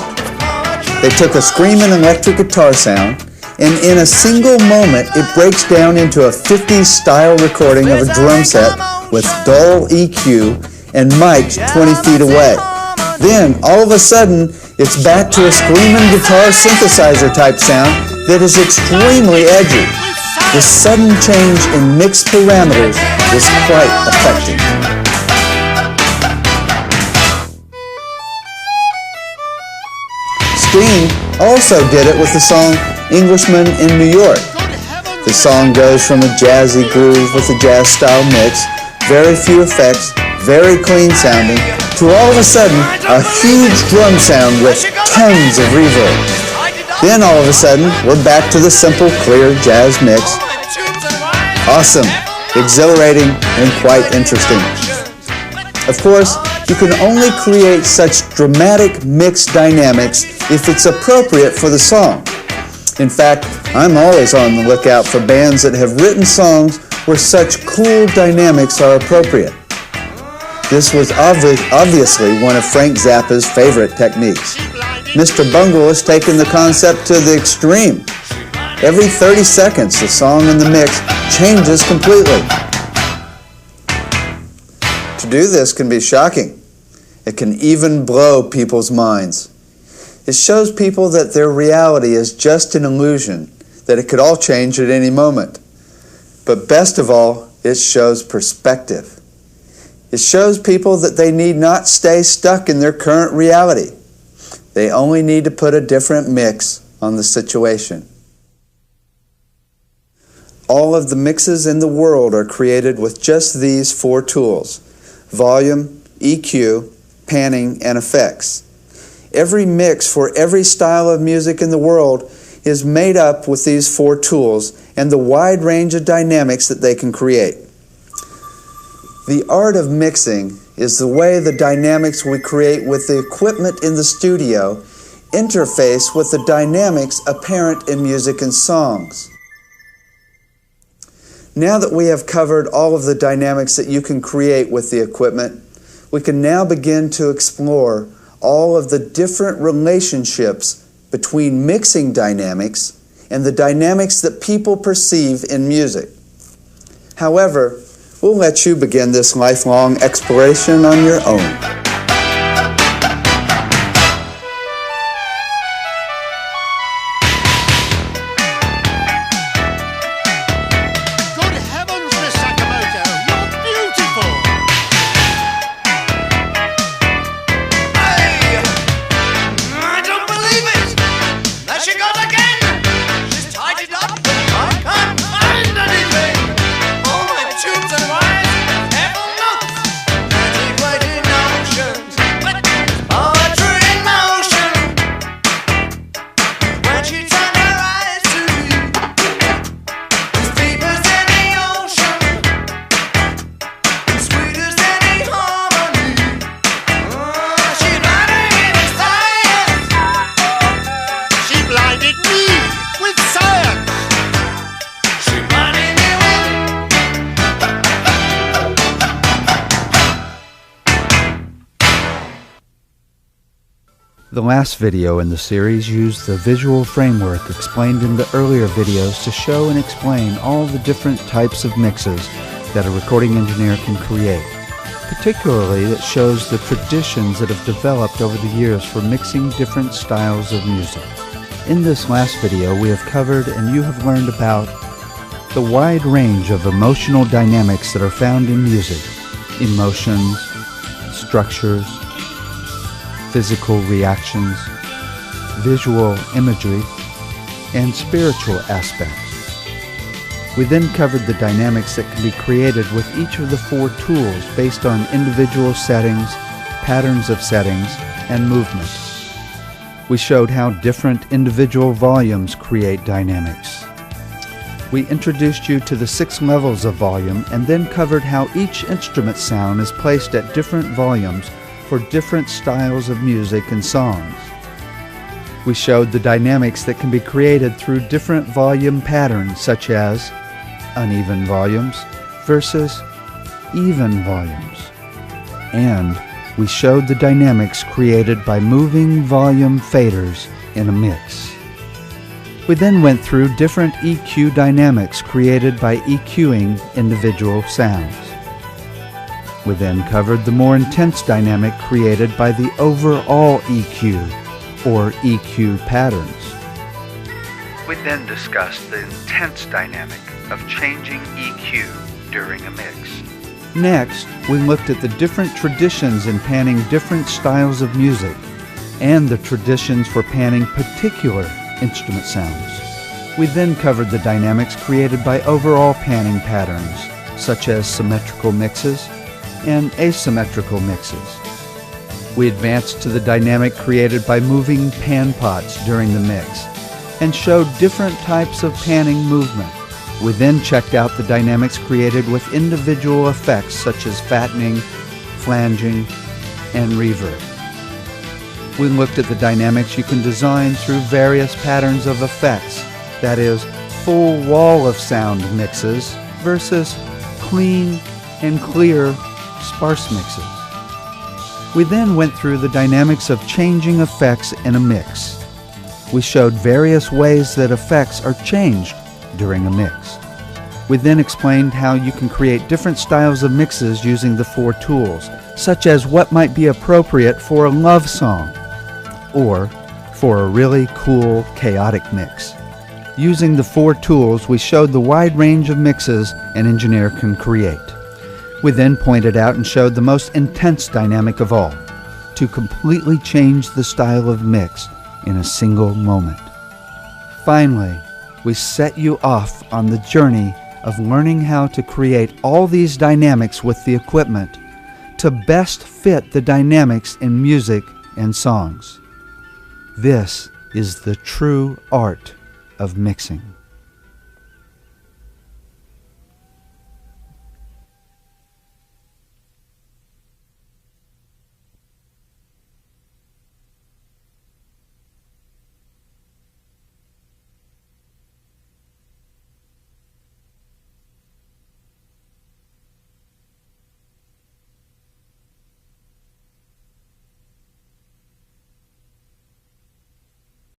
They took a screaming electric guitar sound, and in a single moment it breaks down into a 50s style recording of a drum set with dull EQ and mics 20 feet away. Then, all of a sudden, it's back to a screaming guitar synthesizer type sound that is extremely edgy. The sudden change in mix parameters was quite affecting. Sting also did it with the song Englishman in New York. The song goes from a jazzy groove with a jazz style mix, very few effects, very clean sounding, to all of a sudden a huge drum sound with tons of reverb. Then all of a sudden we're back to the simple, clear jazz mix. Awesome, exhilarating, and quite interesting. Of course, you can only create such dramatic mix dynamics if it's appropriate for the song. In fact, I'm always on the lookout for bands that have written songs where such cool dynamics are appropriate. This was obviously one of Frank Zappa's favorite techniques. Mr. Bungle has taken the concept to the extreme. Every 30 seconds, the song in the mix changes completely. To do this can be shocking. It can even blow people's minds. It shows people that their reality is just an illusion, that it could all change at any moment. But best of all, it shows perspective. It shows people that they need not stay stuck in their current reality. They only need to put a different mix on the situation. All of the mixes in the world are created with just these four tools: volume, EQ, panning, and effects. Every mix for every style of music in the world is made up with these four tools and the wide range of dynamics that they can create. The art of mixing is the way the dynamics we create with the equipment in the studio interface with the dynamics apparent in music and songs. Now that we have covered all of the dynamics that you can create with the equipment, we can now begin to explore all of the different relationships between mixing dynamics and the dynamics that people perceive in music. However, we'll let you begin this lifelong exploration on your own. The last video in the series used the visual framework explained in the earlier videos to show and explain all the different types of mixes that a recording engineer can create. Particularly, it shows the traditions that have developed over the years for mixing different styles of music. In this last video, we have covered and you have learned about the wide range of emotional dynamics that are found in music: emotions, structures, physical reactions, visual imagery, and spiritual aspects. We then covered the dynamics that can be created with each of the 4 tools based on individual settings, patterns of settings, and movement. We showed how different individual volumes create dynamics. We introduced you to the 6 levels of volume and then covered how each instrument sound is placed at different volumes for different styles of music and songs. We showed the dynamics that can be created through different volume patterns, such as uneven volumes versus even volumes. And we showed the dynamics created by moving volume faders in a mix. We then went through different EQ dynamics created by EQing individual sounds. We then covered the more intense dynamic created by the overall EQ, or EQ patterns. We then discussed the intense dynamic of changing EQ during a mix. Next, we looked at the different traditions in panning different styles of music and the traditions for panning particular instrument sounds. We then covered the dynamics created by overall panning patterns, such as symmetrical mixes and asymmetrical mixes. We advanced to the dynamic created by moving pan pots during the mix and showed different types of panning movement. We then checked out the dynamics created with individual effects such as fattening, flanging, and reverb. We looked at the dynamics you can design through various patterns of effects, that is, full wall of sound mixes versus clean and clear sparse mixes. We then went through the dynamics of changing effects in a mix. We showed various ways that effects are changed during a mix. We then explained how you can create different styles of mixes using the 4 tools, such as what might be appropriate for a love song or for a really cool, chaotic mix. Using the 4 tools, we showed the wide range of mixes an engineer can create. We then pointed out and showed the most intense dynamic of all, to completely change the style of mix in a single moment. Finally, we set you off on the journey of learning how to create all these dynamics with the equipment to best fit the dynamics in music and songs. This is the true art of mixing.